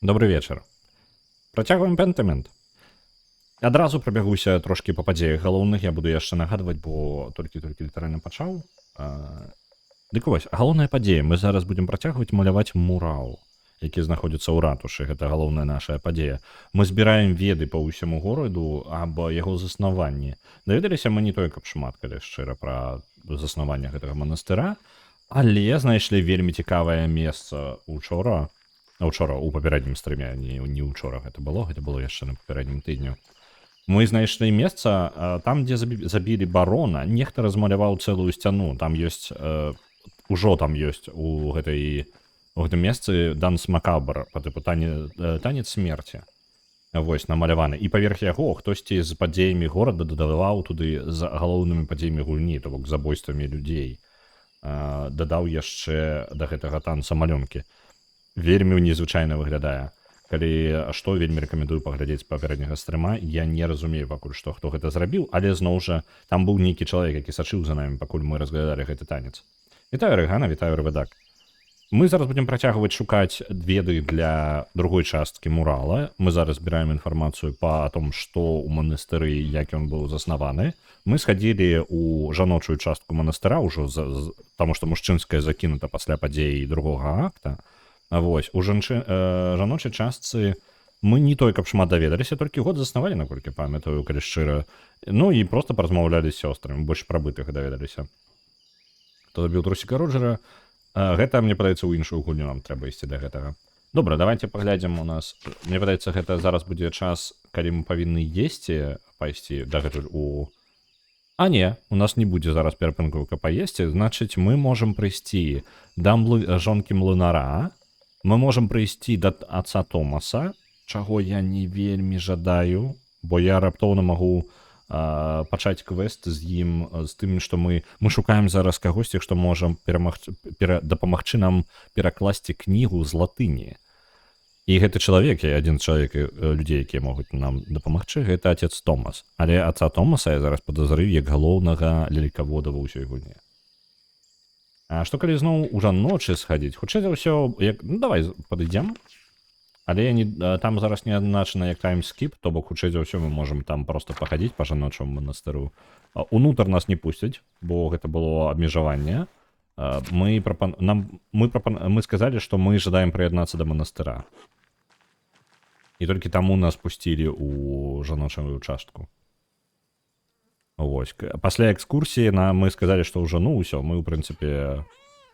Добрый вечар. Працягваем пентамент. Адразу прабягуся трошкі па падзеях галоўных, я буду яшчэ нагадваць, бо толькі літаральна пачаў. Дык вось, галоўная падзея. Мы зараз будзем працягваць маляваць мурал, які знаходзіцца ў ратушы. Гэта галоўная наша падзея. Мы збіраем веды па ўсяму гораду аб яго заснаванні. Даведаліся мы не той, каб шмат, калі шчыра, пра заснаванне гэтага манастыра, але знайшлі вельмі цікавае месца учора, у папярэднім стрыме, не учора гэта было яшчэ на папярэднім тыдню. Мы знайшлі месца там, дзе забілі барона, нехта размаляваў цэлую сцяну, там ёсць ужо там ёсць у гэтым месцы данс макабр, па тыпу танец смерці. Вось намаляваны. І паверх яго хтосьці з падзеямі горада дадаваў туды з галоўнымі падзеямі гульні, то бок забойствамі людзей. Дадаў яшчэ да гэтага танца малюнкі. Вельмі незвычайна выглядае. Калі што, вельмі рэкамендую паглядзець папярэдняга стрыма. Я не разумею пакуль што, хто гэта зрабіў, але зноў жа там быў нейкі чалавек, які сачыў за намі, пакуль мы разглядалі гэты танец. Вітаю, Рэгана, вітаю, Рэвэдак. Мы зараз будзем працягваць шукаць веды для другой часткі мурала. Мы зараз збіраем інфармацыю па том, што ў манастыры, як ён быў заснаваны. Мы схадзілі ў жаночую частку манастыра ўжо, таму што мужчынская закінута пасля падзеі другога акта. Вось, у жаночай частцы мы не той, каб шмат даведаліся, толькі год заснавалі, наколькі памятаю, калі шчыра. Ну і проста паразмаўлялі з сёстрамі, больш прабытых даведаліся. Хто забіў трусіка Роджера. Гэта, мне падаецца, у іншую гульню нам трэба ісці да гэтага. Добра, давайте паглядзім у нас. Мне падаецца, гэта зараз будзе час, калі мы павінны есці, пайсці дагэтуль у... А не, у нас не будзе зараз перапынкавка паесці, значыць, мы можам прыйсці да жонкі млынара. Мы можам прыйсці да отца Томаса, чаго я не вельмі жадаю, бо я раптоўна магу пачаць квест з ім, з тым, што мы шукаем зараз кагосьці, што можам дапамагчы нам перакласці кнігу з латыні. І гэты чалавек, адзін чалавек людзей, якія могуць нам дапамагчы, гэта отец Томас. Але отца Томаса я зараз падазрыю як галоўнага лелікавода ва ўсёй гульні. А што калі зноў у жаночы схадзіць? Хутчэй за ўсё, ну давай падыдзем. Але там зараз не адзначана як таймскіп, то бок хутчэй за ўсё мы можам там проста пахадзіць па жаночаму манастыру. Унутр нас не пусцяць, бо гэта было абмежаванне. Мы сказалі, што мы жадаем прыяднацца да манастыра. І толькі таму нас пусцілі ў жаночую частку. Вось. Пасля экскурсіі мы сказалі, што ўжо, ну, ўсё, мы, ў прынцыпе,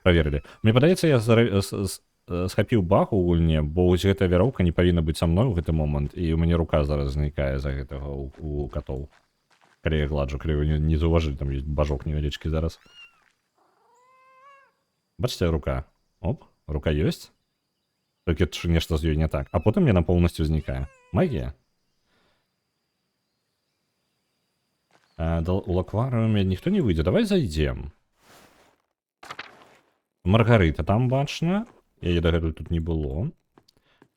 праверылі. Мне падаецца, я схапіў баг у гульне, бо вось гэтая вяроўка не павінна быць са мной у гэты момант, і ў мяне рука зараз знікае за гэтага у катоў. Калі я гладжу, калі вы не заўважылі, там ёсць бажок невялічкі зараз. Бачыце, рука. Оп, рука ёсць. Толькі нешта з ёй не так. А потым яна поўнасцю знікае. Магія. У акварыуме ніхто не выйдзе. Давай зайдзем. Маргарыта там бачна. Яе дагэтуль тут не было.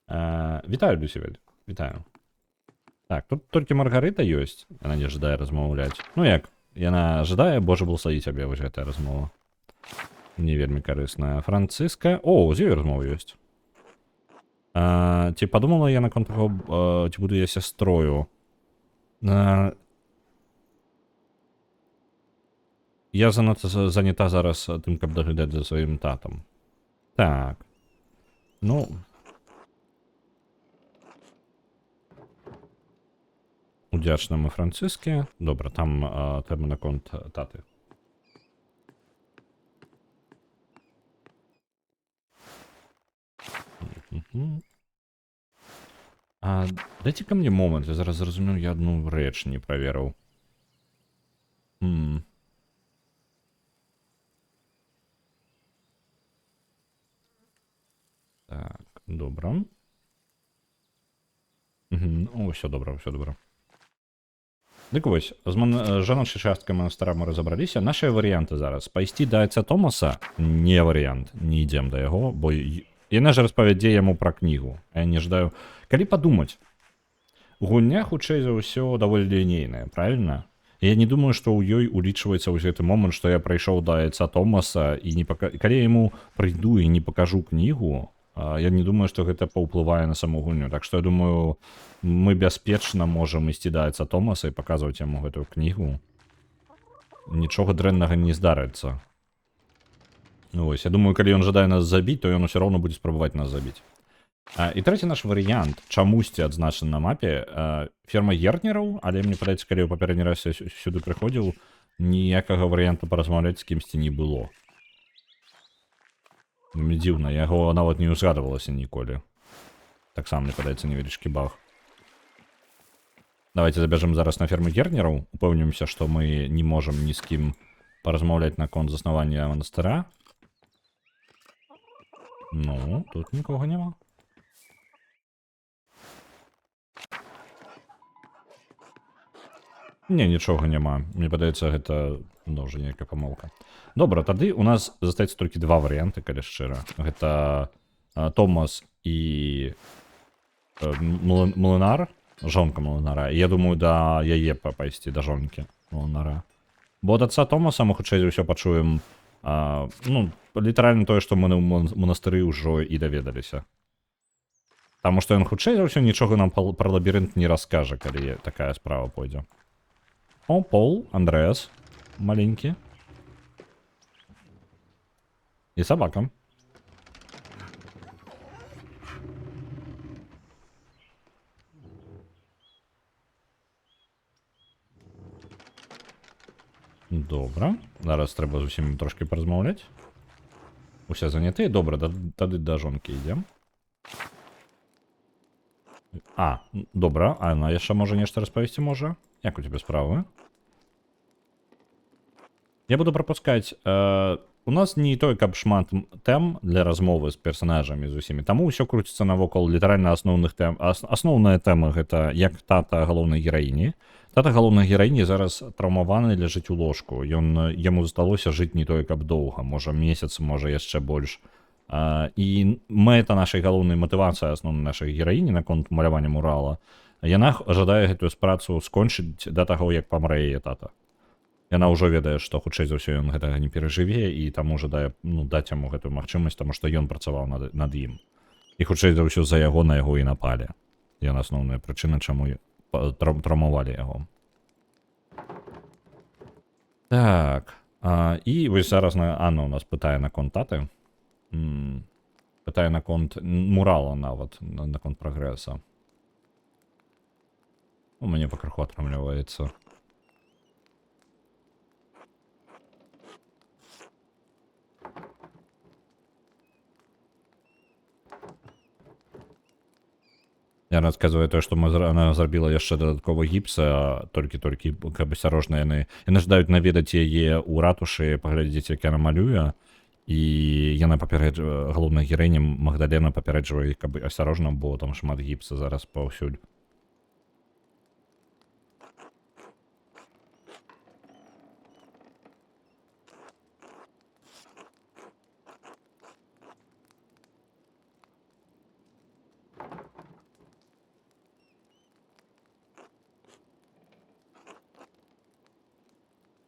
Вітаю, Люсівель. Вітаю. Так, тут толькі Маргарыта ёсць. Яна не жадае размаўляць. Ну як? Яна жадае, Божа благослови цябе, вось гэтая размова. Не вельмі карысная. Францыска. О, з ёй размова ёсць. Ці падумала я наконт таго, ці буду я сястрою. Я занадта занята зараз тым, каб даглядаць за сваім татам. Так. Ну. Удзячна мы Францыске. Добра, там тэма наконт таты. Дайце ка мне момант, я зараз зразумеў, я адну рэч не праверыў. Так, добра. О, ўсё добра, ўсё добра. Дык вось, з жаночай часткай манастыра мы разабраліся. Нашыя варыянты зараз. Пайсці да отца Томаса не варыянт, не ідзем да яго, бо яна ж распавядзе яму пра кнігу. А я не жадаю. Калі падумаць, гульня, хутчэй за ўсё, даволі лінейная, правильно? Я не думаю, што ў ёй улічваецца ў гэты момант, што я прайшоў да отца Томаса, і калі я яму прыйду і не пакажу кнігу, Я не думаю, што гэта паўплывае на саму гульню. Так што я думаю, мы бяспечна можам ісці да айца Томаса і паказваць яму гэтую кнігу. Нічога дрэннага не здарыцца. Ну вось, я думаю, калі ён жадае нас забіць, то ён усё роўна будзе спрабаваць нас забіць. І трэці наш варыянт, чамусьці адзначаны на мапе, ферма гернераў, але мне падаецца, калі ў папярэдні раз я сюды прыходзіў, ніякага варыянту паразмаўляць з кімсьці не было. Мне дзіўна, яго нават не ўзгадывалася ніколі. Таксама, мне падаецца, невялічкі баг. Давайте забежим зараз на ферму гернераў, упэўнімся, што мы не можам ні з кім паразмаўляць наконт заснавання манастыра. Ну, тут нікога няма. Не, нічога няма. Мне падаецца, гэта ўжо нейкая памылка. Добра, тады у нас застаецца толькі два варыянты, калі шчыра. Гэта Томас і млынар, жонка млынара. Я думаю, да яе пайсці, да жонкі млынара. Бо ад отца Томаса мы хутчэй за ўсё пачуем, ну, літаральна тое, што мы на манастыры ўжо і даведаліся. Таму што ён хутчэй за ўсё нічога нам пра лабірынт не раскажа, калі такая справа пойдзе. О, Пол, Андрэас, маленькі. І сабака. Добра. Зараз трэба з усімі трошки паразмаўляць. Усе занятыя. Добра, тады да жонкі ідзем. Добра. А яна яшчэ можа нешта распавесці можа? Як у тебе справы? Я буду прапускаць. У нас не той, каб шмат тэм для размовы з персонажамі з усімі. Таму ўсё круціцца навокал літаральна асноўных тэм. Асноўная тэма гэта як тата галоўнай гераіні. Тата галоўнай гераіні зараз траўмаваны ляжыць у ложку. Яму засталося жыць не той, каб доўга. Можа месяц, можа яшчэ больш. І мэта нашай галоўнай матывацыі асноўнай нашай гераіні наконт малявання мурала. Яна жадае гэтую працу скончыць да таго, як памрэ яе тата. Яна ўжо ведае, што хутчэй за ўсё ён гэтага не перажыве і таму жадае даць яму гэтую магчымасць, таму што ён працаваў над ім. І хутчэй за ўсё за яго на яго і напалі. Яна асноўная прычына, чаму траўмавалі яго. Так. І вось зараз Анна у нас пытае наконт таты. Пытае наконт мурала нават, наконт прагрэса. У мяне пакрыху атрымліваецца. Я расказваю тое, што она зрабіла яшчэ дадаткова гіпса, толькі каб асцярожна яны жадаюць наведаць яе ў ратушы, паглядзець, як яна малюе, і яна галоўная гераіня Магдалена папярэджвае, каб асцярожна, бо там шмат гіпса зараз паўсюль.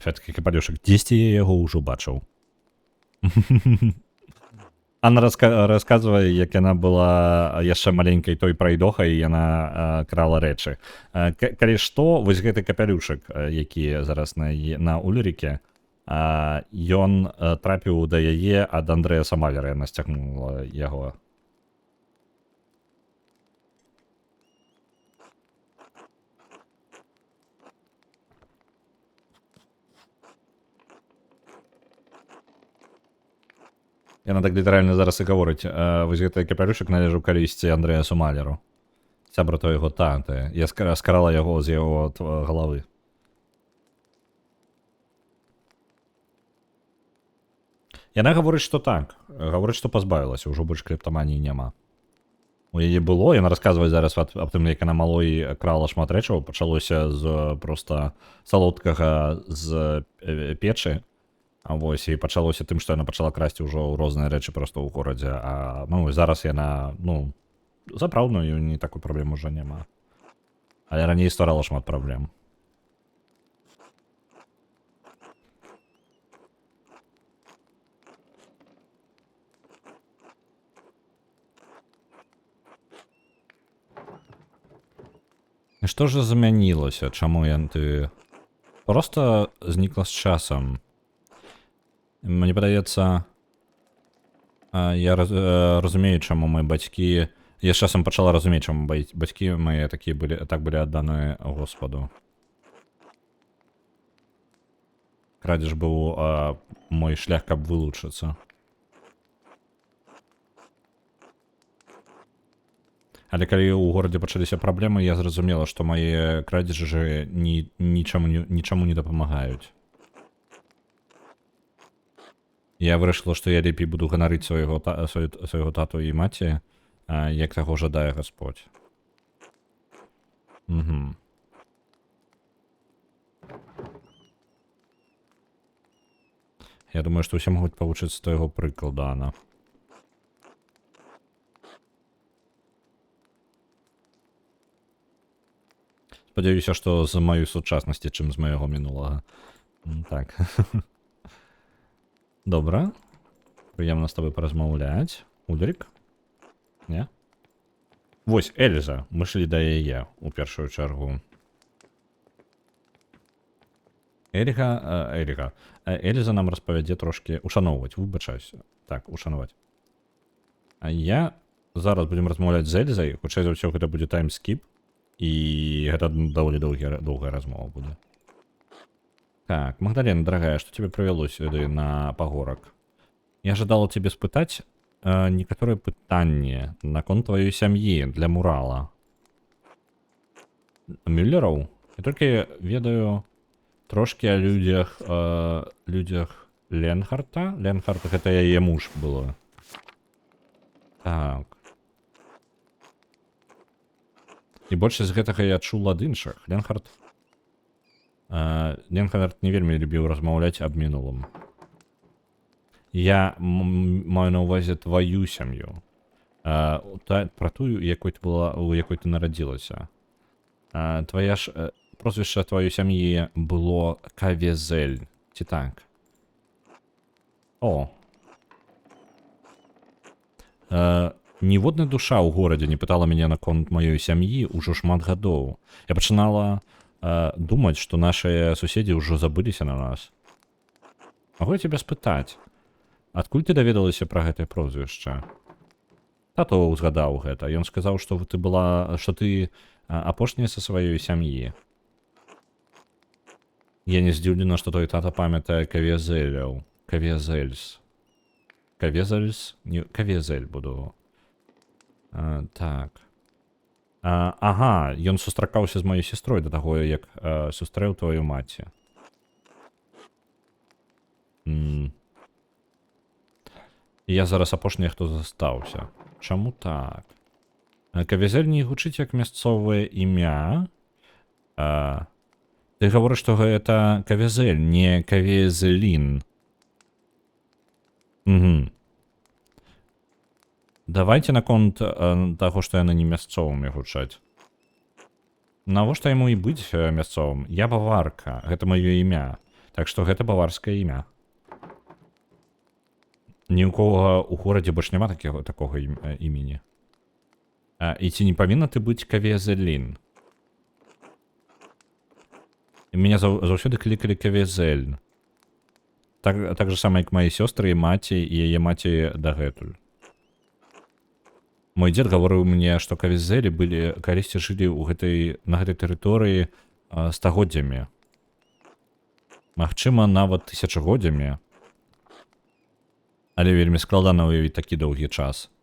Такі капалюшак, дзесьці я яго ўжо бачыў. Анна расказвае, як яна была яшчэ маленькай той прайдохай, і яна крала рэчы. Калі што, вось гэты капялюшак, які зараз на Ульріке, ён трапіў да яе ад Андрэаса Малера, яна сцягнула яго. Яна так літаральна зараз і гаворыць, вось гэты капялюшак належаў калісьці Андрэасу Малеру. Сябра той яго таты. Я скрала яго з яго галавы. Яна гаворыць, што так. Гаворыць, што пазбавілася, ўжо больш клептаманіі няма. У яе было, яна расказвае зараз аб тым, як яна малой крала шмат рэчаў, пачалося з проста салодкага з печы. Вось, і пачалося тым, што яна пачала красці ўжо розныя рэчы проста ў горадзе. Зараз яна, запраўдную, не такой праблем уже няма. Але раней стварала шмат праблем. Што ж змянілася? Чаму ты просто знікла з часам? Мне падаецца, я разумею, чаму мои бацькі... Я з часам пачала разумець, чаму бацькі мае так былі адданыя Господу. Крадзеж быў мой шлях, каб вылучыцца. Але калі ў горадзе пачаліся праблемы, я зразумела, што мае крадзежы нічаму не дапамагаюць. Я вырашыла, што я лепей буду ганарыць свайго тату і маці, як таго жадае Гасподзь. Угу. Я думаю, што ўсе могуць павучыцца з твайго прыкладу, Анна. Спадзяюся, што з маёй сучаснасці, чым з майго мінулага. Так. Добра. Прыемна з табой паразмаўляць. Ульрік? Не? Вось, Эльза. Мы шлі да яе ў першую чаргу. Эльза нам распавядзе трошкі... Ушаноўваць, выбачаюся. Так, ушанаваць. А я зараз будзем размаўляць з Эльзай. Хутчэй за ўсё, гэта будзе таймскіп. І гэта даволі доўгая размова будзе. Так, Магдалена, дорогая, что тебе привело сюда на пагорак? Я жадала тебе спытаць некаторыя пытанні наконт тваёй сям'і для мурала. Мюллераў? Я толькі ведаю трошкі о людзях Ленхарта. Ленхарт, гэта яе муж было. Так. І большасць гэтага я чула ад іншых. Ленхарт не вельмі любіў размаўляць аб мінулым. Я маю на ўвазе тваю сям'ю. Пра тую, у якой ты нарадзілася. Твоя ж прозвішча тваёй сям'і было Кавезель. Ці так? О. Ніводная душа ў горадзе не пытала мяне наконт маёй сям'і ўжо шмат гадоў. Я пачынала думаць, што нашыя суседзі ўжо забыліся на нас. Магу я цябе спытаць, адкуль ты даведалася пра гэтае прозвішча? Тато ўзгадаў гэта. Ён сказаў, што ты апошняя са сваёй сям'і. Я не здзіўлена, што той тата памятае Кавезеляў. Кавезельс. Кавезель буду. Так. Ага, ён сустракаўся з маёй сестрой да таго, як сустрэў тваю маці. Я зараз апошні, хто застаўся. Чаму так? Кавезель не гучыць як мясцовае імя. Ты гаворыш, што гэта Кавезель, не Кавезелін. Угу. Давайте наконт таго, што яны не мясцовымі гучаць. Навошта яму і быць мясцовым? Я баварка, гэта маё імя. Так што гэта баварскае імя. Ні ў кого ў горадзе больш няма такога імені. І ці не павінна ты быць Кавезелін? Меня заўсёды клікалі Кавезель. Так же самае, як мае сёстры і маці, і яе маці дагэтуль. Мой дзед гаварыў мне, што Кавезелі калісьці жылі на гэтай тэрыторыі стагоддзямі. Магчыма, нават тысячагоддзямі. Але вельмі складана ўявіць такі доўгі час.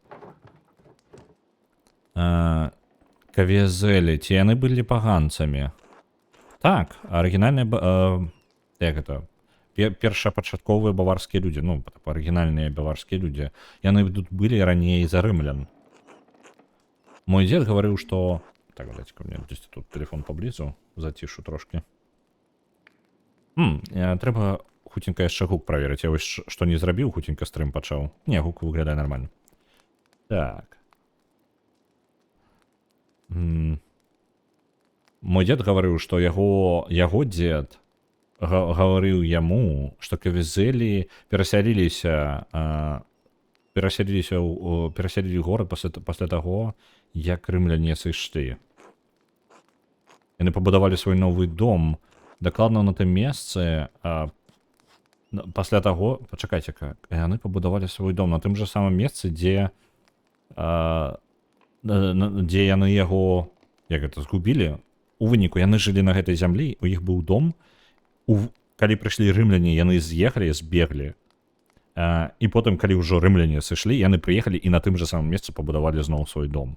Кавезелі, ці яны былі паганцамі? Так, арыгінальныя... Як гэта? Першапачатковыя баварскія людзі, ну, арыгінальныя баварскія людзі. Яны тут былі раней за рымлян. Мой дзед гаварыў, што... Так, дайце-ка мне дзесьці тут тэлефон паблізу, зацішу трошкі. Трэба хутенька яшчэ гук праверыць. Я вось што не зрабіў, хутенька стрым пачаў. Не, гук выглядае нармальна. Так. Мой дзед гаварыў, што яго дзед гаварыў яму, што Кавезелі перасялілі горад пасля таго, як рымляне сышлі. Яны пабудавалі свой новы дом дакладна на тым месцы, пасля таго, пачакайце-ка, яны пабудавалі свой дом на тым жа самым месцы, дзе яны яго, як гэта, згубілі. У выніку яны жылі на гэтай зямлі, у іх быў дом, калі прыйшлі рымляне, яны з'ехалі, збеглі. І потым, калі ўжо рымляне сышлі, яны прыехалі і на тым жа самым месцы пабудавалі зноў свой дом.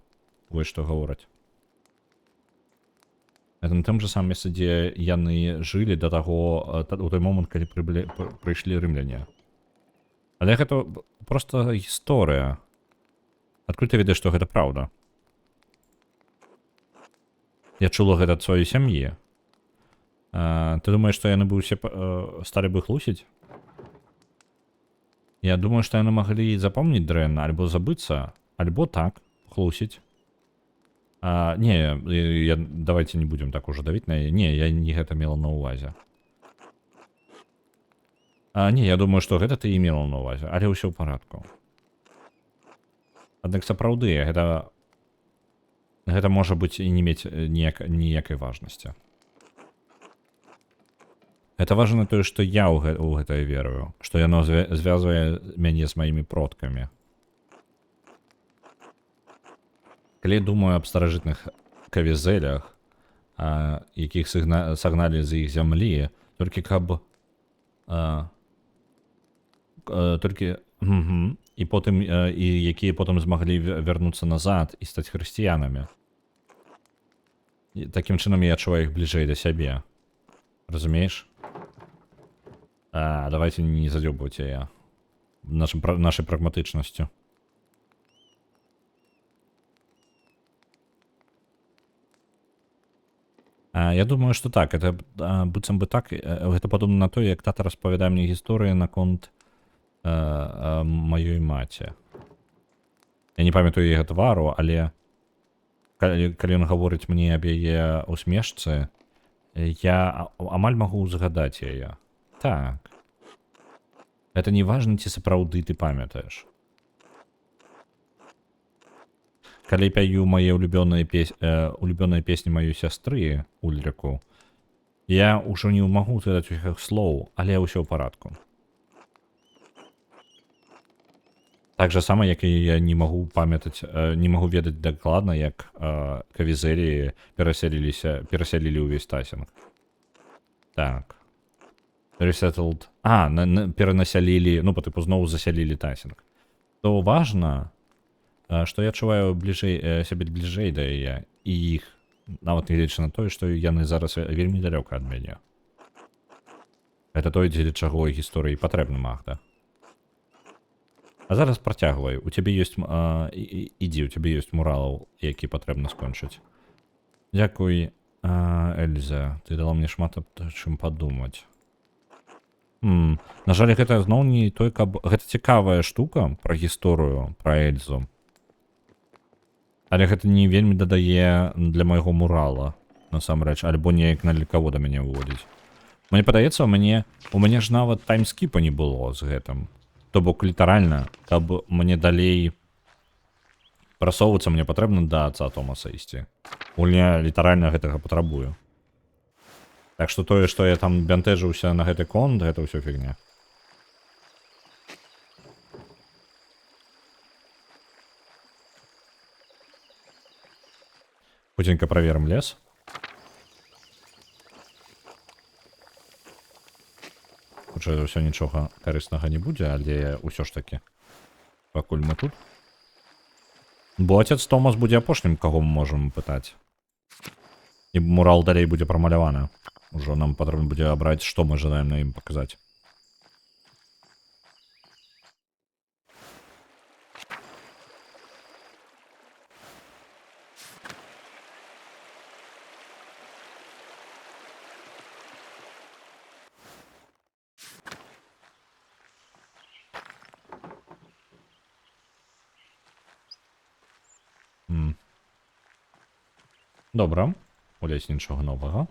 Вось што гавораць. Это на тым жа самым месцы, дзе яны жылі да таго, у той момант, калі прыйшлі рымляне. Але гэта проста гісторыя. Адкуль ты ведаеш, што гэта праўда? Я чула гэта ад сваёй сям'і. Ты думаеш, што яны бы ўсе сталі бы хлусіць? Я думаю, што яны маглі запомніць дрэнна, альбо забыцца, альбо так, хлусіць. Не, давайте не будем так уже давіць на яе. Не, я не гэта мела на ўвазе. Не, я думаю, што гэта ты і мела на ўвазе, але ўсё ў парадку. Аднак сапраўды, гэта можа быць і не мець ніякай важнасці. Это важна тое, што я ў гэтае верую, што яно звязвае мяне з маімі продкамі. Калі думаю аб старажытных кавізелях, якіх сагналі з іх зямлі, толькі каб... І потым, якія потым змаглі вярнуцца назад і стаць хрысціянамі. Такім чынам я адчуваю іх бліжэй да сябе. Разумееш? Давайте не задзёбваць яе нашай прагматычнасцю. Я думаю, што так, это быццам бы так, гэта падобна на то, як тата распавядае мне гісторыі наконт маёй маці. Я не памятаю яе твару, але калі ён гаворыць мне аб яе усмешцы, я амаль магу згадаць яе. Так. Это не важна, ці сапраўды ты памятаеш. Калі пяю мае улюбёныя песні маёй сястры, Ульрыку, я ўжо не магу згадаць іх слоў, але ўсё ў парадку. Так же сама, як і я не магу памятаць, не магу ведаць дакладна, як кавізелі перасялілі ўвесь Тайсінг. Так. Resettled. Перанасялілі, ну, па тыпу, зноў засялілі Тайсінг. То важна, што я адчуваю сябе бліжэй да яе і іх, нават нягледзячы на тое, што яны зараз вельмі далёка ад мяне. Гэта тое, дзеля чаго гісторыі патрэбна, Магда. А зараз працягвай. У цябе ёсць... Ідзі, у цябе ёсць мурал, які патрэбна скончыць. Дзякуй, Эльза. Ты дала мне шмат аб чым падумаць. На жаль, гэта зноў не той, каб... Гэта цікавая штука пра гісторыю, пра Эльзу. Але гэта не вельмі дадае для майго мурала, насамрэч, альбо неяк на лікаво да мяне выводзіць. Мне падаецца, у мяне ж нават таймскіпа не было з гэтым. То бок, літаральна, каб мне далей прасоўвацца, мне патрэбна да отца Томаса ісці. Гульня літаральна гэтага патрабую. Так што тое, што я там бянтэжыўся на гэты конт, гэта ўсё фігня. Хутенька праверым лес. Хутчэй за ўсё нічога карыснага не будзе, але ўсё ж такі. Пакуль мы тут. Бо отец Томас будзе апошнім, каго мы можам пытаць. І мурал далей будзе прамаляваны. Ужо нам патрэбна будзе абраць, што мы жадаем на ім паказаць. Добра, у лесе нічога новага.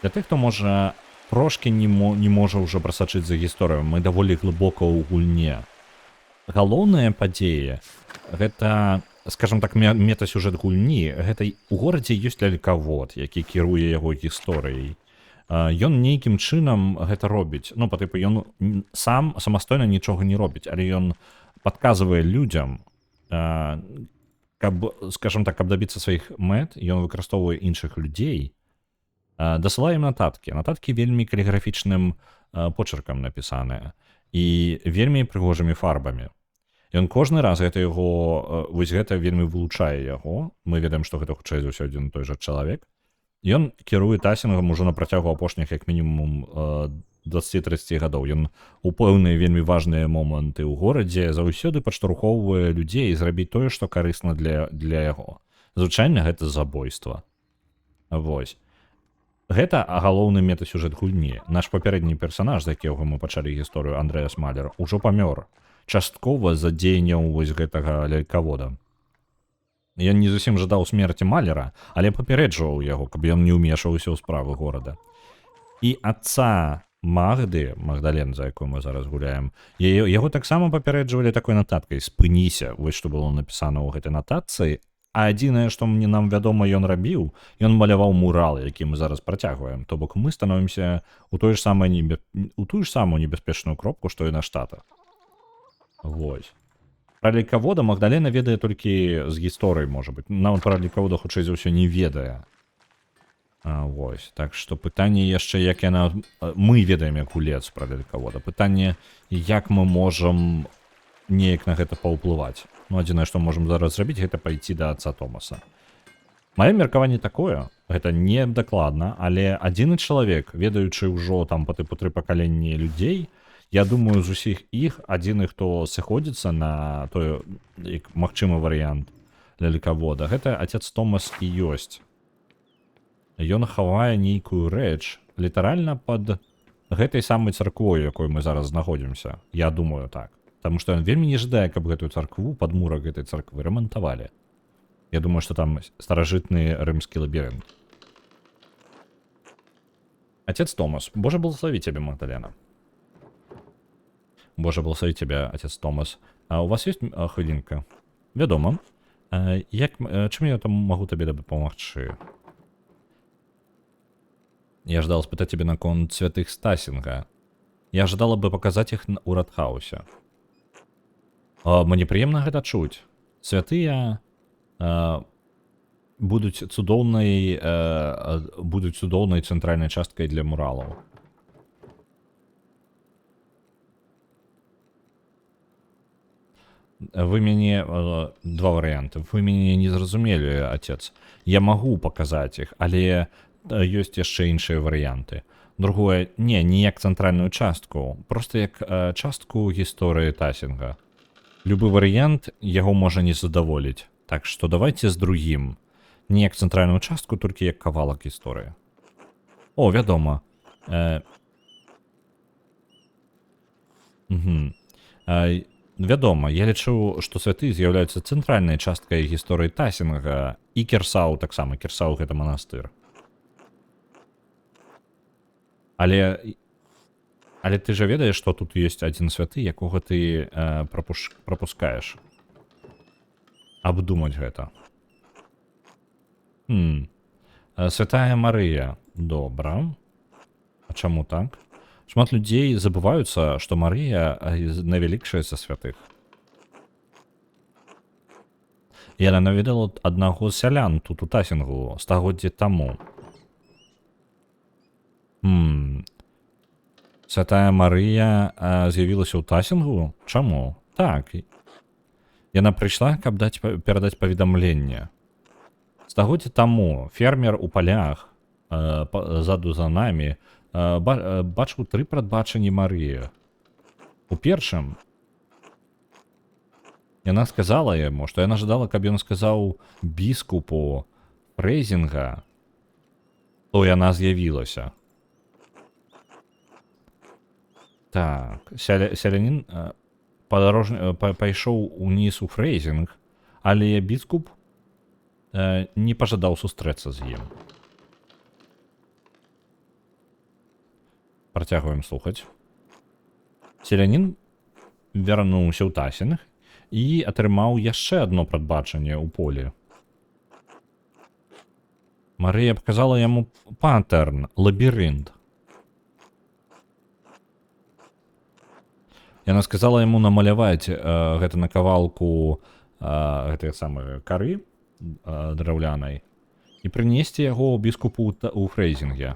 Для тых, хто можа трошки не можа ўжо прасачыць за гісторыю, мы даволі глыбока ў гульне. Галоўная падзея — гэта скажем так, метасюжэт гульні, гэта у горадзе ёсць лялькавод, які кіруе яго гісторыяй. Ён нейкім чынам гэта робіць. Ну, па тыпу, ён самастойна нічога не робіць, але ён падказвае людзям, каб, скажем так, каб дабіцца сваіх мэт, ён выкарыстоўвае іншых людзей, дасылае ім нататкі. Нататкі вельмі каліграфічным почеркам напісаныя і вельмі прыгожымі фарбамі. Ён кожны раз гэта яго, вось гэта вельмі вылучае яго. Мы ведаем, што гэта хутчэй за ўсё адзін і той жа чалавек. Ён кіруе тасінгам ужо на працягу апошніх як мінімум 20-30 гадоў. Ён у пэўныя вельмі важныя моманты ў горадзе заўсёды падштурхоўвае людзей зрабіць тое, што карысна для яго. Звычайна гэта забойства. Вось. Гэта галоўны метасюжэт гульні. Наш папярэдні персанаж, з якога мы пачалі гісторыю, Андрэас Малер, ужо памёр. Часткова за дзеянняў вось гэтага лялькавода. Ён не зусім жадаў смерці Малера, але папярэджваў яго, каб ён не ўмешваўся ў справы горада. І адца Магды, Магдален, за якую мы зараз гуляем, яго таксама папярэджвалі такой нататкай: спыніся, вось што было напісана ў гэтай нататцыі. А адзінае, што мне нам вядома, ён рабіў, ён маляваў мурал, які мы зараз працягваем. То бок мы становімся у тую ж самую небяспечную кропку, што і на Штатах. Вось. Пра лялькавода Магдалена ведае толькі з гісторыі, можа быць. Нават пра лялькавода хутчэй за ўсё не ведае. Вось. Так што пытанне яшчэ, як яна... Мы ведаем, як гулец пра лялькавода. Пытанне, як мы можам неяк на гэта паўплываць. Ну, адзінае, што можам зараз зрабіць, гэта пайти да отца Томаса. Маё меркаванне такое, гэта не дакладна, але адзіны чалавек, ведаючы ўжо там па тыпу 3 пакаленні людзей, я думаю, з усіх іх адзіны, хто сыходзіцца на той, як магчымы варыянт лялькавода, гэта отец Томас і ёсць. Ён хавае нейкую рэч літаральна пад гэтай самай царквой, якой мы зараз знаходзімся. Я думаю так. Таму што ён вельмі не жадае, каб гэтую царкву, падмурак гэтай царквы рамантавалі. Я думаю, што там старажытны рымскі лабірынт. Отец Томас, Боже благослови тебе, Магдалена. Боже благослови тебя, отец Томас. А у вас есть хвилинка? Вядома. Чым я там могу тебе дапамагчы? Я ждал спытать тебе наконт святых Стасинга. Я ожидала бы показать их у Радхаусе. Мне приемно гэта чуць. Святыя будуць цудоўнай цэнтральнай часткай для муралаў. Вы мяне... Два варыянты. Вы мяне не зразумелі, отец. Я магу паказаць іх, але ёсць яшчэ іншыя варыянты. Другое, не як цэнтральную частку, просто як частку гісторыі Тасінга. Любы варыянт яго можа не задаволіць. Так што давайте з другім. Не як цэнтральную частку, толькі як кавалак гісторыі. О, вядома. Вядома, я лічу, што святы з'яўляюцца цэнтральнай часткай гісторыі Тасінга і Кірсау таксама. Кірсау гэта манастыр. Але ты жа ведаеш, што тут ёсць адзін святы, якога ты прапускаеш. Абдумаць гэта. Святая Марыя. Добра. А чаму так? Шмат людзей забываюцца, што Марыя найвялікшая са святых. Яна наведала аднаго з сялян тут у Тасінгу стагоддзі таму. Святая Марыя з'явілася ў Тасінгу? Чаму? Так. Яна прыйшла, каб перадаць паведамленне. Стагоддзі таму фермер у палях ззаду за намі бачыў 3 прадбачанні Марыі. У першым яна сказала яму, што яна жадала, каб ён сказаў біскупу Фрэзінга, то яна з'явілася. Так, сялянін пайшоў уніз у Фрэзінг, але біскуп не пажадаў сустрэцца з ім. Працягваем слухаць. Селянін вярнуўся ў Тасінг і атрымаў яшчэ адно прадбачанне ў полі. Марыя паказала яму паттерн, лабірынт. Яна сказала яму намаляваць гэта на кавалку гэтай самай кары драўлянай і прынесці яго біскупу ў Фрейзінге.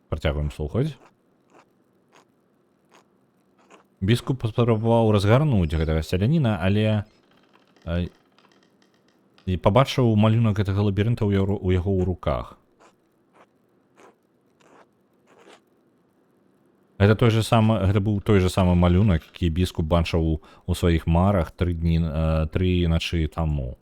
Працягваем слухаць. Біскуп паспрабаваў разгарнуць гэтага сяляніна, але і пабачыў малюнак гэтага лабірынта ў яго ў руках. Гэта быў той же самы малюнак, які біскуп бачыў у сваіх марах 3 начы таму.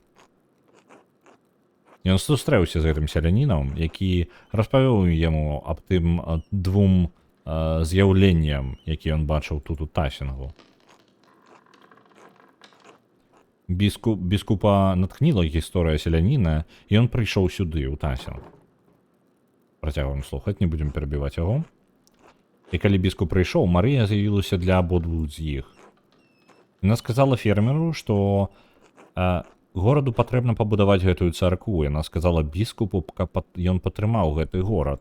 Ён сустрэўся з гэтым сялянінам, які распавёў яму аб тым двум з'яўленням, які ён бачыў тут у Тасінгу. Біскупа натхніла гісторыя селяніна, і ён прыйшоў сюды, у Тасінг. Працягваем слухаць, не будзем перабіваць яго. І калі біскуп прыйшоў, Марыя з'явілася для абодвух з іх. Яна сказала фермеру, што гораду патрэбна пабудаваць гэтую царкву. Яна сказала біскупу, каб ён падтрымаў гэты горад.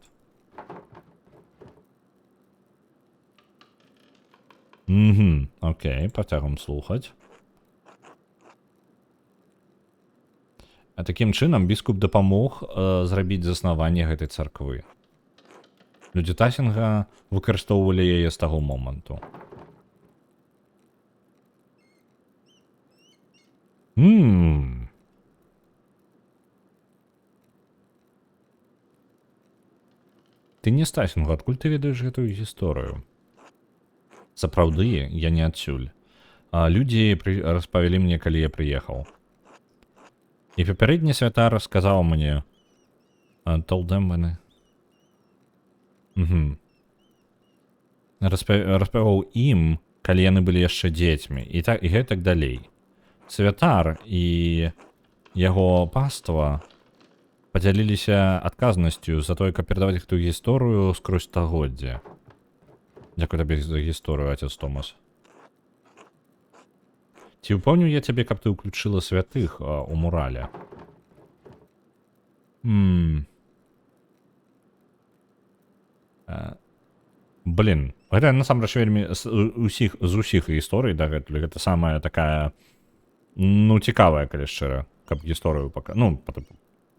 Окей, працягваем слухаць. А такім чынам біскуп дапамог зрабіць заснаванне гэтай царквы. Людзі Тасінга выкарыстоўвалі яе з таго моманту. Ты не з Тасінга, адкуль ты ведаеш гэтую гісторыю? Сапраўды, я не адсюль. Людзі распавялі мне, калі я прыехаў. І папярэдні святар сказаў мне, распавяў ім, калі яны былі яшчэ дзецьмі, і гэтак далей. Святар і яго паства падзяліліся адказнасцю за тое, каб перадаваць гэтую гісторыю скрозь стагоддзя. Дзякуй табе за гісторыю, отец Томас. Ці ўпэўню я цябе, каб ты ўключыла святых у мурале? Блин, гэта насамрэч вельмі з усіх гісторый дагэтуль. Гэта самая такая, цікавая, калі шчыра, каб гісторыю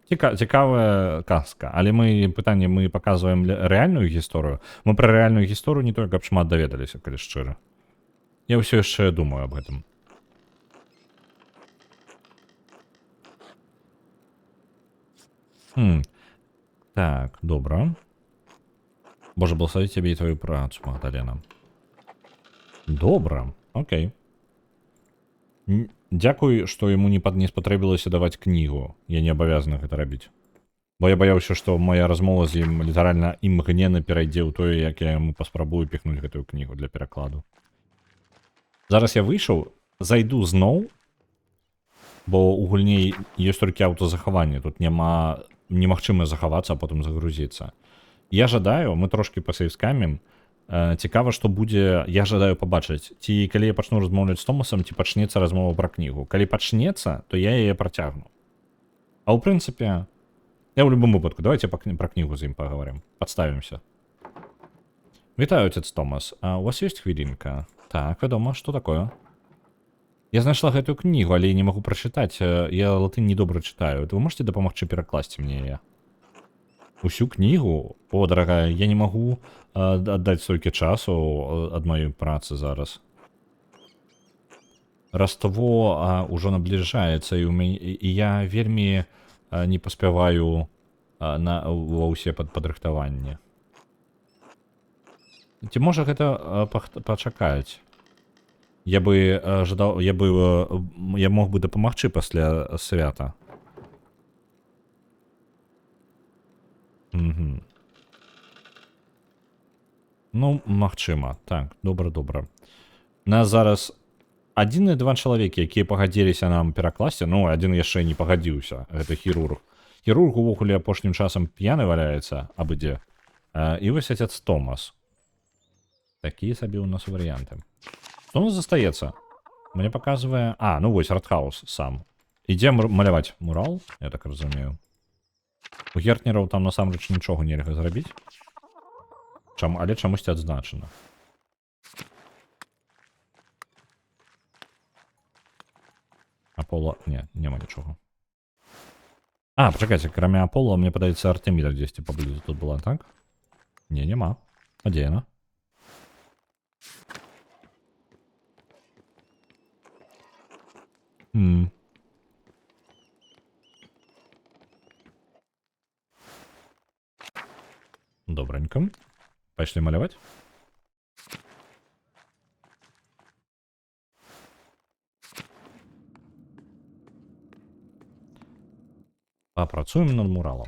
цікавая казка. Але пытанне, мы паказваем рэальную гісторыю. Мы пра рэальную гісторыю не толькі каб шмат даведаліся, калі шчыра. Я ўсё яшчэ думаю аб гэтым. Так, добра. Боже, благословить тебе и твою працу, Магдалена. Добра, окей. Дзякуй, што яму не спатрэбілася даваць кнігу. Я не абавязаны гэта рабіць. Бо я баяўся, што моя размова з ім літаральна імгненна перайдзе ў тое, як я яму паспрабую піхнуць гэтую кнігу для перакладу. Зараз я выйшаў, зайду зноў, бо у гульні ёсць толькі аўтазахаванне. Тут немагчыма захавацца, а потым загрузіцца. Я жадаю, мы трошки пасейвскамім, цікава, што будзе, я жадаю пабачыць, ці калі я пачну размаўляць з Томасам, ці пачнецца размова пра кнігу. Калі пачнецца, то я яе працягну. А ў прынцыпе, я ў любым выпадку, давайте пра кнігу з ім паговорим, падставімся. Вітаю, отец Томас, а у вас ёсць хвілінка? Так, вядома, што такое? Я знайшла гэтую кнігу, але не магу прачытаць, я латынь недобра чытаю. Вы можете дапамагчы перакласці мне яе? Усю кнігу? О, дорогая, я не магу аддаць столькі часу ад маёй працы зараз. Раство ўжо набліжаецца, і я вельмі не паспяваю ва ўсе падрыхтаванні. Ці можа гэта пачакаць? Я мог бы дапамагчы пасля свята. Ну, магчыма. Так, добра. Нас зараз 1 і 2 чалавекі, якія пагадзіліся нам перакласці, адзін яшчэ не пагадзіўся, гэта хірург. Хірург увогуле апошнім часам п'яны валяецца, абы-дзе. І вось отец Томас. Такія сабе ў нас варыянты. Што у нас застаецца? Мне паказвае... А, ну вось, артхаус сам. Ідзем маляваць мурал, я так разумею. У гертнераў там насамрэч нічога нельга зрабіць. Але чамусьці адзначана. Аполло... Не, няма нічога. А, пачакайце, кроме Аполло, мне падаецца Артеміда дзесьці паблізу тут была, так? Не, няма. А дзе яна? Добренько. Пайшлі маляваць. Папрацуем над муралом.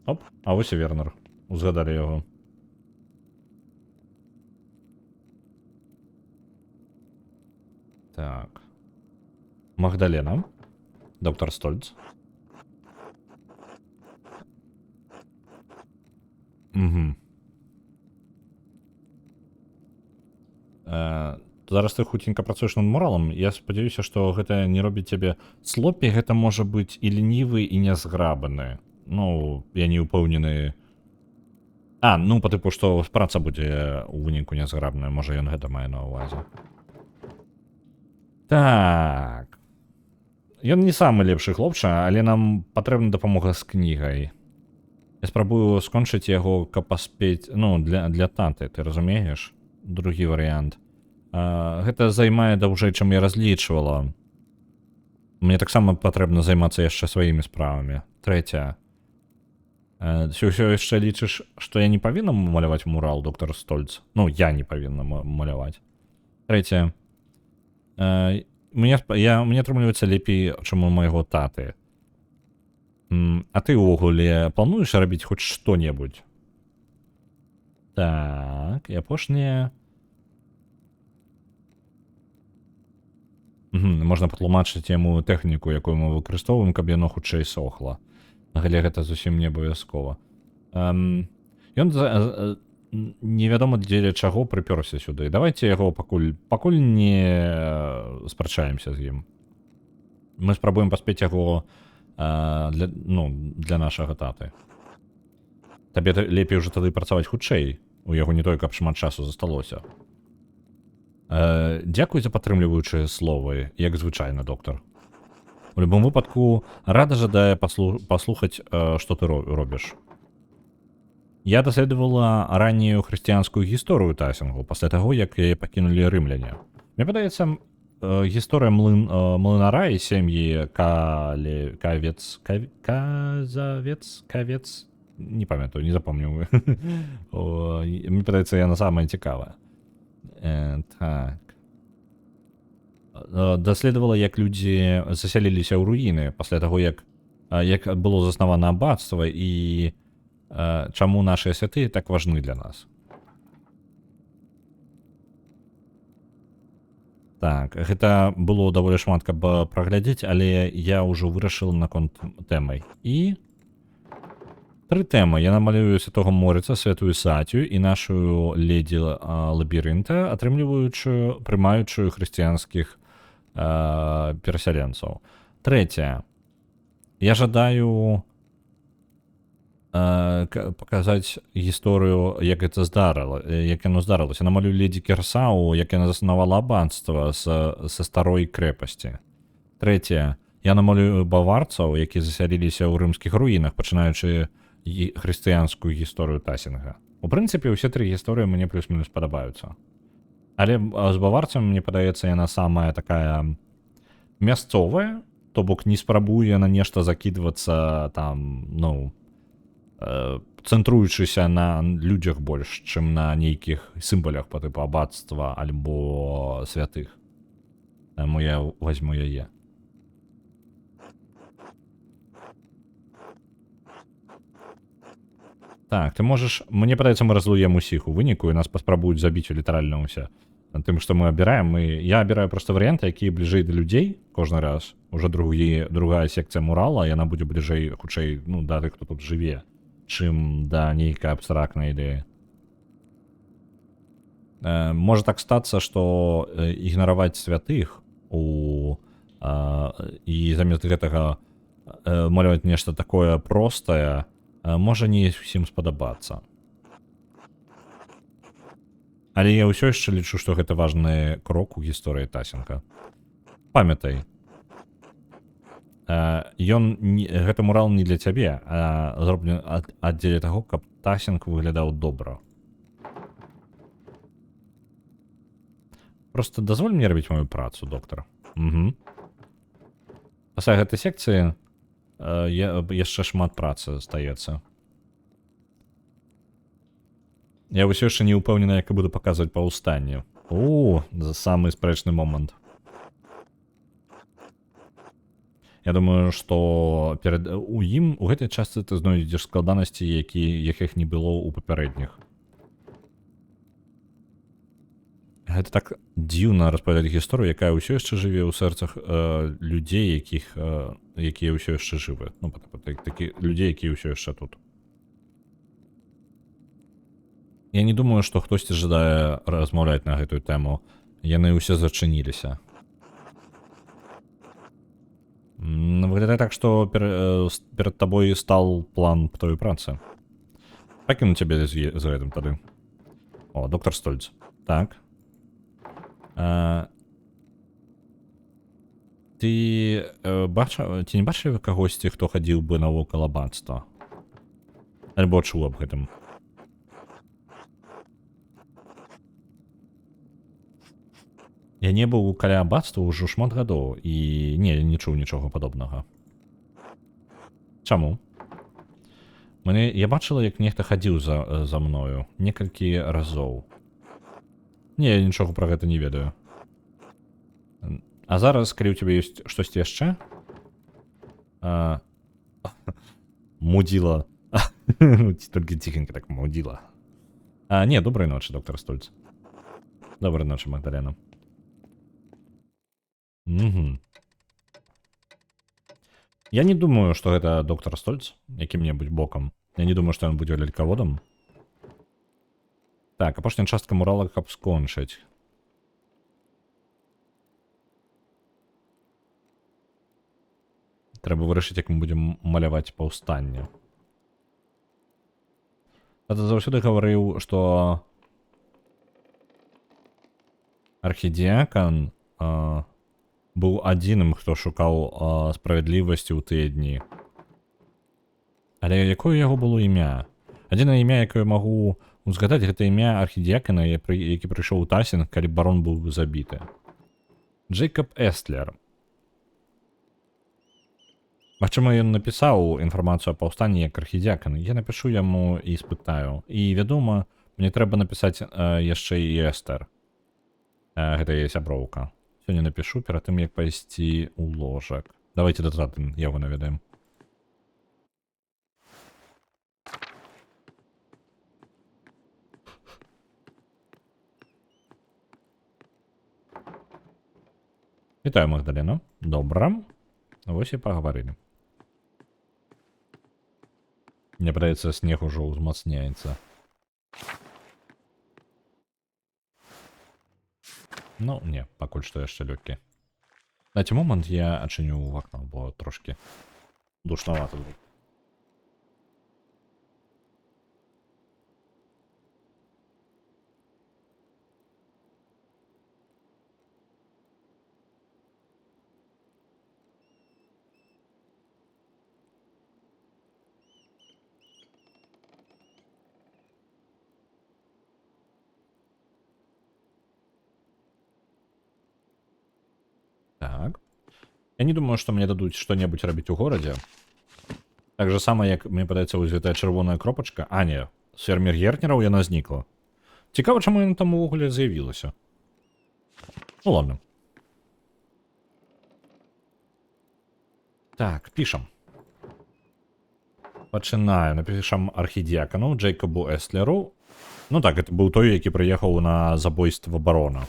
Оп, а ось і Вернер. Узгадалі яго. Так. Магдалена. Доктор Стольц. Угу. Зараз ты хутенька працуеш над муралам. Я спадзяюся, што гэта не робіць цябе слопі, гэта можа быць і лінівы, і нязграбаны. Ну, я не ўпэўнены... А, ну, па тыпу, што праца будзе ў выніку нязграбная. Можа, ён гэта мае на ўвазе. Так. Ён не самы лепшы хлопча, але нам патрэбна дапамога з кнігай. Я спрабую скончыць яго, каб паспець... Ну, для таты, ты разумееш? Другі варыянт. Гэта займае даўжэй, чым я разлічвала. Мне таксама патрэбна займацца яшчэ сваімі справамі. Трэцяе. Ты ўсё яшчэ лічыш, што я не павінна маляваць мурал, доктор Стольц? Ну, я не павінна маляваць. Трэцяе. Мне атрымліваецца лепей, чым у майго таты. А ты ўвогуле плануеш рабіць хоць што-небудзь? Так, і апошняе... Можна патлумачыць яму тэхніку, якую мы выкарыстоўваем, каб яно хутчэй сохла. Але гэта зусім не абавязкова. Ён невядома дзеля чаго прыпёрся сюды. Давайте яго пакуль не спрачаемся з ім. Мы спрабуем паспець яго для нашага таты. Табе лепей уже тады працаваць хутчэй. У яго не той, каб шмат часу засталося. Дзякуй за падтрымліваючыя словы, як звычайна, доктар. У любым выпадку, рада жадае паслухаць, што ты робіш. Я даследавала раннюю хрысціянскую гісторыю тайсінгу пасля таго, як яе пакінулі рымляне. Мне падаецца, гісторыя млынара і сям'і Кавец... Не памятаю, не запомню. Мне падаецца, яна самая цікавая. Так. Даследавала, як людзі засяліліся ў руіны пасля таго, як было заснавана аббацтва і чаму нашыя святыя так важны для нас. Так, гэта было даволі шмат, каб праглядзець, але я ўжо вырашыў наконт тэмай. І 3 тэмы. Я намалюю Святого Морыца, Святую Сатію і нашу леді Лабірынта, прымаючую хрысціянскіх перасяленцаў. 3. Я жадаю паказаць гісторыю, як яно здарылася. Намалюю леді Керсау, як яна заснавала аббацтва са старой крэпасці. 3. Я намалюю баварцаў, які засяліліся ў рымскіх руінах, пачынаючы хрысціянскую гісторыю тайсінга. У прынцыпе, усе 3 гісторыі мне плюс-мінус падабаюцца. Але з баварцам, мне падаецца, яна самая такая мясцовая, то бок не спрабуе на нешта закідвацца там, ну, цэнтруючыся на людзях больш, чым на нейкіх сімвалях па тыпу аббацтва альбо святых. Таму я возьму яе. Так, ты можаш... Мне падаецца, мы разлуем усіх у выніку, і нас паспрабуюць забіць літаральна ўсе. тым, што мы абіраем. Я абіраю проста варыянты, якія бліжэй да людзей кожны раз. Уже другая секцыя мурала, яна будзе бліжэй, хутчэй, ну, да тых, хто тут жыве, чым да нейкай абстрактнай ідэі. Можа так стацца, што ігнараваць святых і замест гэтага маляваць нешта такое простае, можа не усім спадабацца. Але я ўсё яшчэ лічу, што гэта важны крок у гісторыі Тасінга. Памятай, гэты мурал не для цябе, а зроблены дзеля таго, каб Тасінг выглядаў добра. Просто дазволь мне рабіць мою працу, доктар. Угу. Пасля гэтай секцыі яшчэ шмат працы застаецца. Я ўсё яшчэ не ўпэўнены, як я буду паказваць паўстанне. Самы спрэчны момант. Я думаю, што у гэтай частцы ты знойдзеш складанасці, якіх не было ў папярэдніх. Гэта так дзіўна распавядаць гісторыю, якая ўсё яшчэ жыве ў сэрцах людзей, якія ўсё яшчэ жывы. Ну, такі людзей, якія ўсё яшчэ тут. Я не думаю, што хтосьці жадае размаўляць на гэтую тэму. Яны ўсе зачыніліся. Выглядае так, што перад табой стал план твоей працы. Пакіну цябе з гэтым тады. Доктар Стольц. Так. Ці не бачыў кагосьці, хто хадзіў бы навокал абацтва? Альбо чуў аб гэтым? Я не быў каля абацтва ўжо шмат гадоў і не чуў нічога падобнага. Чаму? Я бачыла, як нехта хадзіў за мною некалькі разоў. Я нічога пра гэта не ведаю. А зараз, калі ў цябе ёсць штосьці яшчэ? Мудзіла. Толькі ціхенька так мудзіла. Не, добрай ночы, доктар Стольц. Добрай ночы, Магдалена. Угу. Я не думаю, што гэта доктар Стольц якім-небудзь бокам. Я не думаю, што ён будзе лялькаводам. Так, апошняя частка мурала, каб скончыць. Трэба вырашыць, як мы будзем маляваць паўстанне. Тата заўсёды гаварыў, што архідыякан быў адзіным, хто шукаў справядлівасці ў тыя дні. Але якое яго было імя? Адзінае імя, якое магу узгадаць, гэта імя архідыякана, які прыйшоў у Тасінг, калі барон быў забіты. Джейкаб Эстлер. Магчыма, ён напісаў інфармацыю о паўстанні як архідыякан. Я напишу яму і спытаю. І, вядома, мне трэба напісаць яшчэ і Эстер. Гэта яе сяброўка. Сёння напишу перад тым, як пайсці ў ложак. Давайте дататын яго наведаем. Вітаю, Магдалена. Добра. Вось і пагаварылі. Мне падаецца, снег ужо ўзмацняецца. Ну, не, пакуль што яшчэ лёгкі. Дайце момант, я адчыню вакно, бо трошкі душнавата тут. Так. Я не думаю, што мне дадуць што-небудзь рабіць у горадзе. Так же сама, як мне падаецца вось гэтая чырвоная кропачка. А, не, з фермер Гертнераў яна знікла. Цікава, чаму яна там увогуле з'явілася. Ну ладно. Так, пішам. Пачынаю. Напішам архідыякану Джейкабу Эстлеру. Ну так, это быў той, які прыехаў на забойства барона.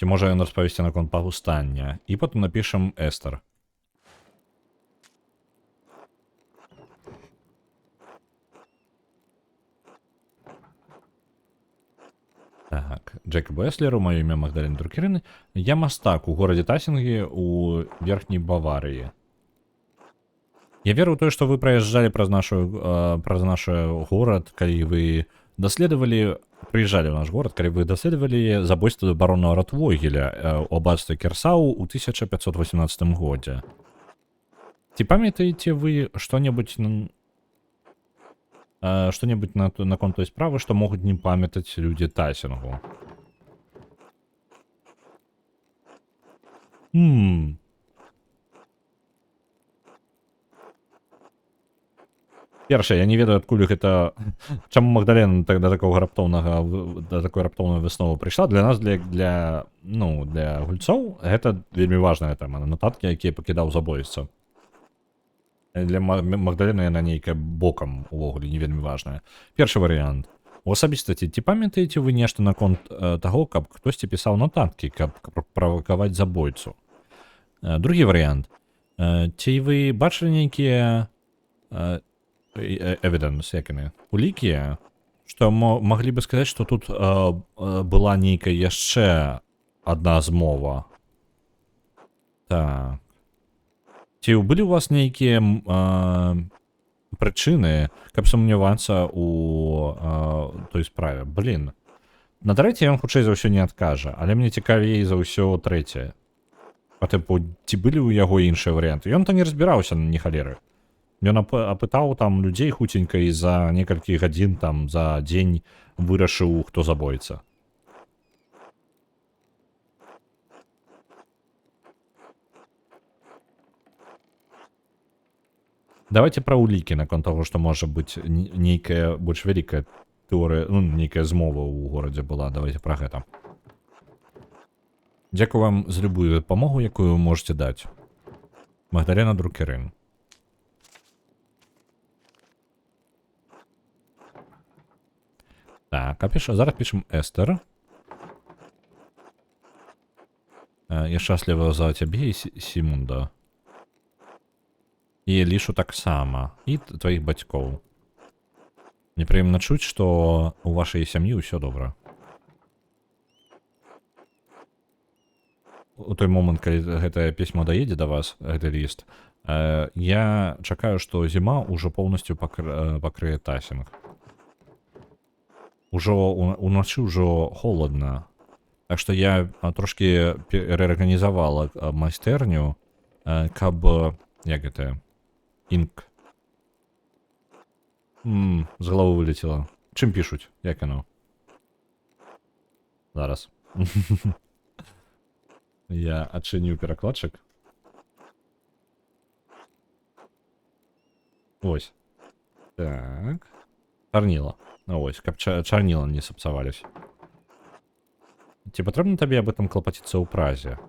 Ці можа ён распавесці наконт паўстання. І потым напішам Эстер. Так, Джейкоб Эслеру, маё імя Магдаліна Друкерыны. Я мастак у горадзе Тассінгі у верхняй Баварыі. Я веру ў тое, што вы праязджалі праз наш горад, калі вы даследавалі, прыязджалі ў наш горад, калі вы даследавалі забойства барона Ратвойгеля у аббацтве Керсау ў 1518 годзе. Ці памятаеце вы што-небудзь наконт той справы, што могуць не памятаць людзі Тассінгу? Першае, я не ведаю, адкуль гэта... Чаму Магдалена да такой раптоўнай высновы прыйшла. Для нас, для гульцоў, гэта вельмі важная тэма. Нататкі, якія пакідаў забойца. Для Магдалены яна нейкая бокам увогуле не вельмі важная. Першы варыянт. У асабістасці, ці памятаеце вы нешта наконт таго, каб хтосьці пісаў нататкі, каб правакаваць забойцу? Другі варыянт. Ці вы бачылі нейкія evidence, як яны, улікі, што маглі бы сказаць, што тут была нейкая яшчэ адна змова? Так. Ці былі ў вас нейкія прычыны, каб сумнявацца ў той справе? Блін. На трэцяе ён хутчэй за ўсё не адкажа, але мне цікавей за ўсё трэцяе. Па тыпу, ці былі ў яго іншыя варыянты? Ён там не разбіраўся на ні халеры. Ён апытаў там людзей хуценька і за некалькі гадзін там за дзень вырашыў, хто забойца. Давайте пра улікі наконт таго, што можа быць нейкая больш вялікая тэорыя, нейкая змова ў горадзе была. Давайте пра гэта. Дзякую вам за любую дапамогу, якую вы можете даць. Магдалена Друкерын. Так, зараз пішем Эстер. Я шчасліва за цябе і Сімунда. І Лішу таксама. І тваіх бацькоў. Непрыемна чуць, што у вашай сям'і ўсё добра. У той момант, калі гэтае пісьмо даедзе да вас, гэты ліст, я чакаю, што зіма ўжо поўнасцю пакрые Тассінг. Ужо уначы ўжо холодна. Так што я трошкі рэарганізавала майстэрню, каб... Як гэта? Інк. З галавы вылецела. Чым пішуць? Як яно? Зараз. Я адчыніў перакладчык. Ось. Так. Чарніла. Ось, каб чарніла не сапсавались. Ці патрэбна табе аб этом клапаціцца ў празе?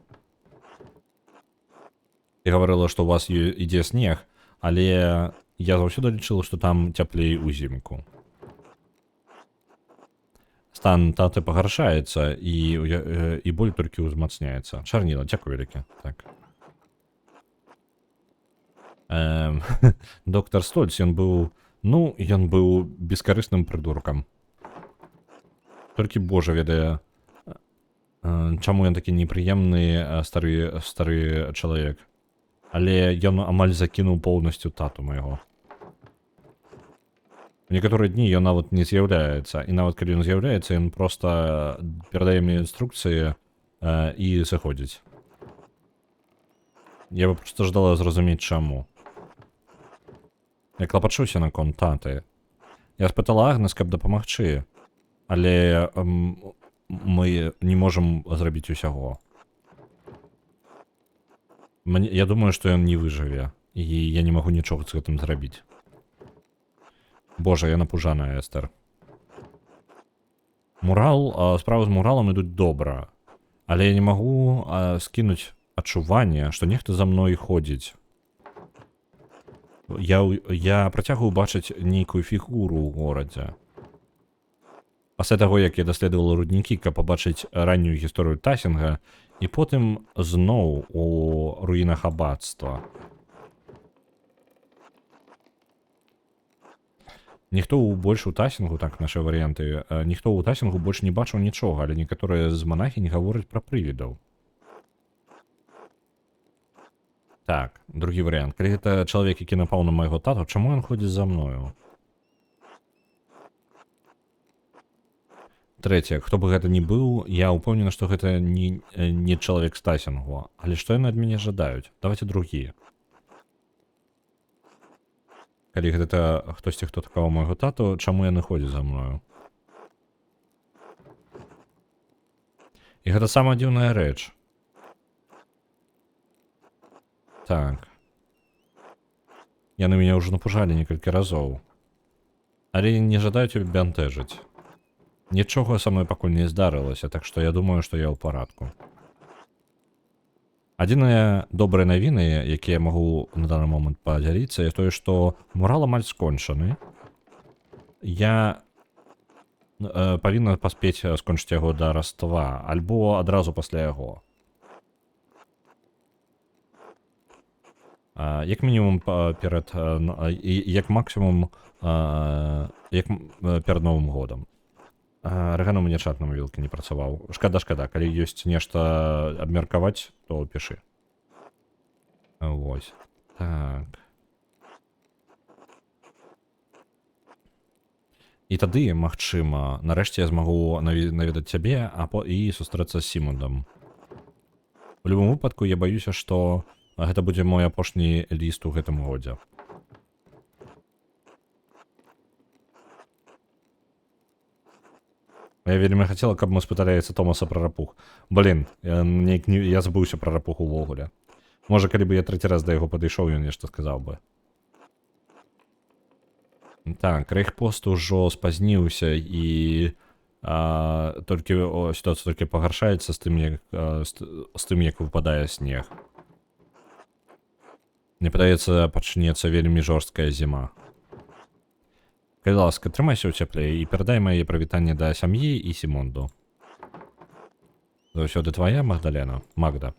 Ты гаварыла, што у вас ідзе снег, але я заўсёды лічыла, што там цяплей узімку. Стан таты пагаршаецца, і боль толькі ўзмацняецца. Чарніла, дзякую вялікі. Так. Доктар Стольц, ён быў бескарысным прыдуркам. Толькі Божа ведае, чаму ён такі непрыемны стары чалавек. Але ён амаль закінуў поўнасцю тату майго. У некаторыя дні ён нават не з'яўляецца, і нават калі ён з'яўляецца, ён проста перадае мне інструкцыі і сыходзіць. Я бы проста ждала зразумець, чаму. Я клапачуся наконт таты. Я спытала Агнес, каб дапамагчы, але мы не можам зрабіць усяго. Я думаю, што ён не выжыве, і я не магу нічога з гэтым зрабіць. Божа, я напужаная, Эстер. Справы з муралам ідуць добра, але я не магу скінуць адчуванне, што нехта за мной ходзіць. Я працягваю бачыць нейкую фігуру ў горадзе. Пасля таго, як я даследавал руднікі, каб пабачыць раннюю гісторыю Тасінга, і потым зноў у руінах аббатства. Ніхто больш у Тасінгу, так, нашы варыянты, ніхто ў Тасінгу больш не бачыў нічога, але некаторыя з манахінь гавораць пра прывідаў. Так, другі варыянт. Калі гэта чалавек, які напаў на майго тату, чаму ён ходзіць за мною? Трэцяе, хто бы гэта ні быў, я ўпэўнены, што гэта не чалавек з Тасінгу. Але што яны ад мяне жадаюць? Давайце другі. Калі гэта хтосьці, хто такого майго тату, чаму яны ходзяць за мною? І гэта самая дзіўная рэч. Так. Яны мяне ўжо напужалі некалькі разоў. Але не жадаюць бянтэжыць. Нічога са мной пакуль не здарылася, так што я думаю, што я ў парадку. Адзіныя добрыя навіны, якія я магу на даны момант падзяліцца, тое, што мурал амаль скончаны. Я павінна паспець скончыць яго да Раства, альбо адразу пасля яго. Як мінімум перад, як максімум перад Новым годам. Рэгану мне чат на мабілкі не працаваў. Шкада, калі ёсць нешта абмеркаваць, то пішы. Вось. Так. І тады, магчыма, нарэшце я змагу наведаць цябе і сустрэцца з Сімондам. У любым выпадку я баюся, што гэта будзе мой апошні ліст у гэтым годзе. Я вельмі хацела, каб мы спыталі Томаса пра рапух. Блін, я забыўся пра рапух увогуле. Можа, калі б я трэці раз да яго падышоў, ён нешта сказаў бы. Так, рэйхпост ужо спазніўся і сітуацыя толькі пагаршаецца з тым, як выпадае снег. Мне падаецца, пачнецца вельмі жорсткая зіма. Калі ласка, трымайся ў цяпле і перадай мае прывітанне да сям'і і Сімонду. Заўсёды твая, Магда.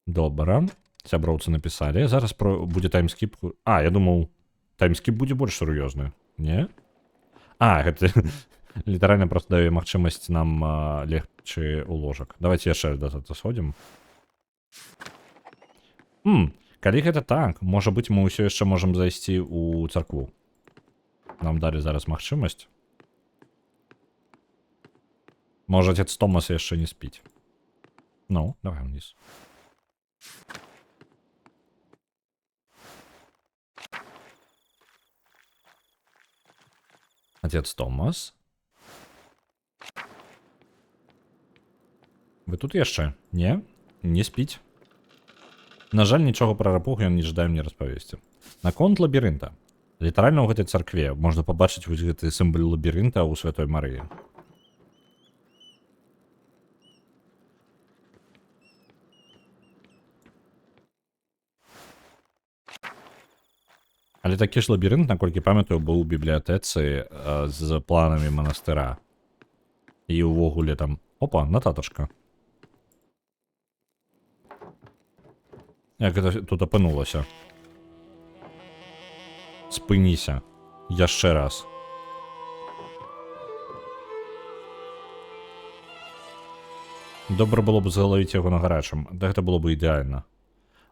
Добра. Сяброўцы напісалі. Зараз будзе таймскіп. Я думаў, таймскіп будзе больш сур'ёзны. Не? Гэта літаральна проста дае магчымасць нам легчы ў ложак. Давайте яшчэ да тут сходзім. Калі гэта так, можа быць, мы ўсё яшчэ можам зайсці ў царкву. Нам далі зараз магчымасць. Можа, отец Томас яшчэ не спіць. Ну, давай ўніз. Отец Томас? Вы тут яшчэ? Не? Не спіць? На жаль, нічога пра рапух ён не жадае мне распавесці. Наконт лабірынта. Літаральна ў гэтай царкве можна пабачыць вось гэты сімвал лабірынта ў Святой Марыі. Але такі ж лабірынт, наколькі памятаю, быў у бібліятэцы з планамі манастыра. І ўвогуле там... Опа, нататачка. Як гэта тут апынулася? Спыніся. Яшчэ раз. Добра было б залавіць яго на гарачым. Да гэта было б ідэальна.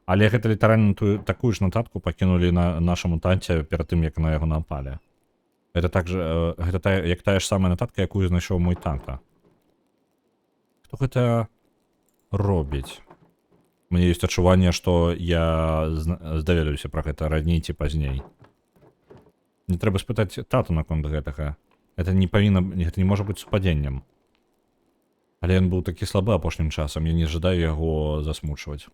Але гэта літаральна такую ж нататку пакінулі на нашаму танце перад тым, як на яго напалі. Гэта як тая ж самая нататка, якую знайшоў мой тата. Хто гэта робіць? Мне ёсць адчуванне, што я здаведаюся пра гэта раней ці пазней. Не трэба спытаць тату наконт гэтага. Гэта не можа быць супадзеннем. Але ён быў такі слабы апошнім часам, я не жадаю яго засмучваць.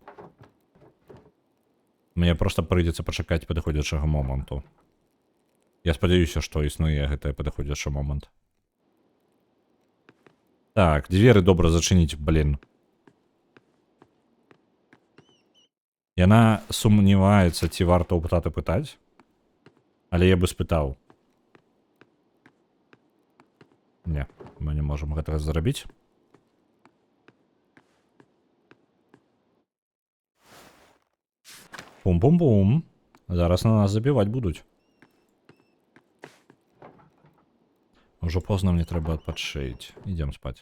Мне проста прыйдзецца пачакаць падыходзячага моманту. Я спадзяюся, што існуе гэты падыходзячы момант. Так, дзверы добра зачыніць, блін. Яна сумніваецца, ці варта ў птата пытаць, але я бы спытаў. Не, мы не можам гэтага зрабіць. Пум-пум-пум. Зараз на нас забіваць будуць. Ужо позна, мне трэба адпачыць. Ідзем спаць.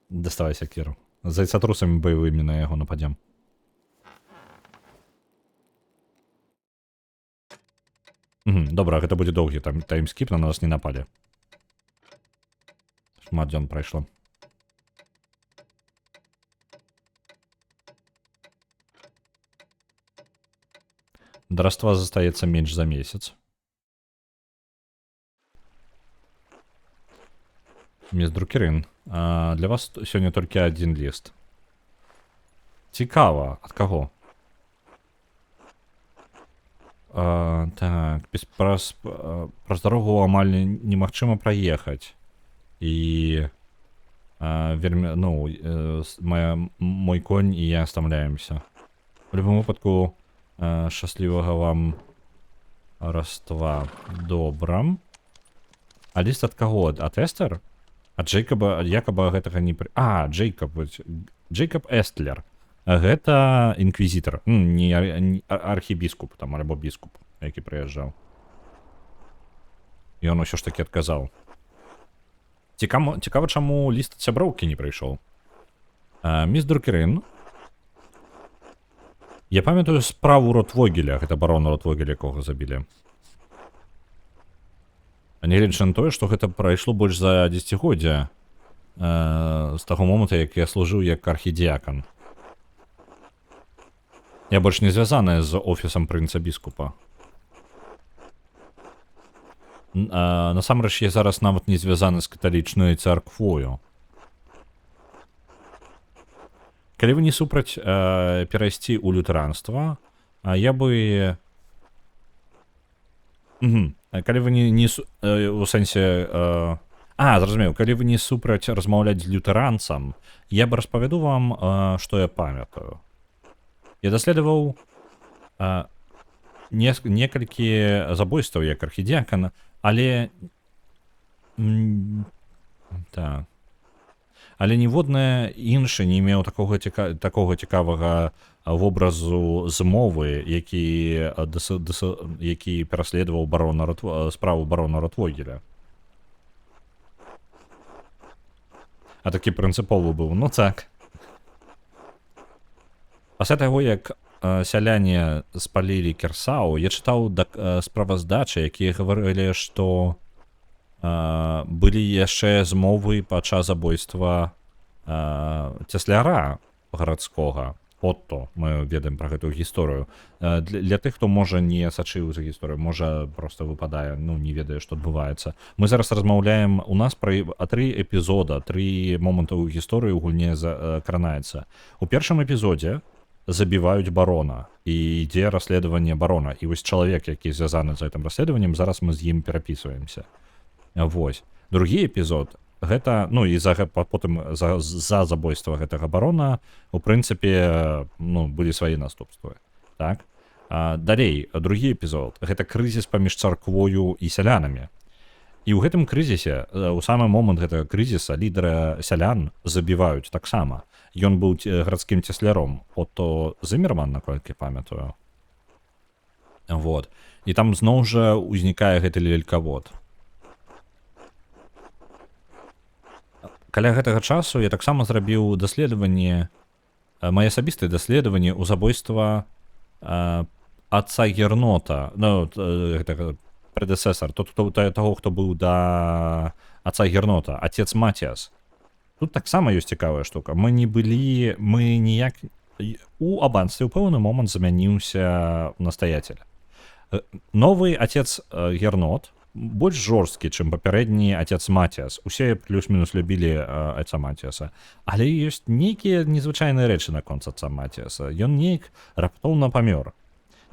Доставай сякеру. З зайцатрусамі баявымі на яго нападзем. Добра, гэта будзе доўгі таймскіп, на нас не напалі. Шмат дзён прайшло. Дараства застаецца менш за месяц. Міс Друкерин, для вас сёння толькі адзін ліст. Цікава, ад каго? Так, праз дарогу амаль немагчыма праехаць. І вельмі, ну, мой конь і я стамляемся. У любым выпадку, шчаслівага вам раства. Добра. А ліст ад каго? Ад Эстер? Ад Джейкаба, якаба гэтага не... Джейкаб Эстлер. Гэта інквізітар. Не архібіскуп, там, альбо біскуп, які прыязджаў. І ён усё ж такі адказаў. Цікава, чаму ліст ад сяброўкі не прыйшоў. Міс Друкерин. Я памятаю справу Ротвогеля, гэта барона Ротвогеля, якога забілі. Нягледзячы на тое, што гэта прайшло больш за дзесяцігоддзя з таго моманту, як я служыў як архідыякан. Я больш не звязаны з офісам прынца-біскупа. Насамрэч, я зараз нават не звязаны з каталічнай царквою. Калі вы не супраць перайсці ў лютэранства, я бы... Калі вы не у сэнсе... зразумеў, калі вы не супраць размаўляць з лютэранцам, я бы распавяду вам, што я памятаю. Я даследаваў некалькі забойстваў як архідыякан, але... Так... Але ніводны іншы не меў такога цікавага вобразу змовы, які пераследаваў справу барона Ротвогеля. А такі прынцыповы быў, ну так. Пасля таго, як сяляне спалілі Керсау, я чытаў справаздачы, якія гаварылі, што былі яшчэ змовы падчас забойства цесляра гарадскога. Отто, мы ведаем пра гэтую гісторыю. Для тых, хто можа не сачыў за гісторыю, можа проста выпадае, ну, не ведае, што адбываецца. Мы зараз размаўляем, у нас пра 3 эпізода, 3 моманты ў гісторыі ў гульне кранаецца. У першым эпізодзе забіваюць барона, і ідзе расследаванне барона. І вось чалавек, які звязаны з гэтым расследаваннем, зараз мы з ім перапісваемся. Вось. Другі эпізод, гэта, ну, і потым за забойства гэтага барона, у прынцыпе, ну, былі свае наступствы. Так? Далей, другі эпізод, гэта крызіс паміж царквою і сялянамі. І ў гэтым крызісе, у самы момант гэтага крызіса, лідара сялян забіваюць таксама. Ён быў гарадскім цесляром, Отто Зімерман, наколькі памятаю. Вот. І там зноў жа ўзнікае гэты лелькавод. Каля гэтага часу я таксама зрабіў даследаванне, мае асабістыя даследаванні ў забойства отца Гернота, ну, гэтага прэдэсэсар, таго, хто быў да отца Гернота, отец Матіас. Тут таксама ёсць цікавая штука. Мы ніяк... У абанстве ў пэўны момант замяніўся настаяцель. Новы отец Гернот больш жорсткі, чым папярэдні отец Матіас. Усе плюс-мінус любілі отца Матіаса. Але ёсць нейкія незвычайныя рэчы наконт отца Матіаса. Ён нейк раптоўна памёр.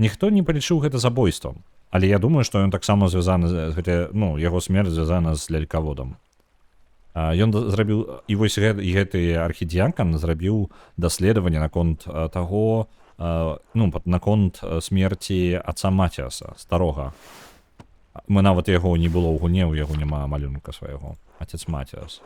Ніхто не палічыў гэта забойствам. Але я думаю, што ён таксама звязаны, ну, яго смерць звязана з лялькаводам. Ён зрабіў, і вось гэты архідіакан зрабіў даследаванне наконт таго, ну, наконт смерці отца Матіаса, старога. Мы нават яго не было ў гуне, у яго няма малюнка свайго. Отец Матіас.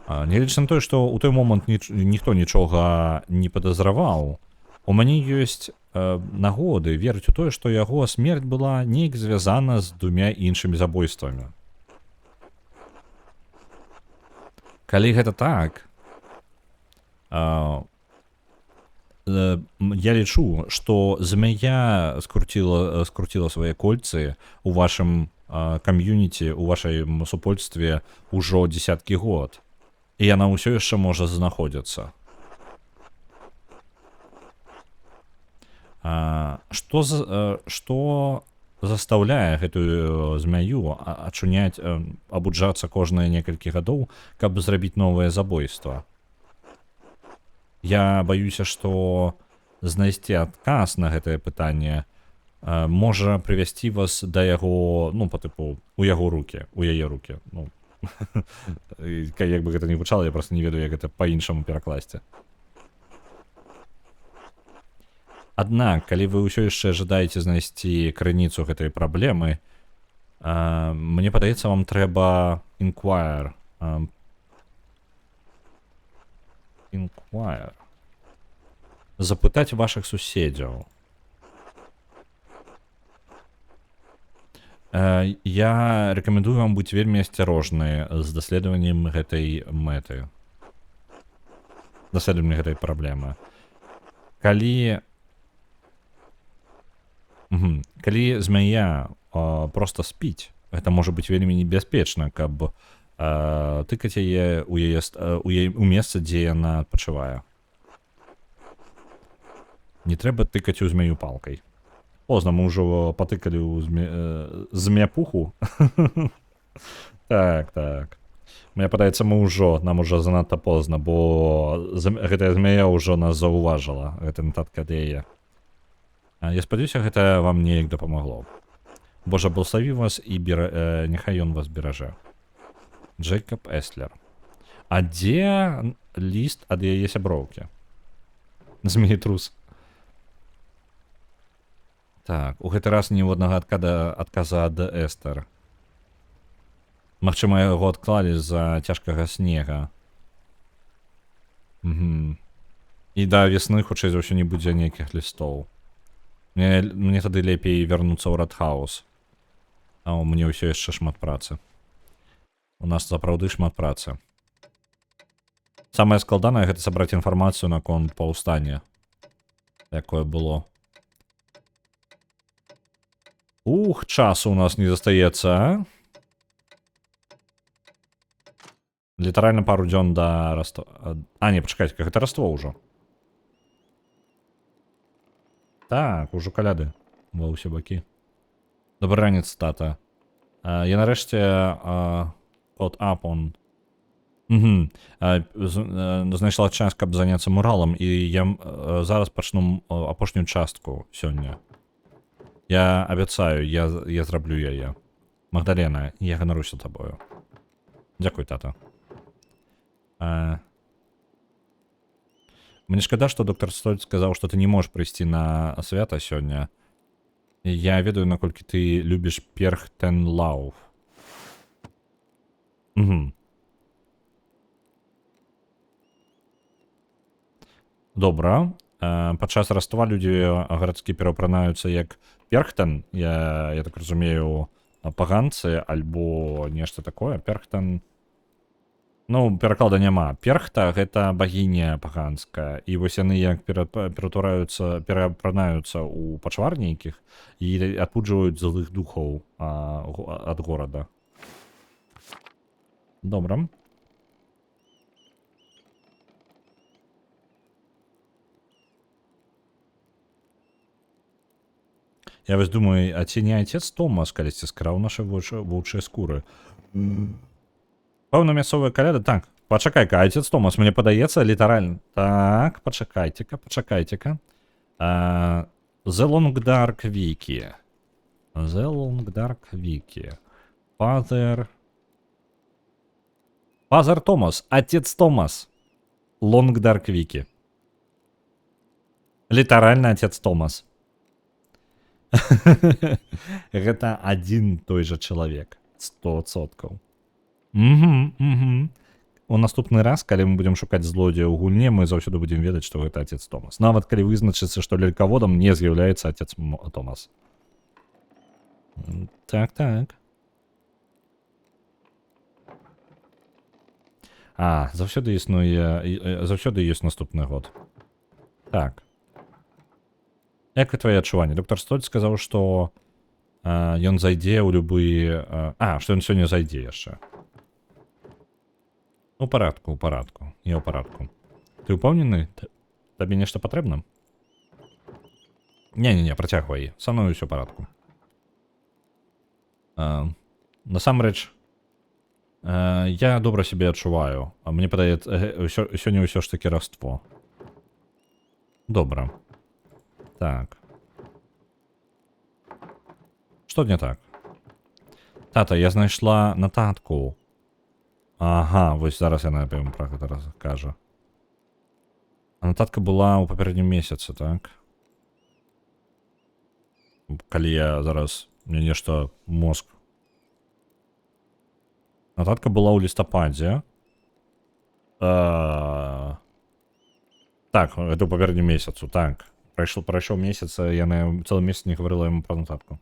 Нягледзячы на тое, што ў той момант ніхто нічога не падазраваў, у мяне ёсць нагоды верыць у тое, што яго смерць была неяк звязана з двумя іншымі забойствамі. Калі гэта так, я лічу, што змяя скруціла свае кольцы ў вашым кам'юніці, у вашым супольстве ўжо дзесяткі год. І яна ўсё яшчэ можа знаходзіцца. Што заставляе гэтую змяю ачуняць, абуджацца кожныя некалькі гадоў, каб зрабіць новае забойства? Я баюся, што знайсці адказ на гэтае пытанне можа прывесці вас да яго, ну, па тыпу, у яго рукі, у яе рукі. Ну, як бы гэта не гучала, я проста не ведаю, як гэта па-іншаму перакласці. Аднак, калі вы ўсё яшчэ жадаеце знайсці крыніцу гэтай праблемы, мне падаецца, вам трэба inquire. Запытаць вашых суседзяў. Я рэкамендую вам быць вельмі асцярожны з даследаваннем гэтай мэты. Даследаваннем гэтай праблемы. Калі змяя проста спіць, гэта можа быць вельмі небяспечна, каб тыкаць яе у месца, дзе яна адпачывае. Не трэба тыкаць у змяю палкай. Позна, мы ўжо патыкалі ў змяпуху. Так. Мне падаецца, нам ужо занадта позна, бо гэтая змяя ўжо нас заўважыла, гэта нататка ад яе. Я спадзяюся, гэта вам неяк дапамагло. Божа благослові вас і няхай ён вас беражэ. Джейкаб Эслер. А дзе ліст ад яе сяброўкі? Змеетрус. Так, у гэты раз ніводнага адказа ад Эстер. Магчыма, яго адклалі з-за цяжкага снега. І да весны, хутчэй за ўсё, не будзе нейкіх лістоў. Мне тады лепей вярнуцца ў Радхаус. А у мне ўсё яшчэ шмат працы. У нас сапраўды шмат працы. Самае складанае гэта сабраць інфармацыю наконт паўстання, якое было. Часу у нас не застаецца, а? Літаральна пару дзён да Раства. Не, пачакайце, гэта Раство ўжо. Так, ужо каляды ва ўсе бакі. Добры ранец, тата. Я нарэшце caught up on. Знайшла час, каб заняцца муралам, і я зараз пачну апошнюю частку сёння. Я абяцаю, я зраблю яе. Магдалена, я ганаруся табою. Дзякуй, тата. Мне шкада, што доктор Стольц сказаў, што ты не можаш прыйсці на свята сёння. Я ведаю, наколькі ты любіш Перхтенлауф. Добра. Падчас Раства людзі гарадскі перапранаюцца як Перхтен, я так разумею, паганцы, альбо нешта такое. Перхтен... Ну, пераклада няма. Перхта — гэта багіня паганская, і вось яны як перапранаюцца ў пачвар нейкіх і адпуджваюць злых духоў ад горада. Добра. Я вось думаю, а ці не отец Томас калісьці скраў нашы воўчыя скуры? Пэўна, мясцовая каляда? Так, пачакай-ка, отец Томас, мне падаецца, літаральна. Так, пачакайце-ка. The Long Dark Wiki. Father Фазер Томас, отец Томас. Лонг Дарк Вики. Літаральна отец Томас. Гэта адзін той жа чалавек. 100%. Угу. У наступны раз, калі мы будзем шукаць злодзея ў гульне, мы заўсёды будзем ведаць, што гэта отец Томас. Нават калі вызначыцца, што лялькаводам не з'яўляецца отец Томас. Так. Заўсёды ёсць наступны год. Так. Як твои адчуванні? Доктор Стольц сказаў, што ён зайдзе ў любы... што ён сёння зайдзе яшчэ. У парадку. Я ў парадку. Ты ўпэўнены? Табе нешта патрэбна? Не, працягвай. Са мной усё ў парадку. Насамрэч, я добра сябе адчуваю. Мне падаецца, сёння ўсё ж такі раство. Добра. Так. Што не так? Тата, я знайшла нататку. Ага, вось зараз яна пра гэта раскажа. А нататка была ў папярэднім месяцы, так? Калі я зараз... Мне нешта мозг... Нататка была ў лістападзе. Так, гэта ў папярэднім месяцу, так. Прайшоў месяц, яна цэлы месяц не гаварыла яму пра нататку.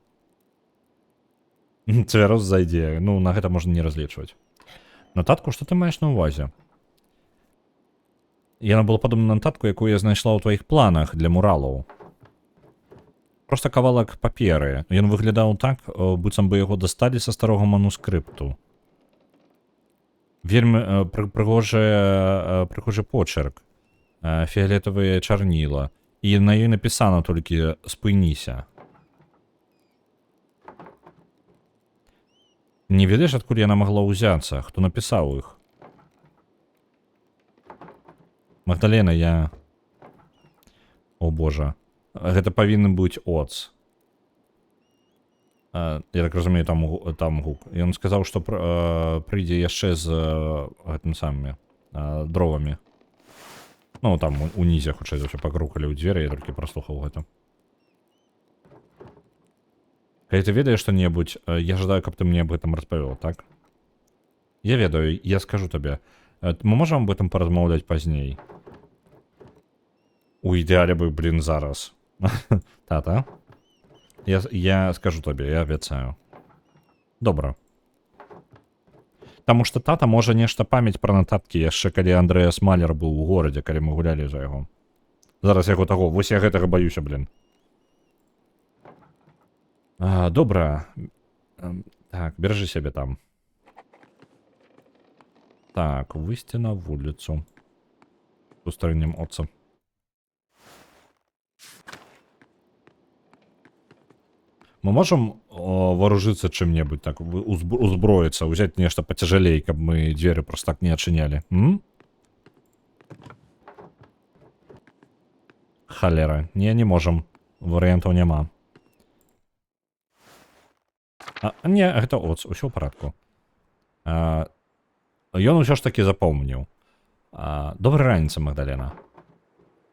Цвярос зайдзе, ну, на гэта можна не разлічваць. Нататку, што ты маеш на ўвазе? Яна была падобна на нататку, якую я знайшла ў тваіх планах для муралаў. Проста кавалак паперы. Ён выглядаў так, быццам бы яго дасталі са старога манускрыпту. Вельмі прыгожы почерк. Фіолетавыя чарніла. І на ёй напісана толькі «Спыніся». Не ведаеш, адкуль яна магла ўзяцца? Хто напісаў іх? Магдалена, я... О, божа. Гэта павінен быць Оц. Я так разумею, там гук. Ён сказаў, што прыйдзе яшчэ з гэтым самымі дровамі. Ну, там унізе, хутчэй за ўсё, пакрукалі ў дзверы, я толькі праслухаў гэта. Калі ты ведаеш што-небудзь, я жадаю, каб ты мне об этом распавёў, так? Я ведаю, я скажу табе. Мы можам об этом паразмаўляць пазней? У ідэале бы, блин, зараз. Тата? Я скажу табе, я абяцаю. Добра. Таму што тата можа нешта памяць пра нататкі яшчэ калі Андрэас Малер быў у горадзе, калі мы гулялі за яго. Зараз яго таго, вось я гэтага баюся, блин. Добра. Так, беражы сябе там. Так, выйсці на вуліцу. Сустрэнем Отца. Мы можам вооружиться чым-небудзь, так, узброиться, взять нешта потяжелей, каб мы дзверы просто так не адчынялі. Халера. Не можам. Варыянтаў няма. Не, гэта Оц, усё ў парадку. Ён усё ж такі запомніў. Добрай раніцы, Магдалена.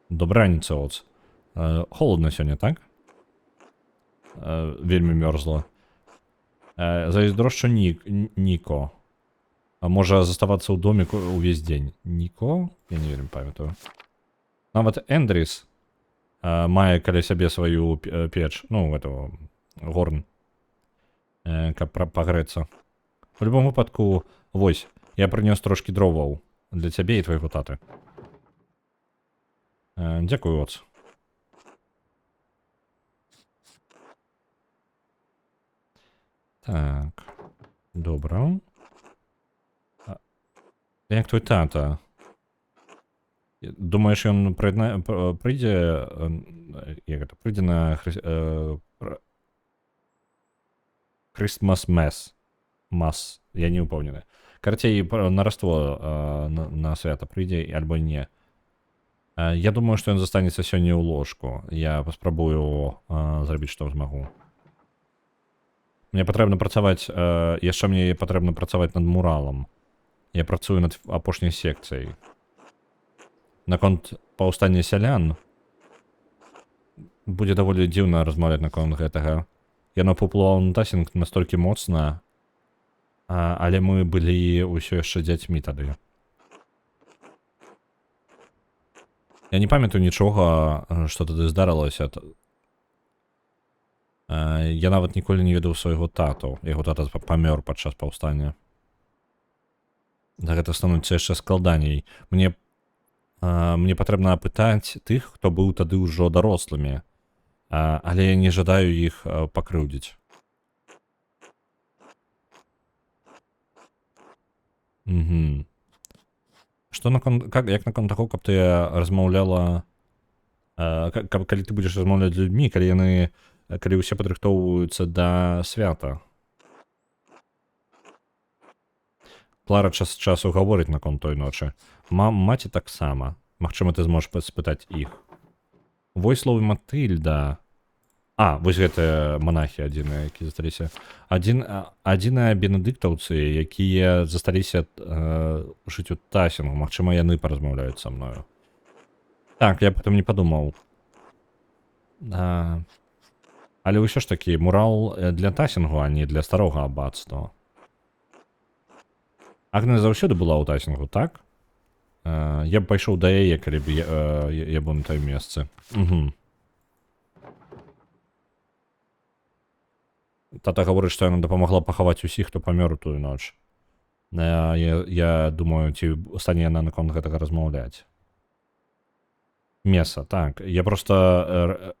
Добрай раніцы, Оц. Холодна сёння, так? Вельмі мёрзла. Зайздрошчу Ніко. Можа заставацца ў доміку ўвесь дзень. Ніко? Я не вельмі памятаю. Нават Эндріс мае каля сябе сваю печ. Ну, этого, горн. Каб пагрэцца. У любом выпадку, вось, я прынёс трошкі дроваў для цябе і твайго таты. Дзякую, Оц. Так, добра. Як твой тата? Думаеш, ён прыйдзе... Як гэта? Прыйдзе на... Christmas Mass. Я не ўпэўнены. Карацей, на раство на свята прыйдзе, альбо не. Я думаю, што ён застанецца сёння ў ложку. Я паспрабую зрабіць, што змагу. Мне патрэбна працаваць... Яшчэ мне патрэбна працаваць над муралам. Я працую над апошняй секцыяй. Наконт паўстання сялян будзе даволі дзіўна размаўляць наконт гэтага. Яно паўплывала на тасінг настолькі моцна, але мы былі ўсё яшчэ дзяцьмі тады. Я не памятаю нічога, што тады здарылася. Я нават ніколі не ведаў свайго тату. Яго тата памёр падчас паўстання. Гэта становіцца яшчэ складаней. Мне патрэбна апытаць тых, хто быў тады ўжо дарослымі, але я не жадаю іх пакрыўдзіць. Што як наконт таго, каб ты размаўляла, калі ты будзеш размаўляць з людзьмі, калі ўсе падрыхтоўваюцца да свята? Клара час з часу гаворыць наконт той ночы. Маці таксама. Магчыма, ты зможаш спытаць іх. Войслаў і Матыльда. Вось гэтыя манахі адзіныя, якія засталіся. Адзіныя бенедыктаўцы, якія засталіся жыць у тасінгу. Магчыма, яны паразмаўляюць са мною. Так, я потым не падумаў. Але ўсё ж такі, мурал для тасінгу, а не для старога аббатства. Агнес заўсёды была ў тасінгу, так? Я б пайшоў да яе, калі б я быў на той месцы. Тата гаворыць, што яна дапамагла пахаваць усіх, хто памёр у тую ноч. Я думаю, ці стане яна наконт гэтага размаўляць. Меса, так. Я проста...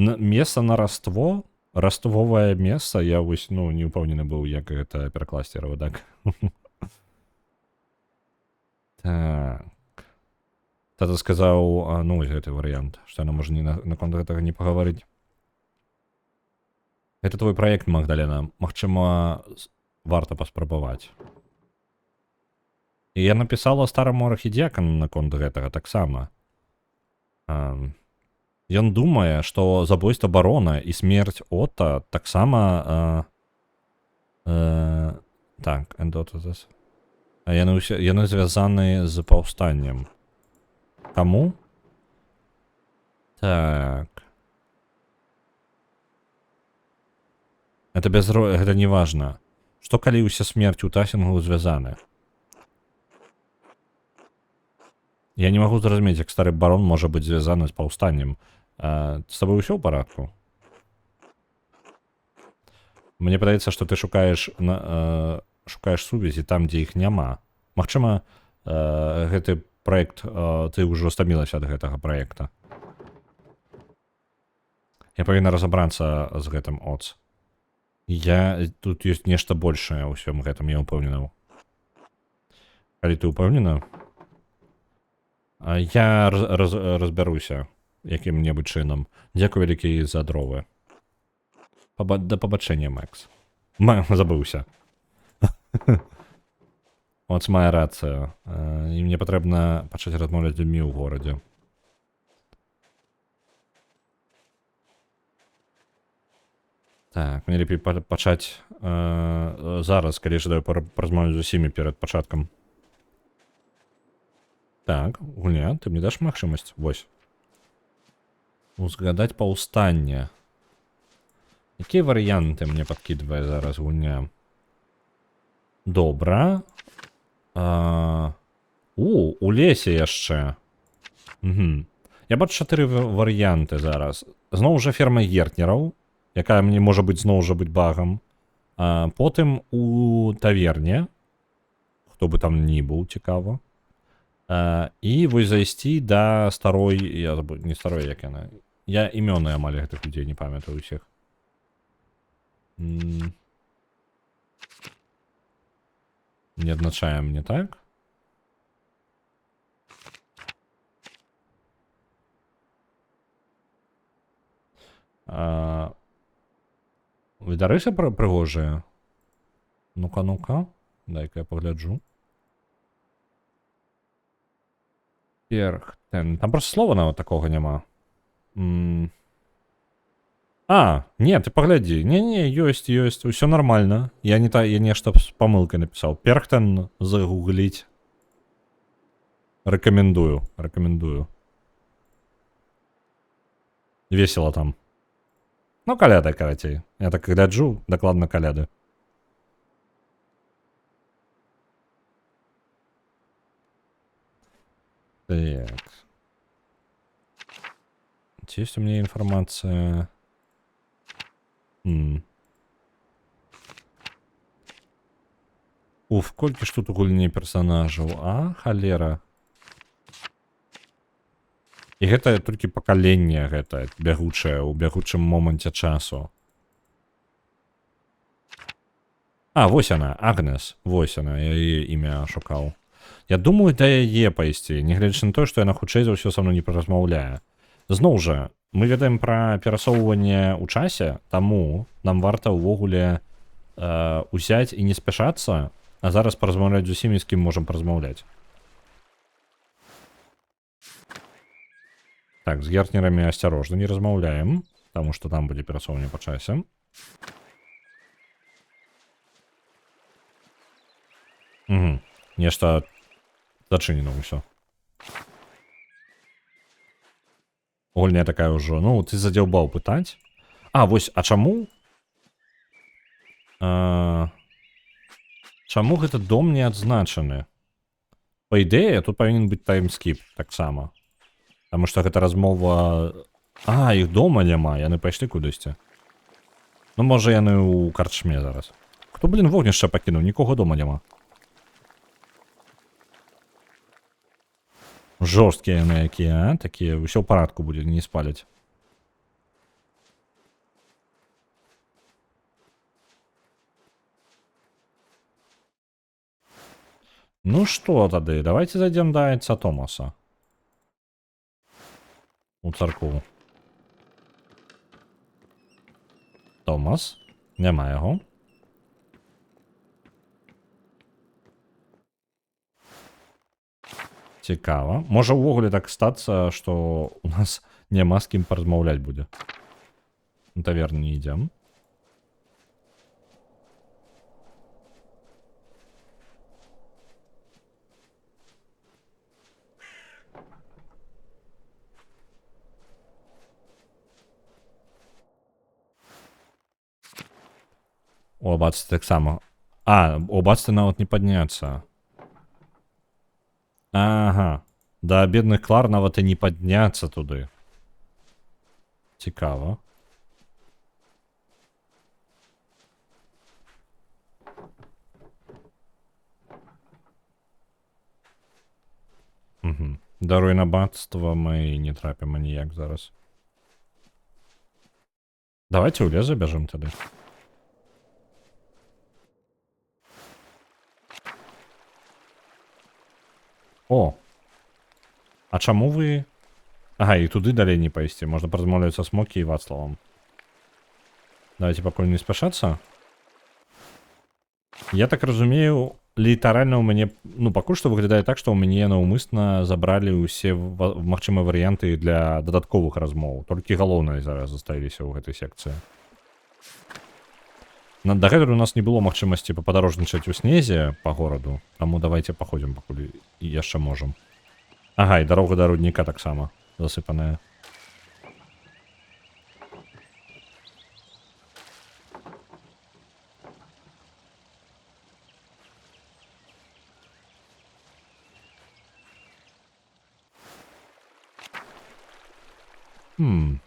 Меса на раство... Раствовае месца, я вось, не ўпэўнены быў, як гэта перакласці равадак. Так. Тата сказаў, вось гэты варыянт, што яна можа наконт гэтага не пагаварыць. Гэта твой праект, Магдалена. Магчыма, варта паспрабаваць. І я напісала стараму архідзекану наконт гэтага таксама. Ён думае, што забойства барона і смерць Ота таксама... Так, яны звязаны з паўстаннем. Каму? Так. Гэта не важна. Што калі ўсе смерці ў тасінгу звязаны? Я не магу зразумець, як стары барон можа быць звязаны з паўстаннем. З табой усё ў парадку? Мне падаецца, што ты шукаеш сувязі там, дзе іх няма. Магчыма, гэты праект, ты ўжо стамілася ад гэтага праекта. Я павінна разабрацца з гэтым, Оц. Тут ёсць нешта большае ў усім гэтым, я ўпэўнена. Калі ты ўпэўнена? Я разбяруся якім-небудзь чынам. Дзякуй вялікі за дровы. Да пабачэння, Мэкс. Забыўся. Оц мае рацыя. І мне патрэбна пачаць размаўляць з людзьмі ў горадзе. Так, мне лепей пачаць зараз, калі жадаю паразмаўляць з усімі перад пачаткам. Так, гульня, ты мне даш магчымасць? Вось. Узгадаць паўстанне. Якія варыянты мне падкідвае зараз гульня? Добра. У лесе яшчэ. Я бачу 4 варыянты зараз. Зноў жа ферма гертнераў, якая мне можа быць зноў жа быць багам. Потым у таверне. Хто бы там ні быў, цікава. І вось зайсці да старой, не старой, як яна. Я імёны амаль гэтых людзей не памятаю усіх. Не адзначаем, не так? Відарыся прыгожыя? Ну-ка. Дай-ка я пагляджу. Там просто слова нават такога няма. Не, ты паглядзі. Не, ёсць, усё нормально. Я нешта з памылкай напісаў. Перхтен загугліць. Рекомендую. Весело там. Ну, каляды, карацей. Я так гляджу, дакладна каляды. Так. Есть у меня информация? Колькі ж тут у гульні персонажаў, халера. І гэта толькі пакаленне гэта бягучае ў бягучым моманце часу. Вось яна, Агнес. Вось яна, я яе імя шукаў. Я думаю, да яе пайсці, нягледзячы на тое, што яна хутчэй за ўсё са мной не паразмаўляе. Зноў жа, мы ведаем пра перасоўванне ў часе, таму нам варта ўвогуле узяць і не спяшацца, а зараз паразмаўляць з усімі, з кім можам паразмаўляць. Так, з герцнерамі асцярожна не размаўляем, таму што там будзе перасоўванне па часе. Нешта зачынена ўсё. Гульня такая ўжо, ну, ты задзяўбаў пытаць. Вось, чаму? Чаму гэты дом не адзначаны? Па ідэі, тут павінен быць таймскіп таксама. Таму што гэта размова... Іх дома няма, яны пайшлі кудысьці. Ну, можа, яны ў карчме зараз. Хто, вогнішча пакінуў? Нікога дома няма. Жорсткія яны якія, такія, ўсё ў парадку будзе, не спаляць. Ну што тады, давайте зайдзем да айца Томаса. У царкву. Томас. Няма яго. Цікава. Можа ўвогуле так стацца, што у нас няма з кім паразмаўляць будзе. На таверну не ідзем. У абацтве таксама. У абацтве нават не падняцца. Да бедных Клар нават і не падняцца туды. Цікава. Да руйнабацтва мы не трапім аніяк зараз. Давайте ў лес забяжым тады. Чаму вы... І туды далей не пайсці. Можна паразмаўляць са Смокі і Вацлавам. Давайте пакуль не спяшацца. Я так разумею, літаральна ў мяне... Ну, пакуль што выглядае так, што ў мяне наўмысна забралі ўсе магчымыя варыянты для дадатковых размоў. Толькі галоўныя зараз заставіліся ў гэтай секцыі. Дагэтуль у нас не было магчымасці пападарожнічаць у снезе па гораду, таму давайте паходзім, пакуль яшчэ можам. І дарога да рудніка таксама засыпаная. Ну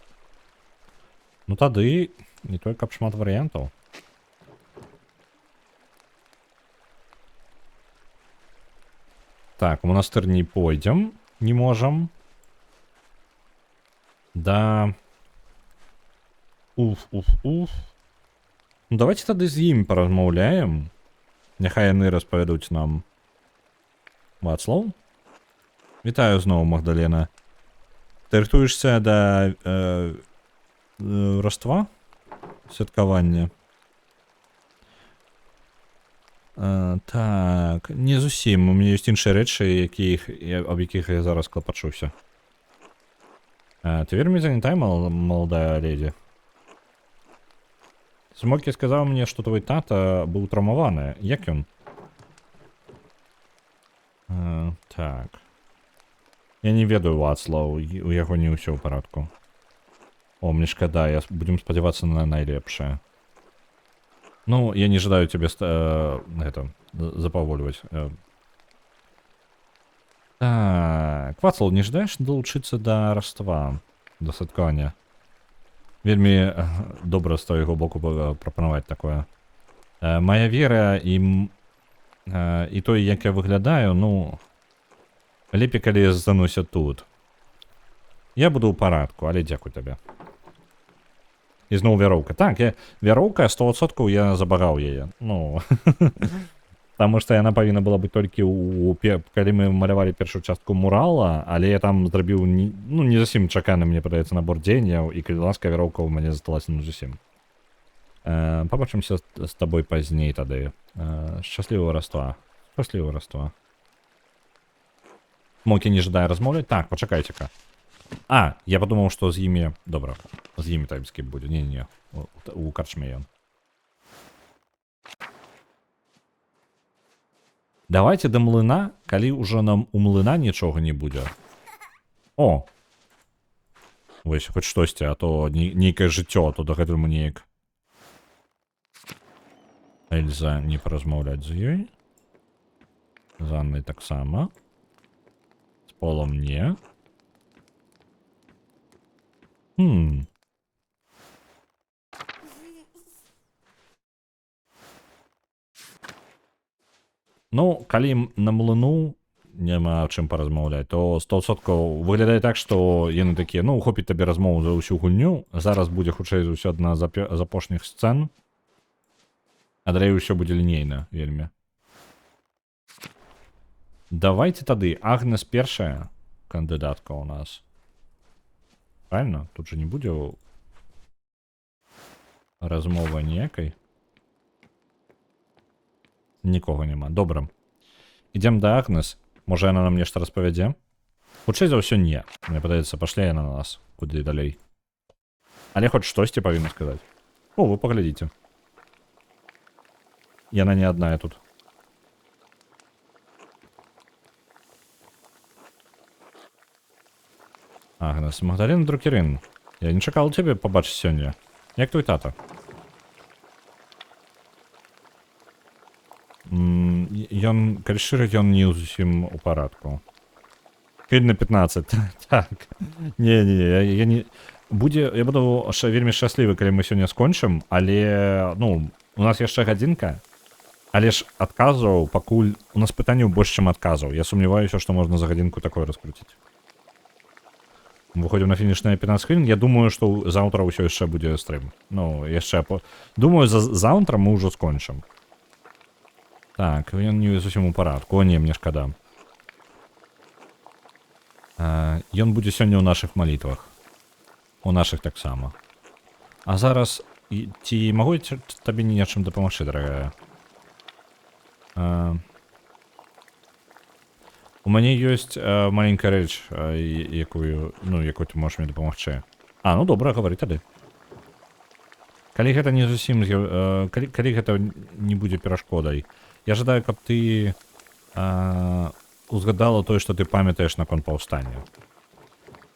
тады не той каб шмат варыянтаў. Так, у монастыр не пойдем, не можем. Да. Уф. Ну, давайте тады з ім паразмаўляем. Няхай яны распавядуць нам. Вацлаў? Вітаю зноў, Магдалена. Ты рыхтуешься да Роства? Святкавання? Так, не зусім. У мяне ёсць іншыя рэчы, аб якіх я зараз клапачуся. Ты вельмі занятая, маладая леді? Смокі сказаў мне, што твой тата быў траўмаваны. Як ён? Так. Я не ведаю, Вацлаў, у яго не ўсё ў парадку. О, мне шкада, будем спадзявацца на найлепшае. Ну, я не жадаю тебе запавольваць. Так, Вацлаў, не жадаеш далучыцца да раства, да святкавання? Вельмі добра з твайго боку прапанаваць такое. Мая вера і той, як я выглядаю, ну, лепей, калі я застануся тут. Я буду ў парадку, але дзякуй табе. І зноў вяроўка. Так, вяроўка 100% я забараў яе. Ну, таму што яна павінна была быць толькі калі мы малявалі першую частку мурала, але я там зрабіў не зусім чаканы, мне падаецца, набор дзеянняў, і калі ласка, вяроўка ў мяне засталася не зусім. Пабачымся з табой пазней тады. Шчаслівага раства. Шчаслівага раства. Мокі не жадае размовляць? Так, пачакайце-ка. Я падумаў, што з імі... Добра, з імі таймскіп будзе. Не-не, у карчме ён. Давайте да млына, калі ўжо нам у млына нічога не будзе. О! Вось, хоць штосьці, а то нейкае жыццё, а то дагэтуль мы неяк... Эльза не паразмаўляць з ёй. З Аннай таксама. З Полом не. Ну, калі на млыну няма чым паразмаўляць, то 100% выглядае так, што яны такія, ну, хопіць табе размову за ўсю гульню, зараз будзе хутчэй за ўсё адна з апошніх сцэн, а далей ўсё будзе лінейна вельмі. Давайте тады, Агнес першая кандыдатка ў нас. Правильно? Тут же не будзе размова ніякай. Нікога няма. Добра. Ідзем да Агнес. Можа, яна нам нешта распавядзе? Хутчэй за ўсё не. Мне падаецца, пашле яна на нас куды далей. Але хоць штосьці павінна сказаць. О, вы паглядзіце. Яна не адная тут. Агнес, Магдалена Друкерын. Я не чакаў цябе пабачыць сёння. Як твой тата? Ён, калі шчыра, ён не зусім у парадку. Хвіль на 15. Так. Не-не, я не... Я буду вельмі шчаслівы, калі мы сёння скончым, але, ну, у нас яшчэ гадзінка, але ж адказаў пакуль... У нас пытанняў больш, чым адказаў. Я сумняваюся, што можна за гадзінку такое раскруціць. Выходзім на фінішныя 15 хвілін. Я думаю, што заўтра ўсё яшчэ будзе стрым. Ну, яшчэ... Думаю, заўтра мы ўжо скончым. Так, ён не зусім у парадку. О, не, мне шкада. Ён будзе сёння ў нашых малітвах. У нашых таксама. А зараз... Ці магу табе нечым дапамагчы, дарагая? У мяне ёсць маленькая рэч, якую ты можаш мне дапамагчы. Ну добра, гавары тады. Калі гэта не зусім... Калі гэта не будзе перашкодай, я жадаю, каб ты узгадала тое, што ты памятаеш наконт паўстання.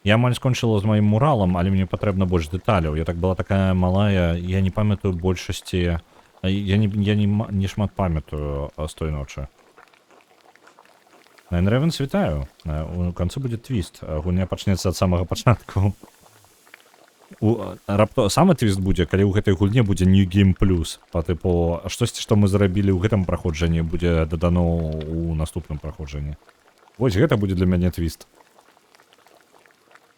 Я амаль скончыла з маім муралам, але мне патрэбна больш дэталяў. Я так была такая малая, я не памятаю большасці... Я не шмат памятаю з той ночы. Nine Ravens, вітаю. У канцы будзе твіст. Гульня пачнецца ад самага пачатку. Самы твіст будзе, калі ў гэтай гульне будзе New Game Plus. Па тыпу, штосьці, што мы зрабілі ў гэтым праходжанні, будзе дадано ў наступным праходжанні. Вось гэта будзе для мяне твіст.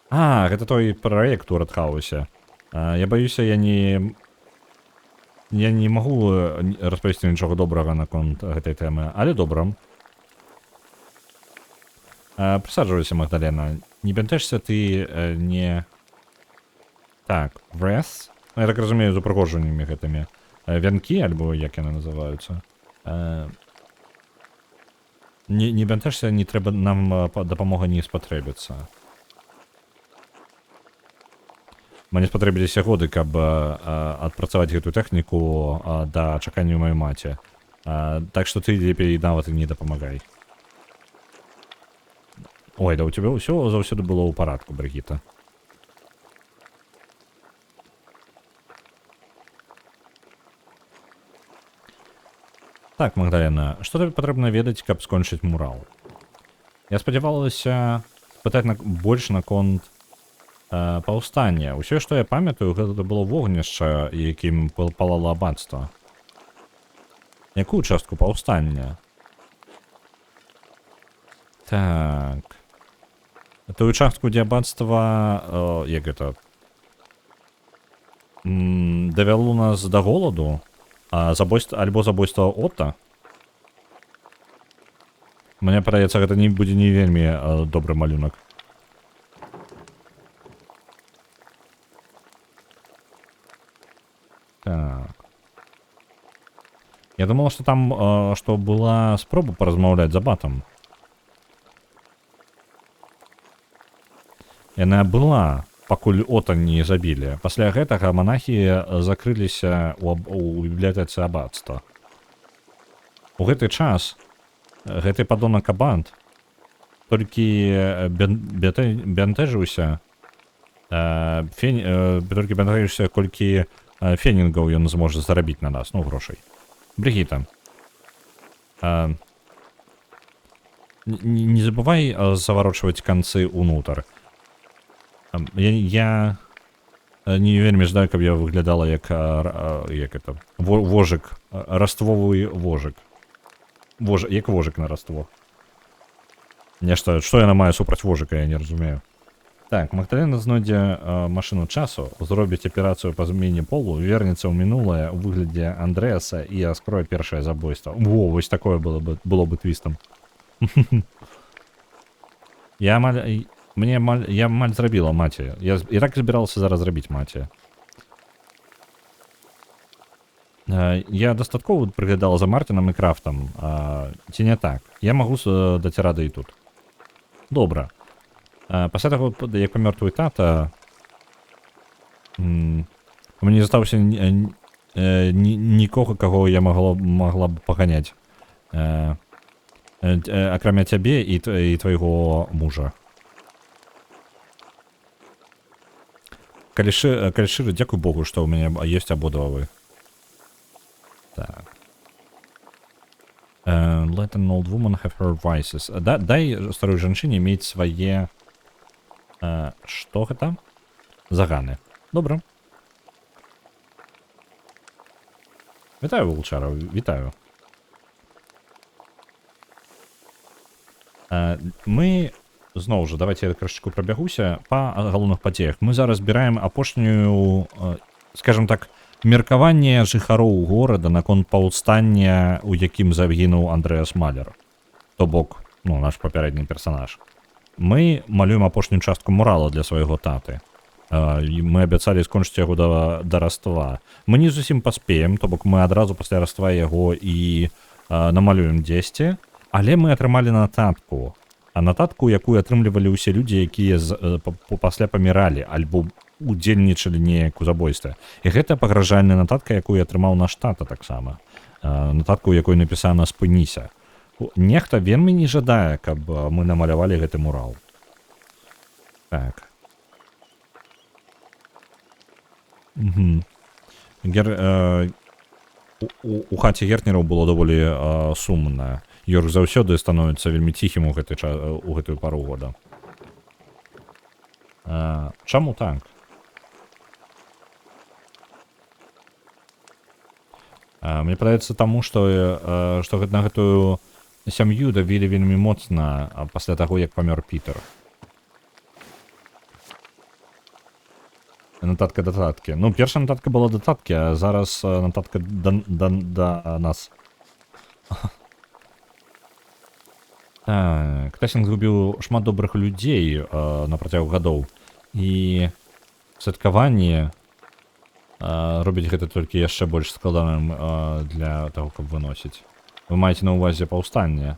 Гэта той праект у Рэдхаусе. Я баюся, я не магу распавесці нічога добрага наконт гэтай тэмы, але добра. Прысаджвайся, Магдалена. Не бянтэшся ты не... Так, Wrath. Я так разумею, з упрыгожваннямі гэтымі. Вянкі, альбо як яны называюцца. Не бянтэшся, не трэба, нам дапамога не спатрэбіцца. Мне спатрэбіліся годы, каб адпрацаваць гэтую тэхніку да чакання ў маёй маці. Так што ты лепей нават і не дапамагай. Ой, да у тебя ўсё заўсёды было ў парадку, Брыгіта. Так, Магдалена, што табе патрэбна ведаць, каб скончыць мурал? Я спадзявалася спытаць больш наконт паўстання. Усё, што я памятаю, гэта было вогнішча, якім палала аббатства. Якую частку паўстання? Так. Тую частку, дзе аббатства, як гэта, давяло нас да голаду, альбо забойства Отта. Мне падаецца, гэта не будзе не вельмі добры малюнак. Так. Я думал, что там, что была спроба поразмаўляць з абатам. Яна была, пакуль Ота не забілі. Пасля гэтага монахі закрыліся у бібліятэцы аббатства. У гэты час гэты падонак абат толькі бянтэжыўся, колькі фенінгаў ён зможа зарабіць на нас, ну, грошай. Брыгіта, не забывай заварочваць канцы ўнутр. Я не вельмі ждаю, каб я выглядала як это, вожык, раствовы вожык. Як вожык на раство. Нешта, што яна мае супраць вожыка, я не разумею. Так, Магдалена знойдзе машыну часу, зробіць аперацыю па змене полу, вернецца ў мінулае ў выглядзе Андрэаса і раскрое першае забойства. Во, вось такое было бы твістам. Я маль зрабіла маці. Я і так збіралася зараз зрабіць маці. Я дастаткова прыглядала за Мартинам і Крафтам, ці не так? Я магу даць рады і тут. Добра. Пасля таго, як памёр твой тата, у мяне застаўся нікога, каго я магла б паганяць, акрамя цябе і твайго мужа. Калі шчыра, дзякуй Богу, што ў мяне ёсць абодва вы. Так. Let an old woman have her vices. Дай старой жанчыне мець свае... Што гэта? Заганы. Добра. Вітаю, Вулчара, вітаю. Мы, зноў жа, давайте я крышачку прабягуся па галоўных падзеях. Мы зараз збіраем апошнюю, скажем так, меркаванне жыхароў горада наконт паўстання, у якім загінуў Андрэас Малер. То бок, ну, наш папярэдні персанаж. Мы малюем апошнюю частку мурала для свайго таты. Мы абяцалі скончыць яго да раства. Мы не зусім паспеем, то бок мы адразу пасля раства яго і намалюем дзесьці, але мы атрымалі нататку. А нататку, якую атрымлівалі ўсе людзі, якія пасля паміралі, альбо удзельнічалі неяк у забойстве. І гэта пагражальная нататка, якую атрымаў наш тата таксама. Нататку, у якой напісана «Спыніся». Нехта вельмі не жадае, каб мы намалявалі гэты мурал. Так. У хаце Гертнераў было даволі сумна. Йорк заўсёды становіцца вельмі ціхім у гэтую пару года. Чаму так? Мне падаецца таму, што на гэтую сям'ю давілі вельмі моцна пасля таго, як памёр Пітер. Нататка да таткі. Ну, першая нататка была да таткі, а зараз нататка да нас. Так, Тасінг згубіў шмат добрых людзей на працягу гадоў. І святкаванне робіць гэта толькі яшчэ больш складаным для таго, каб выносіць. Вы маеце на ўвазе паўстанне.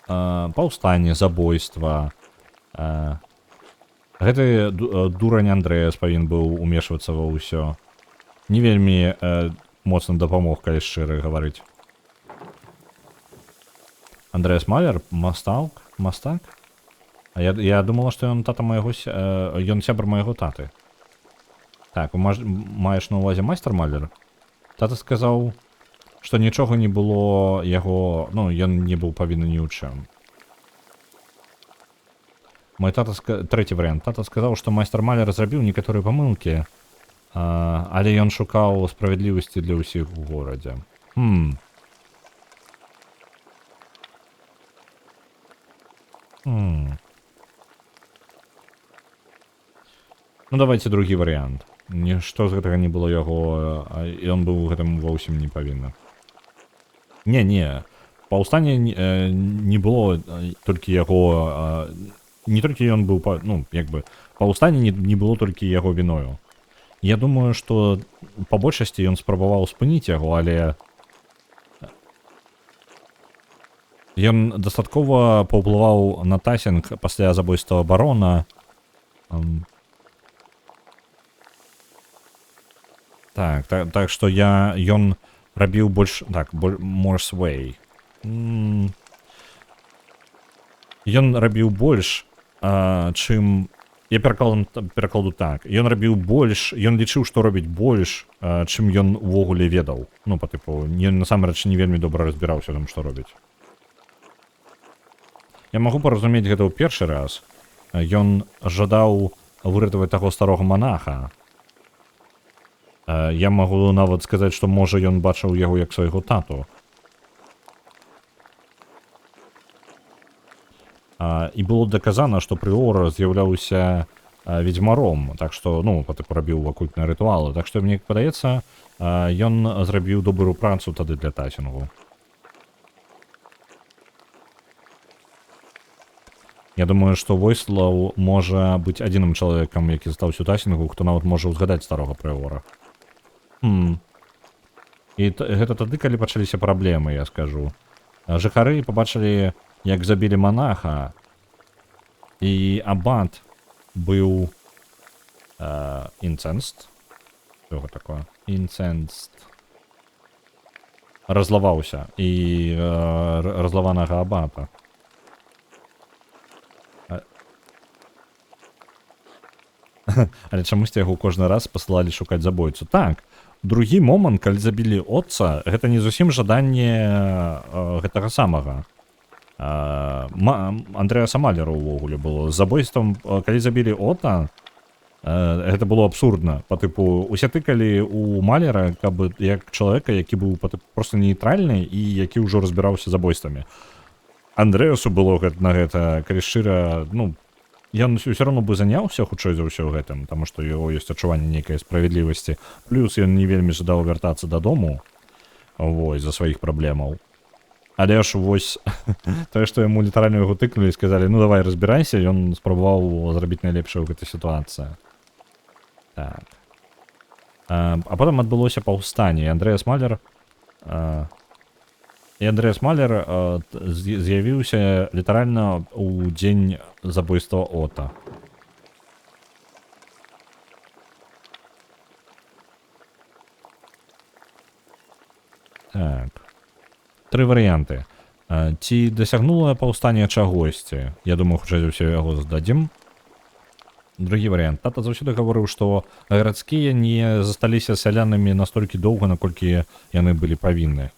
Паўстанне, забойства. Гэты дурань Андрэас павінен быў умешвацца ва ўсё. Не вельмі моцна дапамог, калі шчыра гаварыць. Андрэас Малер? Мастак? А я думала, што ён тата майго... ён сябр майго таты. Так, маеш на ўвазе майстар Малер? Тата сказаў, што нічога не было яго... Ну, ён не быў павінны ні ў чым. Мой тата... Трэці варыянт. Тата сказаў, што майстар Малер зрабіў некаторыя памылкі, але ён шукаў справядлівасці для ўсіх у горадзе. Ну, давайте другі варыянт. Нішто з гэтага не было яго, і ён быў гэтым ва ўсім не павінна. Не. Паўстання не было толькі яго... Не толькі ён быў... Ну, як бы... Паўстанне не было толькі яго віною. Я думаю, што па большасці ён спрабаваў спыніць яго, але... Ён дастаткова паўплываў на Тасінг пасля забойства барона. Так што ён рабіў больш... Так, more sway. Ён рабіў больш, чым... Я перакладу так. Ён рабіў больш, ён лічыў, што робіць больш, чым ён увогуле ведаў. Ну, па тыпу, ён насамрэч не вельмі добра разбіраўся там, што робіць. Я магу паразумець гэта ў першы раз. Ён жадаў выратаваць таго старога манаха. Я магу нават сказаць, што можа ён бачыў яго як свайго тату. І было даказана, што прыор з'яўляўся ведзьмаром, так што, ну, патыпу рабіў акультныя рытуалы. Так што, мне падаецца, ён зрабіў добрую працу тады для Тасінгу. Я думаю, што Войслаў можа быць адзіным чалавекам, які застаўся ў Тасінгу, хто нават можа ўзгадаць старога прыора. І гэта тады, калі пачаліся праблемы, я скажу. Жыхары пабачылі, як забілі манаха, і абат быў інцэнст. Што гэта такое? Інцэнст. Разлаваўся. І разлаванага абата. Але чамусьці яго кожны раз пасылалі шукаць забойцу. Так, другі момант, калі забілі отца, гэта не зусім жаданне гэтага самага. Андрэаса Малера ўвогуле было. З забойствам, калі забілі Ота, гэта было абсурдна. Па тыпу, усе тыкалі у Малера, каб як чалавека, які быў проста нейтральны і які ўжо разбіраўся забойствамі. Андрэасу было на гэта, калі шчыра, ну, ён ўсё роўно бы заняўся хутчэй за ўсё гэтым, таму што яго ёсць адчуванне нейкай справядлівасці. Плюс ён не вельмі жадаў вяртацца дадому, вось, за сваіх праблемаў. Але ж вось тое, што яму літаральна яго тыкнулі і сказалі, ну давай разбірайся, ён спрабаваў зрабіць найлепшае ў гэтай сітуацыі. Так. А потым адбылося паўстанне, і Андрэас Малер з'явіўся літаральна ў дзень забойства Ота. Так. Тры варыянты. Ці дасягнула паўстанне чагосьці? Я думаю, хутчэй за ўсё яго здадзім. Другі варыянт. Тата заўсёды гаварыў, што гарадскія не засталіся сялянамі настолькі доўга, наколькі яны былі павінны.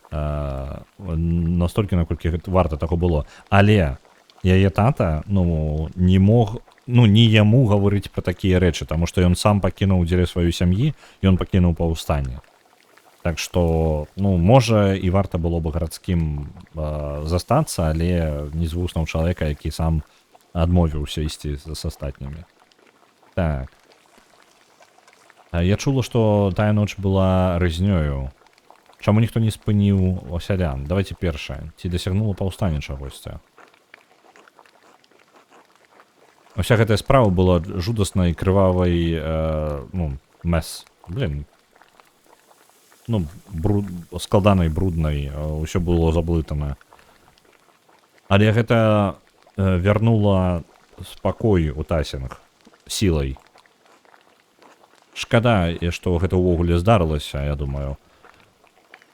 Настолькі, наколькі варта таго было. Але яе тата, ну, не мог, ну, не яму гаварыць пра такія рэчы, таму што ён сам пакінуў дзеля сваёй сям'і, ён пакінуў паўстанне. Так што, ну, можа, і варта было бы гарадскім застацца, але не з вуснаў чалавека, які сам адмовіўся ісці з астатнімі. Так. Я чула, што тая ноч была рызнёю. Чаму ніхто не спыніў сялян? Давайте першае. Ці дасягнула паўстанне чагосьці? Уся гэтая справа была жудаснай, крывавай, ну, мэс. Блин. Ну, складанай, бруднай. Усё было заблытана. Але гэта вярнула спакой у Тасінг сілай. Шкада, што гэта ўвогуле здарылася, я думаю.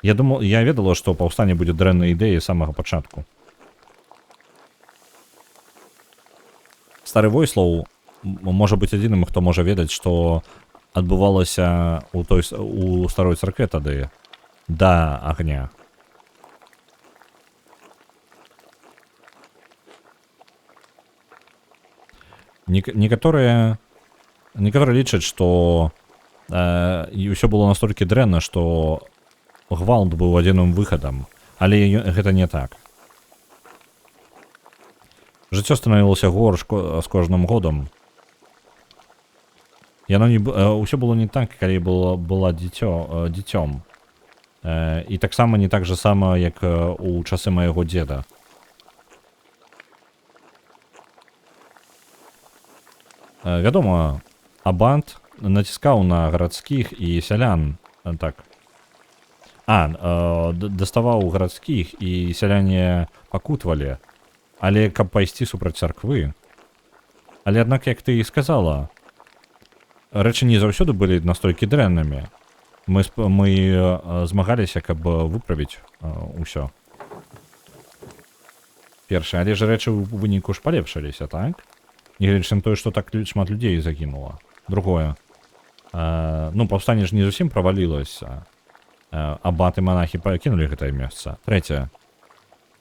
Я ведала, што паўстанне будзе дрэннай ідэяй з самага пачатку. Стары Войслаў можа быць адзіным, хто можа ведаць, што адбывалася у старой царкве тады да агня. Некаторыя лічаць, што ўсё было настолькі дрэнна, што гвалт быў адзіным выхадам, але гэта не так. Жыццё станавілася горш з кожным годам. Усё было не так, калі была дзіцём. І таксама не так жа сама, як у часы майго дзеда. Вядома, Абант націскаў на гарадскіх і сялян, так. Даставаў гарадскіх і сяляне пакутвалі, але каб пайсці супраць царквы. Але аднак, як ты і сказала, рэчы не заўсёды былі настолькі дрэннымі. Мы змагаліся, каб выправіць усё. Першае, але ж рэчы ў выніку ж палепшаліся, так? Нягледзячы на тое, што так шмат людзей загінула. Другое. Паўстанне ж не зусім правалілася. Абаты манахі пакінулі гэтае месца. Трэцяе.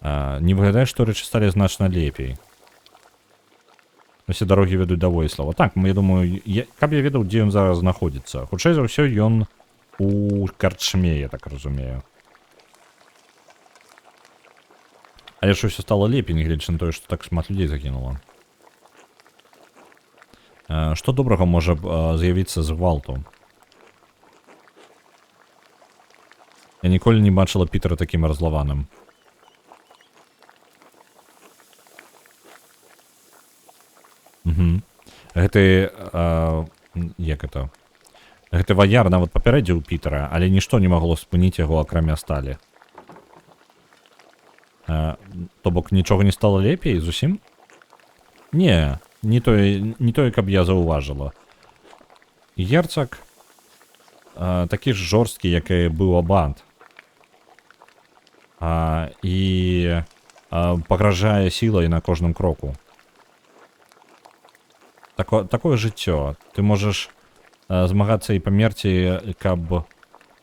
Не выглядае, што рэчы сталі значна лепей. Усе дарогі вядуць да Войслава. Так, я думаю, каб я ведаў, дзе ён зараз знаходзіцца. Хутчэй за ўсё, ён у карчме, я так разумею. Але ж усё стала лепей, нягледзячы на тое, што так шмат людзей загінула. Што добрага можа з'явіцца з гвалту? Я ніколі не бачыла Пітера такім раззлаваным. Гэты ваяр нават папярэдзіў Пітера, але нішто не магло спыніць яго, акрамя сталі. То бок нічога не стала лепей зусім? Не тое, каб я заўважыла. Герцаг такі ж жорсткі, як і быў Абант. І пагражае сілай на кожным кроку. Такое жыццё. Ты можаш змагацца і памерці, каб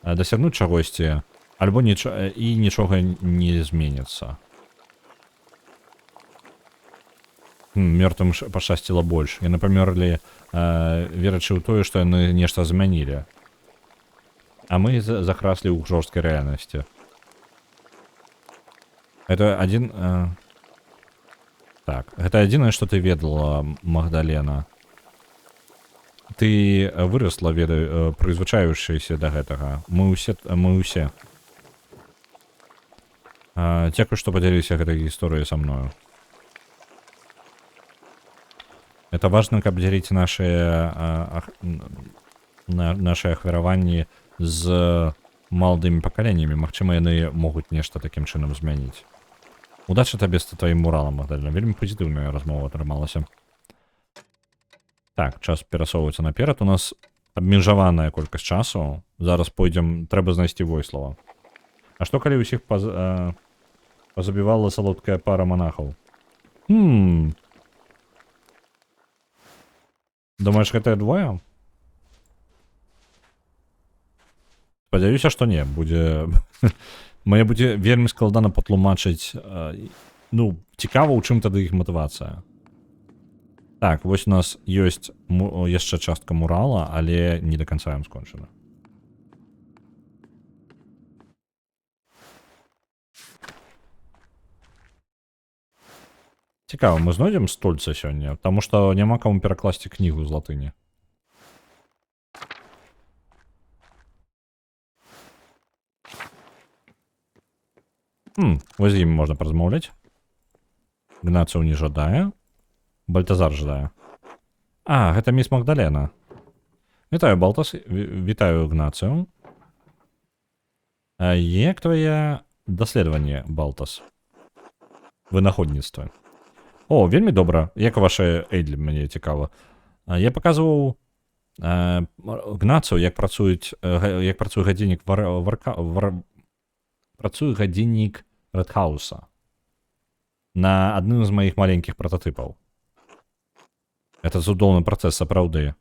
дасягнуць чагосьці, альбо і нічога не зменіцца. Мёртвым пашчасціла больш. Яны памёрлі, верачы ў тое, што яны нешта змянілі. А мы захраслі ў жорсткай рэальнасці. Гэта адзінае, што ты ведала, Магдалена. Ты вырасла, прызвычаючыся да гэтага. Мы ўсе. Дзякуй, што падзяліліся гэтай гісторыяй са мною. Это важно, каб дзяліць нашы ахвяраванні з маладымі пакаленнямі. Магчыма, яны могуць нешта такім чынам змяніць. Удачы табе з тваім муралам, Магдалена. Вельмі пазітыўная размова атрымалася. Так, час перасоўваецца наперад. У нас абмежаваная колькасць часу. Зараз пойдзем, трэба знайсці Войслава. А што калі ўсіх пазабівала салодкая пара манахаў? Думаеш, гэтыя двое? Спадзяюся, што не. Мне будзе вельмі складана патлумачыць. Цікава, у чым тады іх матывацыя. Так, вось у нас ёсць яшчэ частка мурала, але не да канца ім скончана. Цікава, мы знойдзем стольца сёння, таму што няма каму перакласці кнігу з латыні. Вось з ім можна паразмаўляць. Гнацыў не жадае. Бальтазар жадае. Гэта міс Магдалена. Вітаю, Балтас. Вітаю, Гнацыў. Як твоє даследаванне, Балтас? Вынаходніцтва. О, вельмі добра. Як ваша Эйдлі, мне цікава. Я паказваў Гнацу, як працуе гадзіннік працуе гадзіннік Рэдхауса на адным з маіх маленькіх прататыпаў. Это цудоўны працэс, сапраўды.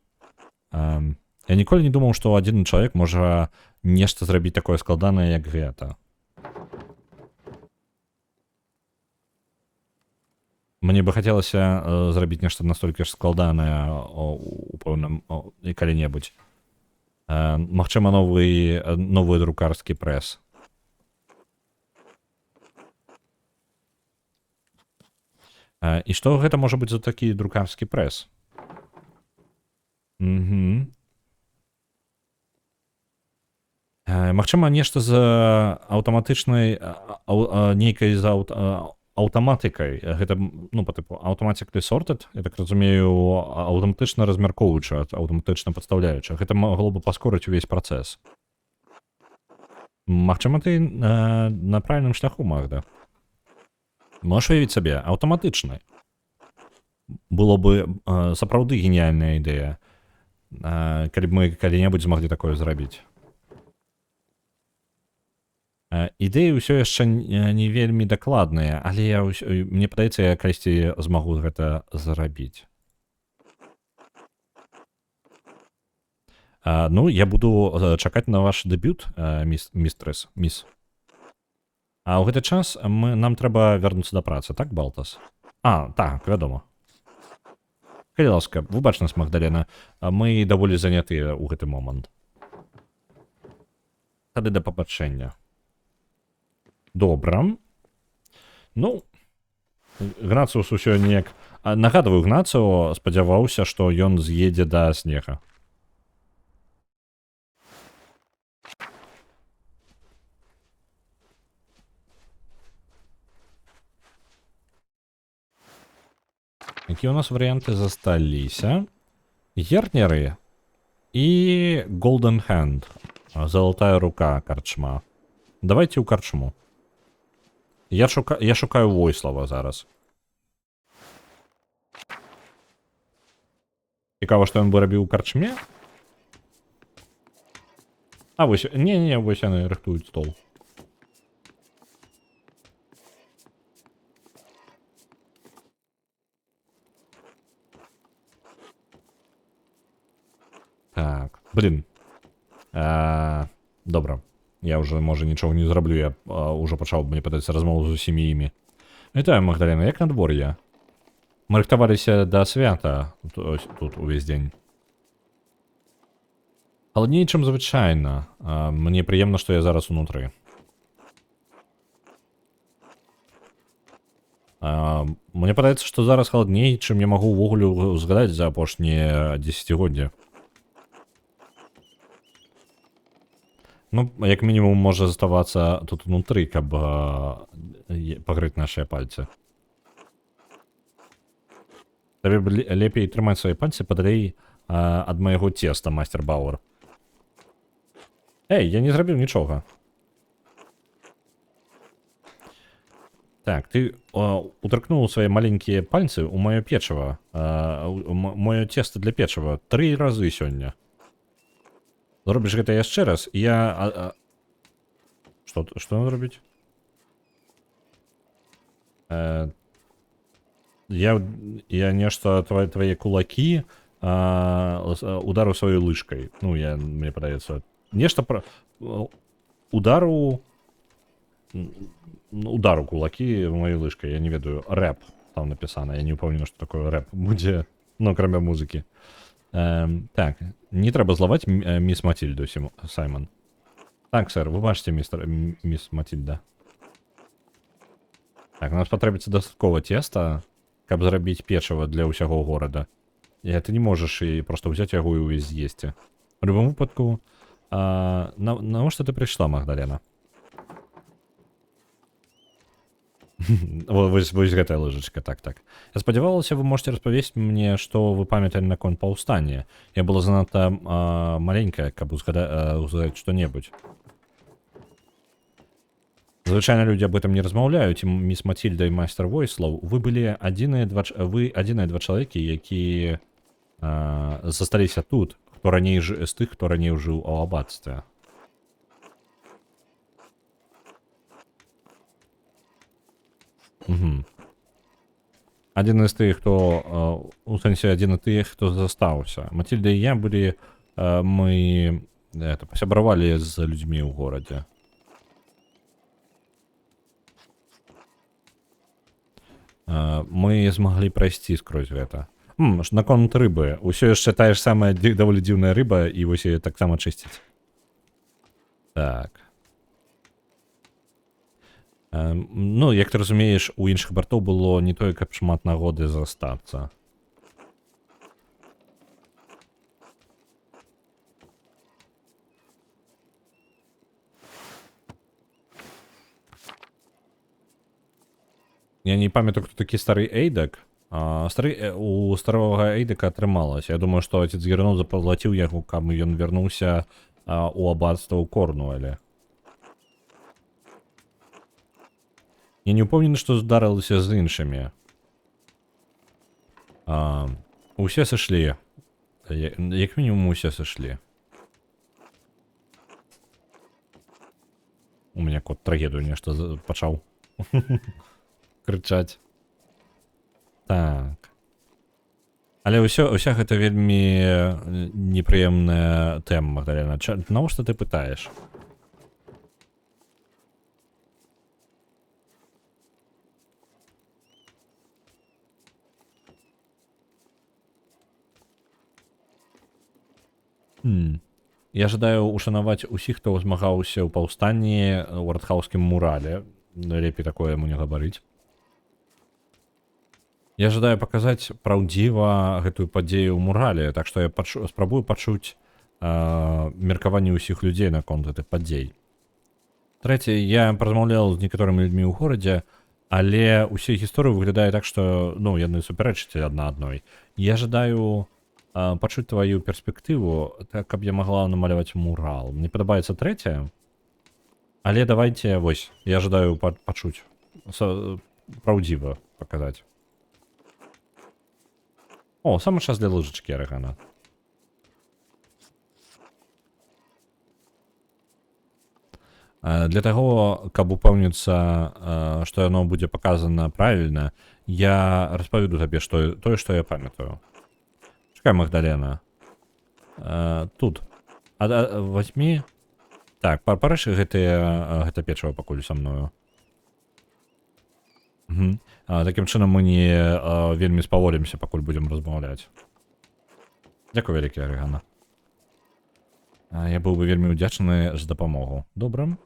Я ніколі не думаў, што адзін чалавек можа нешта зрабіць такое складанае, як гэта. Мне бы хацелася зрабіць нешта настолькі ж складанае у пэўным калі-небудзь. Магчыма, новы друкарскі прэс. І што гэта можа быць за такі друкарскі прэс? Магчыма, нешта з аўтаматычнай нейкай з аўтаматыкай. Гэта, ну, па тыпу automatically sorted, я так разумею, аўтаматычна размяркоўваючы, аўтаматычна падстаўляючы. Гэта магло бы паскорыць увесь працэс. Магчыма, ты на правільным шляху, Магда. Можаш уявіць сабе, аўтаматычна. Было бы сапраўды геніяльная ідэя, калі б мы калі-небудзь змаглі такое зрабіць. Ідэі ўсё яшчэ не вельмі дакладныя, але мне падаецца, я калісьці змагу гэта зрабіць. Ну, я буду чакаць на ваш дэбют, міс. А ў гэты час нам трэба вярнуцца да працы, так, Балтас? Так, вядома. Калі ласка, выбач нас, Магдалена, мы даволі занятыя ў гэты момант. Тады да пабачэння. Добра. Ну, Гнацыус усё неяк... Нагадваю, Гнацыо спадзяваўся, што ён з'едзе да снега. Якія ў нас варыянты засталіся? Гернеры і Golden Hand. Залатая рука, карчма. Давайте ў карчму. Я шукаю Войслава зараз. Цікава, што ён бы рабіў у карчме? Вось, не, вось яны рыхтуюць стол. Так, блин. Добра. Я ўжо, можа, нічога не зраблю, я ўжо пачаў, мне падаецца, размову з усімі імі. Вітаю, Магдалена, як надвор'е? Мы рыхтаваліся да свята тут увесь дзень. Халадней, чым звычайна. Мне прыемна, што я зараз унутры. Мне падаецца, што зараз халадней, чым я магу ўвогуле згадаць за апошнія дзесяцігоддзі. Ну, як мінімум, можа заставацца тут унутры, каб пагрыць нашыя пальцы. Табе лепей трымаць свае пальцы падалей ад майго цеста, мастер Бауэр. Я не зрабіў нічога. Так, ты утракнуў свае маленькія пальцы ў маё печыва. Маё цеста для печыва 3 разы сёння. Зробіш гэта яшчэ раз, Што надо рабіць? Я нешта, твае кулакі удару сваёй лыжкай. Ну, мне падаецца. Нешта пра... Удару кулакі маёй лыжкай, я не ведаю. Рэп там напісана, я не ўпэўнены, што такое рэп будзе, ну, акрамя музыкі. Так, не трэба злаваць міс Матильду, Саймон. Так, сэр, вы бачыце, міс Матильда. Так, нам патрэбіцца дастаткова цеста, каб зрабіць печыва для ўсяго горада. І ты не можаш і проста ўзяць яго і ўвесь з'есці. У любым выпадку, навошта ты прыйшла, Магдалена? Вось гэтая лыжачка, так. Я спадзявалася, вы можете распавесці мне, што вы памяталі наконт паўстання. Я была занадта маленькая, каб узгадаць што-небудзь. Звычайно людзі об этом не размаўляюць, і міс Матильда і майстар Войслаў, вы былі адзіныя два чалавекі, які засталіся тут, хто раней з тых, хто раней жыў у аббатстве. Угу. Адзін з тых, хто у сэнсе адзін з тых, хто застаўся. Матильда і я былі, мы пасябравалі з людзьмі ў горадзе. Мы змаглі прайсці скрозь гэта. Наконт рыбы. Усё яшчэ тая ж самая даволі дзіўная рыба, і вось яе таксама чысціць. Так. Ну, як ты разумееш, у іншых бартоў было не тое, каб шмат нагоды застацца. Я не памятаю, хто такі стары Эйдак. У старога Эйдака атрымалася. Я думаю, што отец Гернот заплаціў яго, каб ён вярнуўся у аббатства ў Корнуэле. Я не ўпэўнены, што здарылася з іншымі. Усе сышлі. Як мінімум усе сышлі. У мяне кот трагедыю нешта пачаў крычаць. Так. Але ўся гэта вельмі непрыемная тэма, Магдалена. Навошта ты пытаеш? Я жадаю ушанаваць усіх, хто змагаўся ў паўстанні ў артхаўскім мурале. Лепей такое яму не габарыць. Я жадаю паказаць праўдзіва гэтую падзею ў мурале, так што я спрабую пачуць меркаванне ўсіх людзей наконт гэтых падзей. Трэцяе, я паразмаўляў з некаторымі людзьмі ў горадзе, але ўсе гісторыі выглядае так, што яны супярэчаць адна адной. Я жадаю пачуць твою перспектыву, так, каб я магла намаляваць мурал. Мне падабаецца трэцяе, але давайце, вось, я жадаю пачуць, праўдзіва паказаць. О, самы час для лыжачкі, Арыгана. Для таго, каб упэўніцца, што яно будзе паказана правільна, я распаведу табе тое, што я памятаю. Чакай, Магдалена. Тут. Возьми. Так, парэш гэта печыва пакуль са мною. Такім чынам мы не вельмі спаволімся, пакуль будзем размаўляць. Дзякуй вялікі, Арыгана. Я быў бы вельмі ўдзячны за дапамогу. Добра,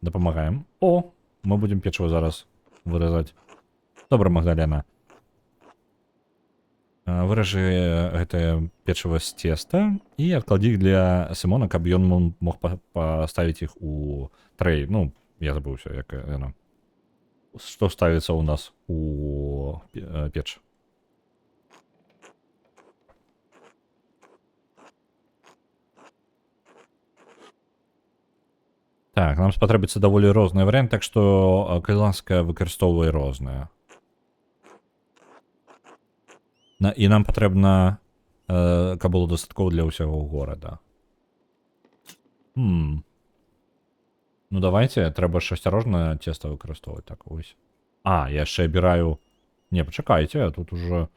дапамагаем. О, мы будзем печыва зараз выразаць. Добра, Магдалена. Выражы гэтае печыва з цеста і адкладзі іх для Сімона, каб ён мог паставіць іх у трэй. Ну, я забыўся, як яно. Што ставіцца ў нас у печ. Так, нам спатрэбіцца даволі розныя варыянты, так што, калі ласка, выкарыстоўвай розныя. І нам патрэбна, каб было дастаткова для ўсяго горада. Ну, давайте, трэба ж асцярожна цеста выкарыстоўваць. Так, вось. Я яшчэ абіраю... Не, пачакайце, тут уже...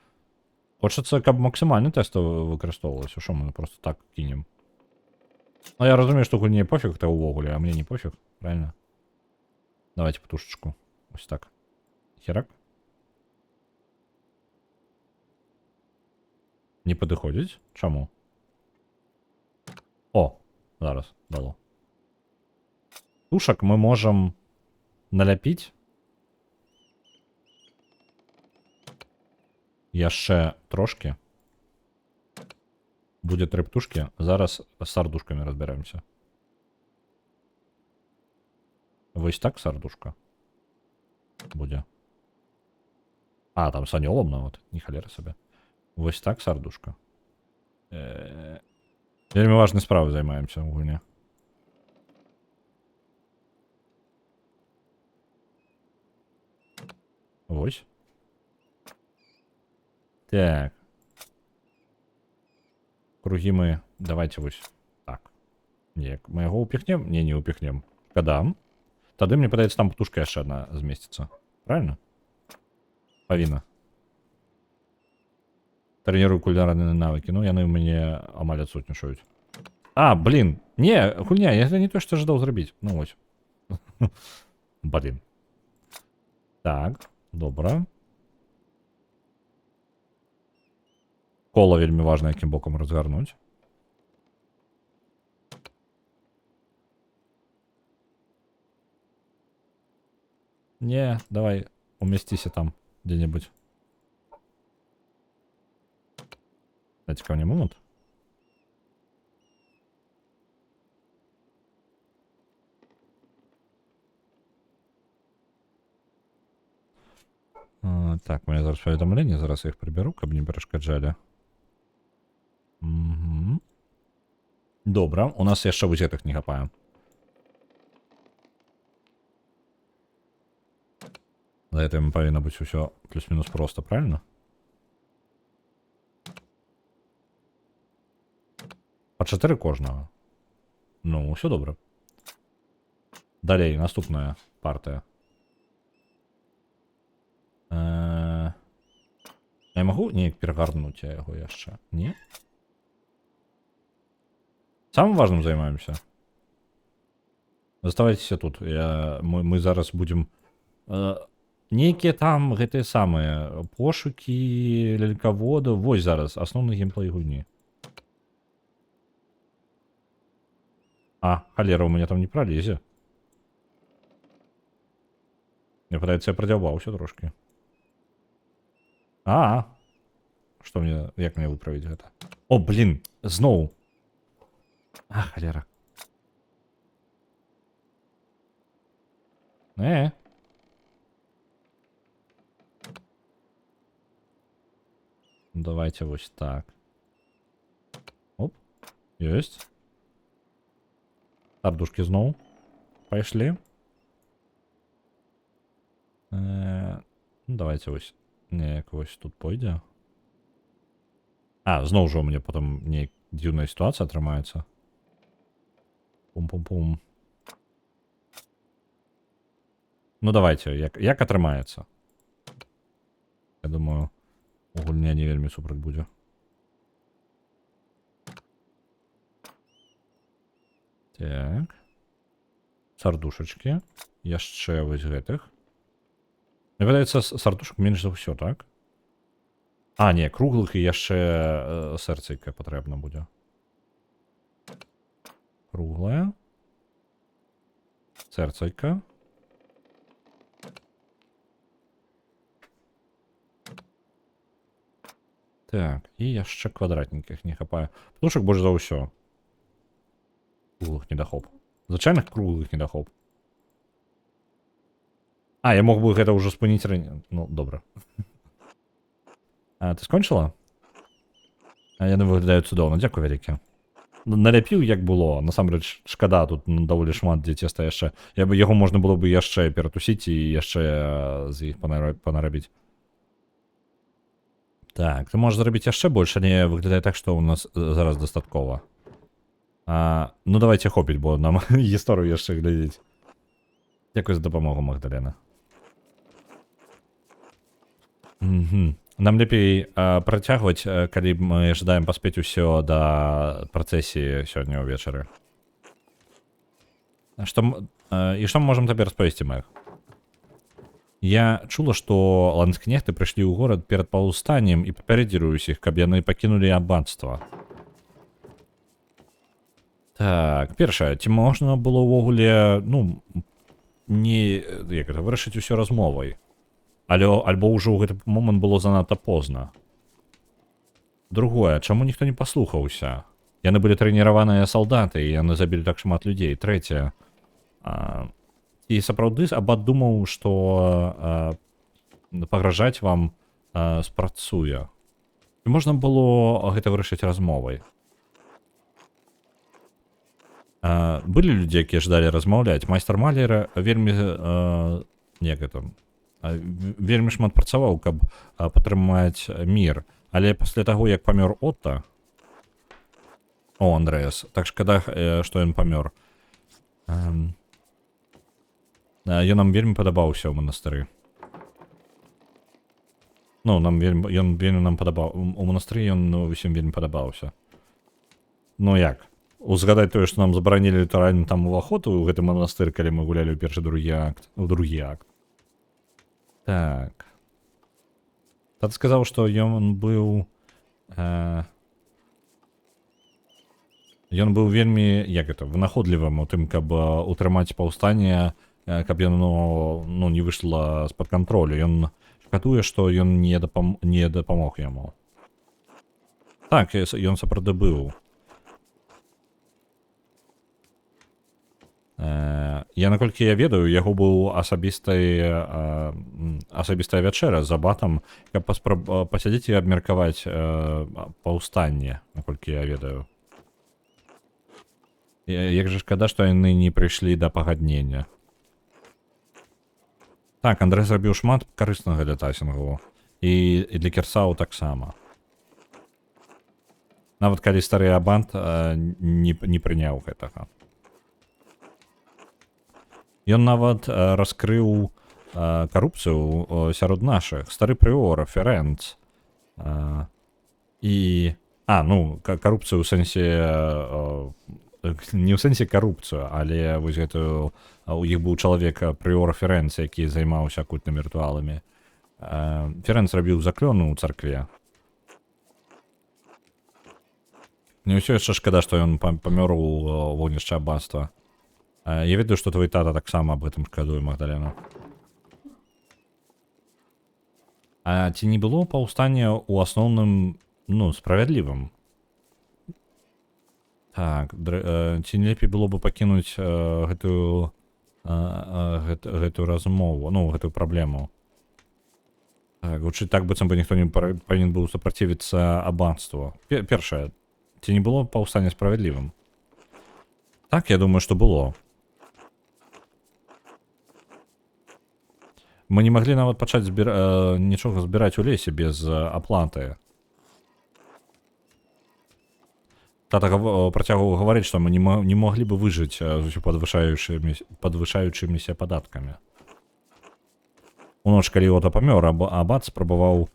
Хочацца, каб максімальна тэста выкарыстоўвалася. Што мы просто так кінем? Ну, я разумею, што гульне пофіг гэта ўвогуле, а мне не пофіг, правильно? Давайте птушечку. Ось так. Херак. Не падыходзіць? Чаму? О, зараз дало. Тушак мы можам наляпіць. Яшчэ трошки. Будзе 3 птушкі. Зараз з сардушкамі разбіраемся. Вось так сардушка будзе. Там с анёлом нават. Не халера сабе. Вось так сардушка. Вельмі важнай справай займаемся ў гульне. Вось. Так. Круги мы... Давайте вось. Так. Не, мы яго упихнем? Не упихнем. Шкада. Тады, мне падаецца, там птушка яшчэ одна змесціцца. Правильно? Павінна. Тренирую кулинарные навыки. Ну, яны ў мяне амаль адсутнічаюць. А, блин. Не, хуйня, это не то, что ожидал зрабіць. Ну, вось. Блин. Так, добра. Кола вельмі важна, яким боком разгарнуць. Не, давай, уместися там где-нибудь. Дайте ко мне момент. Так, у меня зараз повідомлення, зараз я їх приберу, каб не перешкоджали. Угу. Добре, у нас яшчэ вось гэтых не хапае. За гэтым павінна быць усё плюс-мінус просто, правильно? По 4 кожнага. Ну, ўсё добра. Далей, наступная партыя. Я магу неяк перагарнуць яго яшчэ? Не? Самым важным займаемся. Заставайцеся тут. Мы зараз будзем... Нейкія там гэтыя самыя пошукі лялькаводаў. Вось зараз асноўны геймплей гульні. А, халера, у меня там не пролезе. Мне падаецца, я прадзяўбаўся трошки. Что мне... Як мне выправіць гэта? О, блин, зноў. А, халера. Давайте вот так. Оп. Есть. Тардушки зноў. Пайшлі. Ну, давайте вось. Неяк вось тут пойдзе. Зноў жа у мне потом неяк дзіўная ситуация атрымаецца. Пум-пум-пум. Ну давайте, як атрымаецца. Я думаю, гульня не вельмі супраць будзе. Так. Сардушачкі. Яшчэ вось гэтых. Мне падаецца, сардушак менш за ўсё, так? Не, круглых і яшчэ сэрцайка патрэбна будзе. Круглая. Сэрцайка. Так, і яшчэ квадратненькіх не хапае. Птушак больш за ўсё. Круглых недахоп. Звычайных круглых недахоп. Я мог бы гэта ўжо спыніць раней. Ну, добра. Ты скончыла? Яны выглядаюць цудоўна. Дзякуй вялікі. Наляпіў, як было. Насамрэч, шкада, тут даволі шмат дзе цеста яшчэ. Яго можна было бы яшчэ ператусіць і яшчэ з іх панарабіць. Так, ты можаш зрабіць яшчэ больш, не выглядае так, што ў нас зараз дастаткова. Ну, давайте хопіць, бо нам гісторыю яшчэ глядзець. Дзякуй за дапамогу, Магдалена. Нам лепей працягваць, калі мы жадаем паспець усё да працэсіі сёння ўвечары. І што мы можам табе распавесці, Мэг? Я чула, што ландскнехты прыйшлі ў горад перад паўстаннем і папярэдзілі ўсіх, каб яны пакінулі аббацтва. Так, першае, ці можна было ўвогуле, ну, не, як гэта, вырашыць усё размовай? Альбо ўжо ў гэты момант было занадта позна. Другое, чаму ніхто не паслухаўся? Яны былі трэніраваныя салдаты, і яны забілі так шмат людзей. Трэцяе, і сапраўды абат думаў, што пагражаць вам спрацуе. І можна было гэта вырашыць размовай. Былі людзі, якія ждалі размаўляць. Майстар Малера вельмі, як гэта, вельмі шмат працаваў, каб падтрымаць мір. Але пасля таго, як памёр Отта... О, Андрэас, так шкада, што ён памёр. Ён нам вельмі падабаўся ў манастыры. Ну, ён вельмі нам падабаў. У манастыры ён усім вельмі падабаўся. Ну як? Узгадаць тое, што нам забаранілі літаральна там уваход у гэты манастыр, калі мы гулялі ў першы другі акт. У другі акт. Так. Тат сказаў, што ён быў... Ён быў вельмі, як это, вынаходлівым у тым, каб утрымаць паўстанне, каб яно не выйшла з-пад кантролю. Ён шкадуе, што ён не дапамог яму. Так, ён сапраўды быў. Я, наколькі я ведаю, яго быў асабістая вячэра з абатам, каб пасядзець і абмеркаваць паўстанне, наколькі я ведаю. Як жа шкада, што яны не прыйшлі да пагаднення. Так, Андрэй зрабіў шмат карыснага для Тайсінгу. І для Кірсау таксама. Нават калі стары абат не прыняў гэтага. Ён нават раскрыў карупцыю сярод нашых. Стары прыор, Ферэнц. Карупцыю ў сэнсе... Не ў сэнсе карупцыю, але вось гэтую... У іх быў чалавек прыор Ферэнц, які займаўся акультнымі рытуаламі. Ферэнц рабіў заклёны ў царкве. Не ўсё яшчэ шкада, што ён памёр у вогнішчы аббацтва. Я ведаю, што твой тата таксама аб гэтым шкадуе, Магдалена. А ці не было паўстання ў асноўным, справядлівым? Так, ці не лепей было бы пакінуць гэтую размову, гэтую праблему? Так, гучыць так, быццам бы ніхто не павінен быў супрацівіцца аббацтву. Першае, ці не было паўстання справядлівым? Так, я думаю, што было. Мы не маглі нават пачаць нічога збіраць у лесе без аплаты. Тата працягваў гаварыць, што мы не маглі бы выжыць з усё падвышаючымися падаткамі. У ноч, калі Ота памёр, абат спрабаваў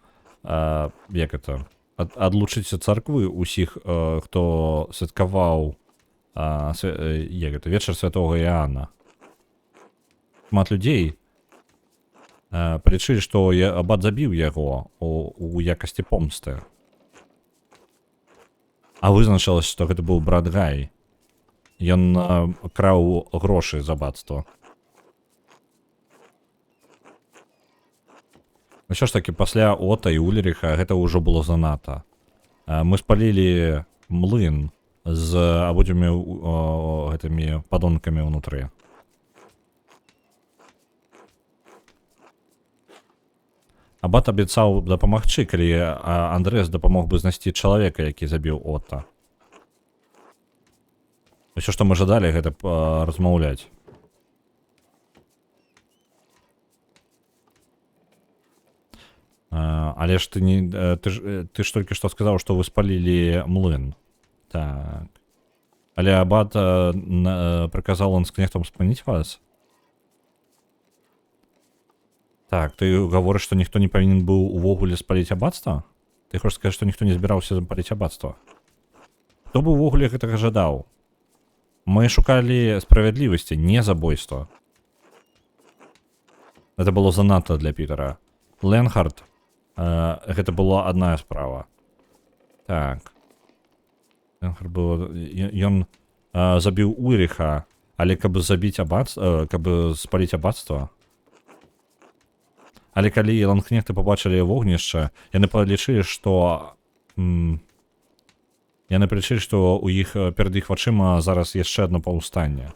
адлучыць ад царквы ўсіх, хто святкаваў вечар святога Іоанна. Шмат людзей палічылі, што абат забіў яго у якасці помсты. А вызначылася, што гэта быў брат Гай. Ён краў грошы з аббацтва. Усё ж такі, пасля Ота і Ульріха гэта ўжо было занадта. Мы спалілі млын з абодвумі гэтымі падонкамі ўнутры. Абат абяцаў дапамагчы, калі Андрэс дапамог бы знайсці чалавека, які забіў Отта. Усё, што мы жадалі, гэта размаўляць. Але ж ты ж толькі што сказаў, што вы спалілі млын. Так. Але абат прыказаў ланскнехтам спыніць вас? Так, ты гаворыш, што ніхто не павінен быў увогуле спаліць аббацтва? Ты хочаш сказаць, што ніхто не збіраўся запаліць аббацтва? Хто бы увогуле гэтага жадаў? Мы шукалі справядлівасці, не забойства. Гэта было занадта для Пітера. Ленхард, гэта была адна справа. Так. Ленхард было... Ён забіў Ульріха, але каб забіць аббацтва, каб спаліць аббацтва. Але калі ланкнехты пабачылі вогнішча, яны палічылі, што ў іх перад іх вачыма зараз яшчэ адно паўстанне.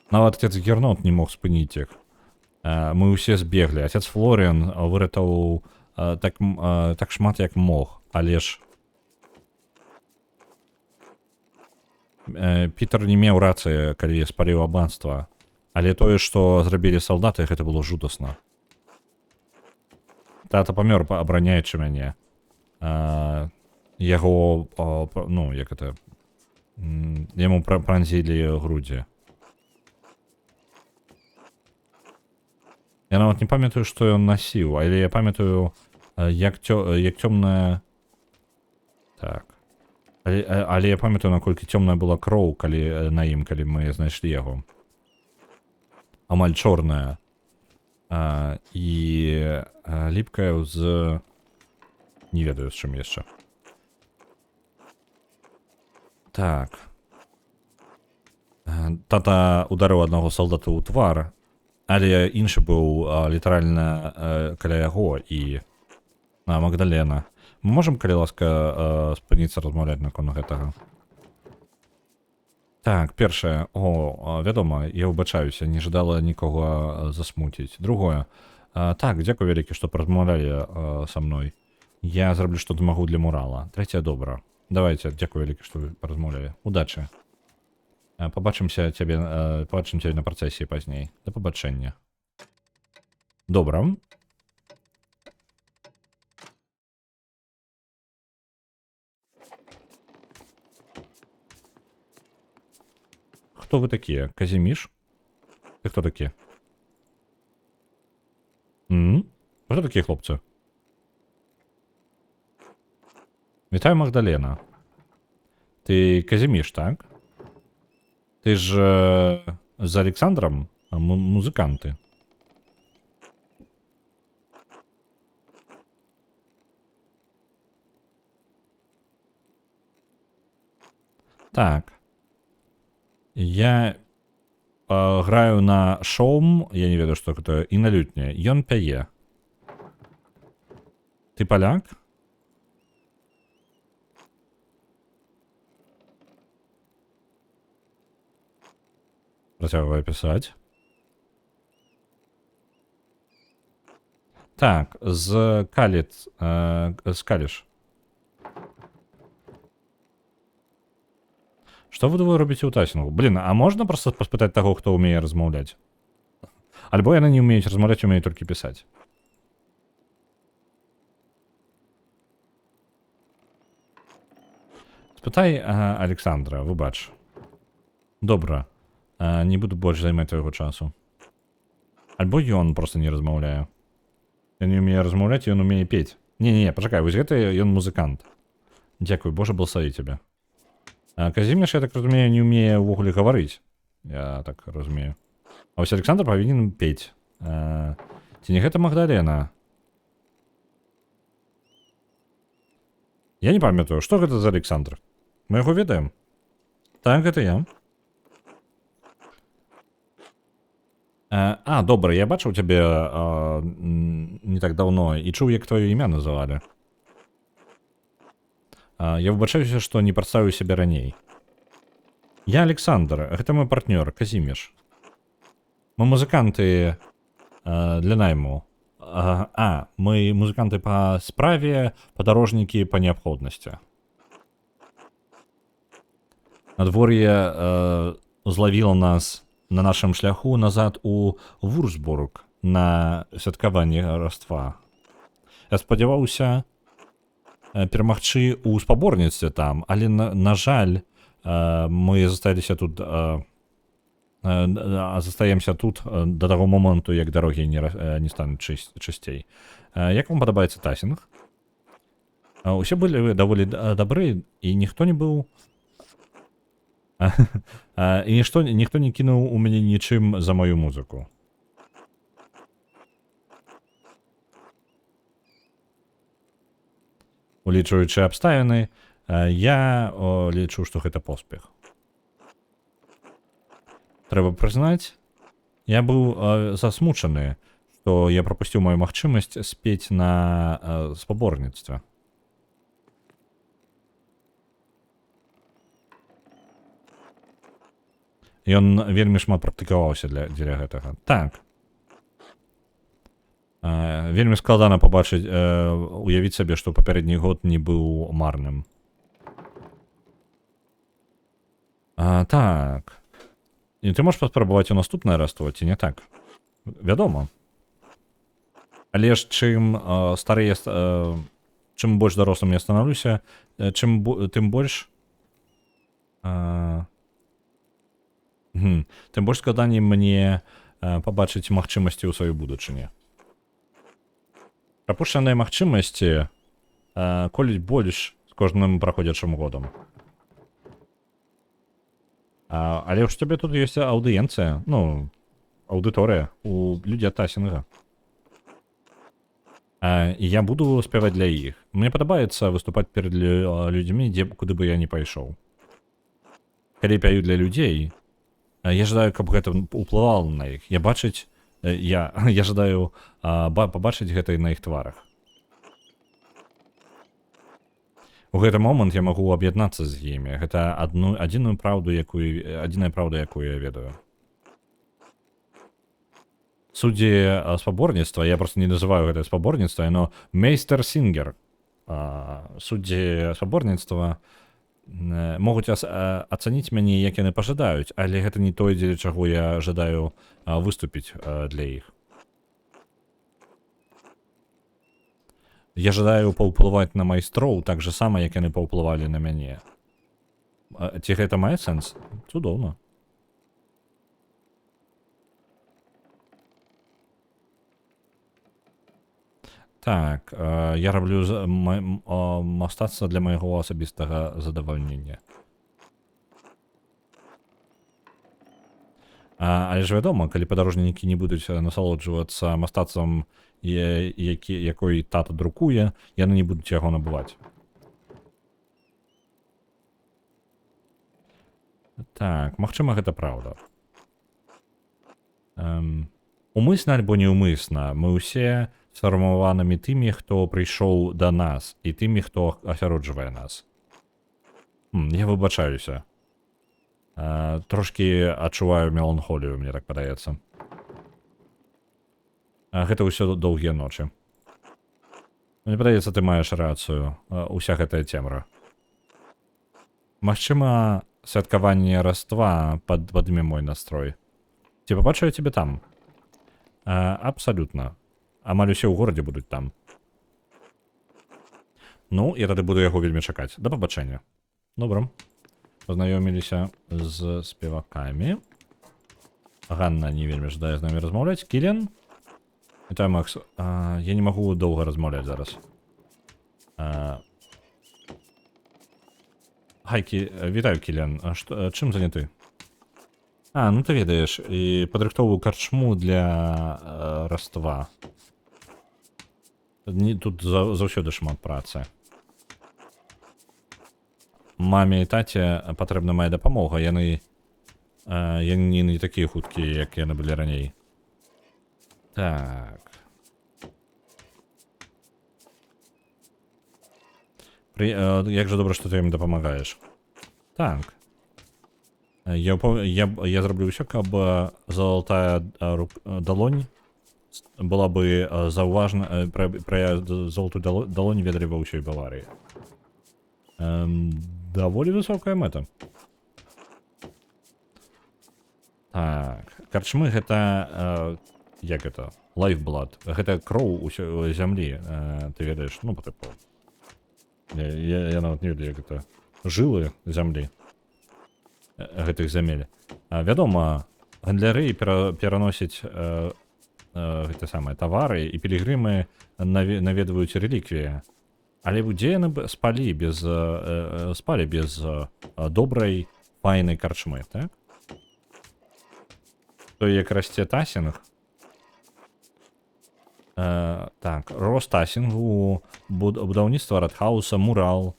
Нават отец Гернот не мог спыніць іх. Мы ўсе збеглі. Отец Флоріан выратаваў так шмат, як мог, але ж Пітер не меў рацыі, калі спаліў аббацтва. Але тое, што зрабілі салдаты, гэта было жудасна. Тата памёр, абараняючы мяне. Яго, ну, як это... Яму пранзілі грудзі. Я нават не памятаю, што ён насіў, але я памятаю, як цёмная... Так. Але я памятаю, наколькі цёмная была кроў на ім, калі мы знайшлі яго. Амаль чорная. І ліпкая з... Не ведаю, з чым яшчэ. Так. Тата ударыў аднаго салдата ў твар, але іншы быў літаральна каля яго і... Магдалена. Мы можам, калі ласка, спыніцца размаўляць наконт гэтага? Так, першае. Вядома, я выбачаюся, не жадала нікога засмуціць. Другое. Так, дзякуй вялікі, што паразмаўлялі са мной. Я зраблю, што дамагу для мурала. Трэцяе, добра. Давайте, дзякуй вялікі, што вы паразмаўлялі. Удачы. Пабачым цябе на працэсіі пазней. Да пабачэння. Добра. Хто вы такія? Казіміш? Ты хто такі? Хто такія хлопцы? Вітаю, Магдалена. Ты Казіміш, так? Ты ж з Александром? Музыканты. Так. Я граю на шоум, я не ведаю, што гэта, і на лютне. Ён пяе. Ты паляк? Працягваю пісаць. Так, з Каліш. Што вы робіце ў тайсінгу? Блін, а можна проста паспытаць таго, хто ўмее размаўляць? Альбо яны не ўмеюць размаўляць, умеюць толькі пісаць. Спытай Александра, выбач. Добра. Не буду больш займаць твайго часу. Альбо ён проста не размаўляе. Ён не ўмее размаўляць, ён умее пець. Не, пачакай, вось гэта ён музыкант. Дзякуй, Божа благослови цябе. Казіміш, я так разумею, не ўмее ўвогуле гаварыць. Я так разумею. А вось Александр павінен пець. Ці не гэта Магдалена? Я не памятаю, што гэта за Александр? Мы яго ведаем? Так, гэта я. Добра, я бачыў цябе не так даўно і чуў, як тваё імя называлі. Я выбачаюся, што не прадставіў сябе раней. Я Александр, гэта мой партнёр, Казіміш. Мы музыканты для найму. Мы музыканты па справе, падарожнікі па неабходнасці. Надвор'е злавіла нас на нашым шляху назад у Вурсбург на святкаванне Раства. Я спадзяваўся перамагчы ў спаборніцтве там, але, на жаль, мы застаемся тут да таго моманту, як дарогі не стануць чысцей. Як вам падабаецца тайсінг? Усе былі даволі дабры, і ніхто не быў... І ніхто не кінуў у мяне нічым за маю музыку. Улічваючы абставіны, я лічу, што гэта поспех. Трэба прызнаць, я быў засмучаны, што я прапусціў маю магчымасць спець на спаборніцтве. Ён вельмі шмат практыкаваўся дзеля гэтага. Так. Вельмі складана пабачыць, уявіць сабе, што папярэдні год не быў марным. Так. І ти можеш паспрабаваць у наступнае раство, ці не так? Вядома. Але ж чым старыя, чым больш дарослым я станаўлюся, тым больш тым больш складаней мне пабачыць магчымасці ў сваёй будучыні. Прапушчаныя магчымасці колюць больш з кожным праходзячым годам. Але ж у цябе тут ёсць аўдыенцыя, ну, аўдыторыя у людзі ад тасінга. І я буду спяваць для іх. Мне падабаецца выступаць перад людзьмі, куды бы я не пайшоў. Калі пяю для людзей, я жадаю, каб гэта ўплывала на іх. Я жадаю пабачыць гэта на іх тварах. У гэты момант я магу аб'яднацца з імі. Гэта адзіная праўда, якую я ведаю. Суддзі спаборніцтва, я проста не называю гэта спаборніцтва, но мейстер-сінгер. Суддзі спаборніцтва могуць ацаніць мяне, як яны пажадаюць, але гэта не тое, дзеля чаго я жадаю выступіць для іх. Я жадаю паўплываць на майстроў так же сама, як яны паўплывалі на мяне. Ці гэта мае сэнс? Цудоўна. Так, я раблю мастацтва для майго асабістага задавальнення. Але ж вядома, калі падарожнікі не будуць насалоджвацца мастацтвам, якой тата друкуе, яны не будуць яго набываць. Так, магчыма, гэта праўда. Умысна альбо неумысна, мы ўсе сфармаванымі тымі, хто прыйшоў да нас, і тымі, хто асяроджвае нас. Я выбачаюся. Трошкі адчуваю меланхолію, мне так падаецца. Гэта ўсё доўгія ночы. Мне падаецца, ты маеш рацыю. Уся гэтая цемра. Магчыма, святкаванне Раства падыме мой настрой. Ці пабачу я цябе там? Абсалютна. Амаль усе ў горадзе будуць там. Ну, я тады буду яго вельмі чакаць. Да пабачэння. Добра. Пазнаёміліся з спевакамі. Ганна не вельмі жадае з намі размаўляць. Кілен? Вітаю, Макс. Я не магу доўга размаўляць зараз. Вітаю, Кілен. Чым заняты? Ну ты ведаеш, і падрыхтоўваю карчму для Раства. Тут заўсёды шмат працы. Маме і таце патрэбна мая дапамога. Яны не такія хуткія, як яны былі раней. Так. Як же добра, што ты ім дапамагаеш. Так. Я зраблю ўсё, каб залатая далонь была бы заўважна, пра золотую далонь ведалі ва ўсёй Баварыі. Даволі высокая мэта. Так, карчмы гэта, як гэта, лайфблад. Гэта кроў усёй зямлі, ты ведаеш, ну, па-тыпу. Я нават не ведаю, як гэта, жылы зямлі гэтых зямель. Вядома, гандляры пераносяць гэта самае тавары, і пілігрымы наведваюць рэліквіі. Але дзе яны спалі без добрай, файнай карчмы, так? То як расце тасінг. Так, рост тасінгу, будаўніцтва радхауса, мурал.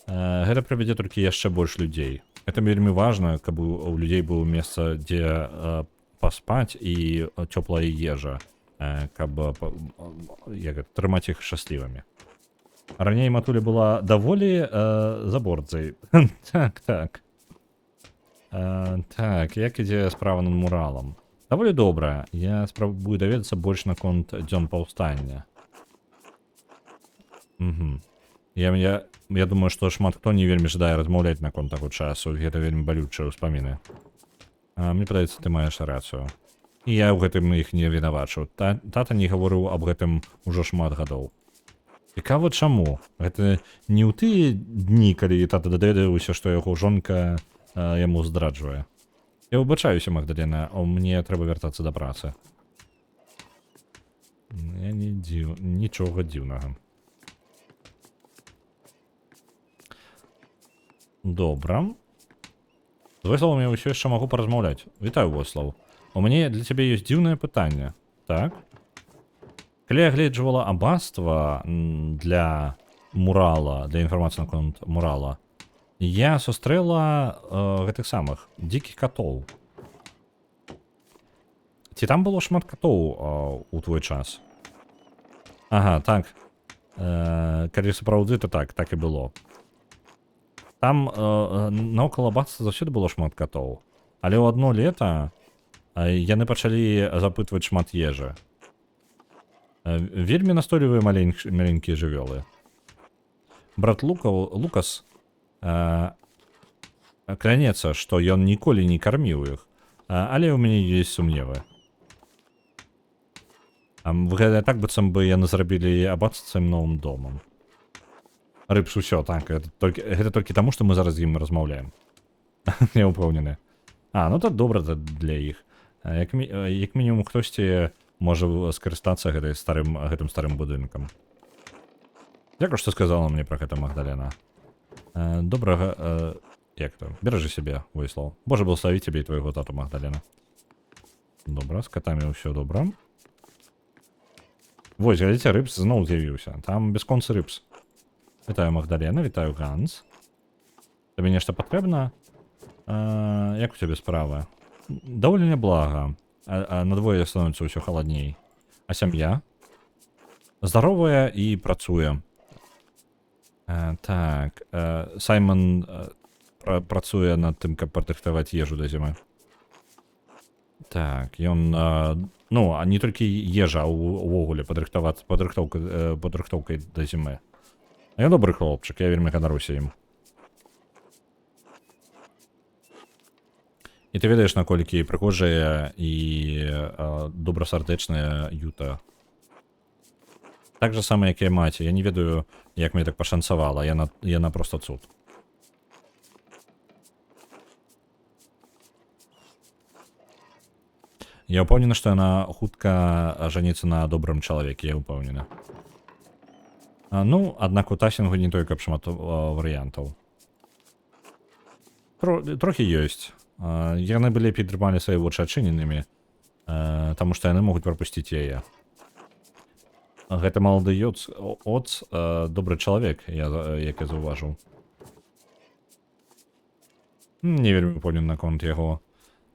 Гэта прывядзе толькі яшчэ больш людзей. Гэта вельмі важна, каб у людзей было месца, дзе паспаць і цёплая ежа, каб трымаць іх шчаслівымі. Раней матуля была даволі заборцай. Так. Так, як ідзе справа над муралам? Даволі добра. Я спрабую даведацца больш наконт дзён паўстання. Я думаю, што шмат хто не вельмі жадае размаўляць наконт таго часу. Гэта вельмі балючыя ўспаміны. Мне падаецца, ты маеш рацыю. І я ў гэтым іх не вінавачу. Тата не гаварыў аб гэтым ужо шмат гадоў. Цікава чаму? Гэта не ў тыя дні, калі тата даведаўся, што яго жонка яму здраджвае. Я выбачаюся, Магдалена, а мне трэба вяртацца да працы. Я нічога дзіўнага. Добра. З Войславам я ўсё яшчэ магу паразмаўляць. Вітаю, Войслав. У мяне для цябе ёсць дзіўнае пытанне. Так? Калі я агледжвала абаства для мурала, для інфармацыі наконт мурала, я сустрэла гэтых самых дзікіх катоў. Ці там было шмат катоў у твой час? Ага, так. Калі сапраўды, то так і было. Там навокал абаства заўсёды было шмат катоў. Але ў адно лета яны пачалі запытваць шмат ежы. Вельмі настойлівыя маленькія жывёлы. Брат Лукас клянецца, што ён ніколі не карміў іх, але ў мяне ёсць сумневы. Выглядае так, быццам бы яны зрабілі абацца сваім новым домам. Рыбс, усё, так, гэта толькі таму, што мы зараз з ім размаўляем. Я ўпэўнены. Ну то добра для іх. Як мінімум хтосьці можа скарыстацца гэтым старым будынкам. Дзякую, што сказала мне пра гэта Магдалена. Добрага... Як то? Беражы сябе, Войслав. Божа благослови цябе і твайго тату, Магдалена. Добра, з катамі ўсё добра. Вось, глядзіце, Рыбс зноў з'явіўся. Там бясконцы Рыбс. Вітаю, Магдалена, вітаю, Ганс. Табе нешта патрэбна? Як у цябе справа? Даволі няблага. Надвое становіцца ўсё халадней. А сям'я? Здаровая і працуе. Так, Саймон працуе над тым, каб падрыхтаваць ежу да зімы. Так, ён, не толькі ежа, а ўвогуле падрыхтоўкай да зімы. Ён добры хлопчык, я вельмі ганаруся ім. І ты ведаеш, наколькі прыгожая і добрасардэчная Юта. Так же сама, як і маці. Я не ведаю, як мне так пашанцавала. Яна проста цуд. Я ўпэўнены, што яна хутка жаніцца на добрым чалавеке, я ўпэўнены. Аднак у тасінгу не той, каб шмат варыянтаў. Трохі ёсць. Яны бы лепей трымалі свае вочы адчыненымі, таму што яны могуць прапусціць яе. Гэта малады Оц, добры чалавек, як я заўважыў. Не вельмі ўпэўнены наконт яго.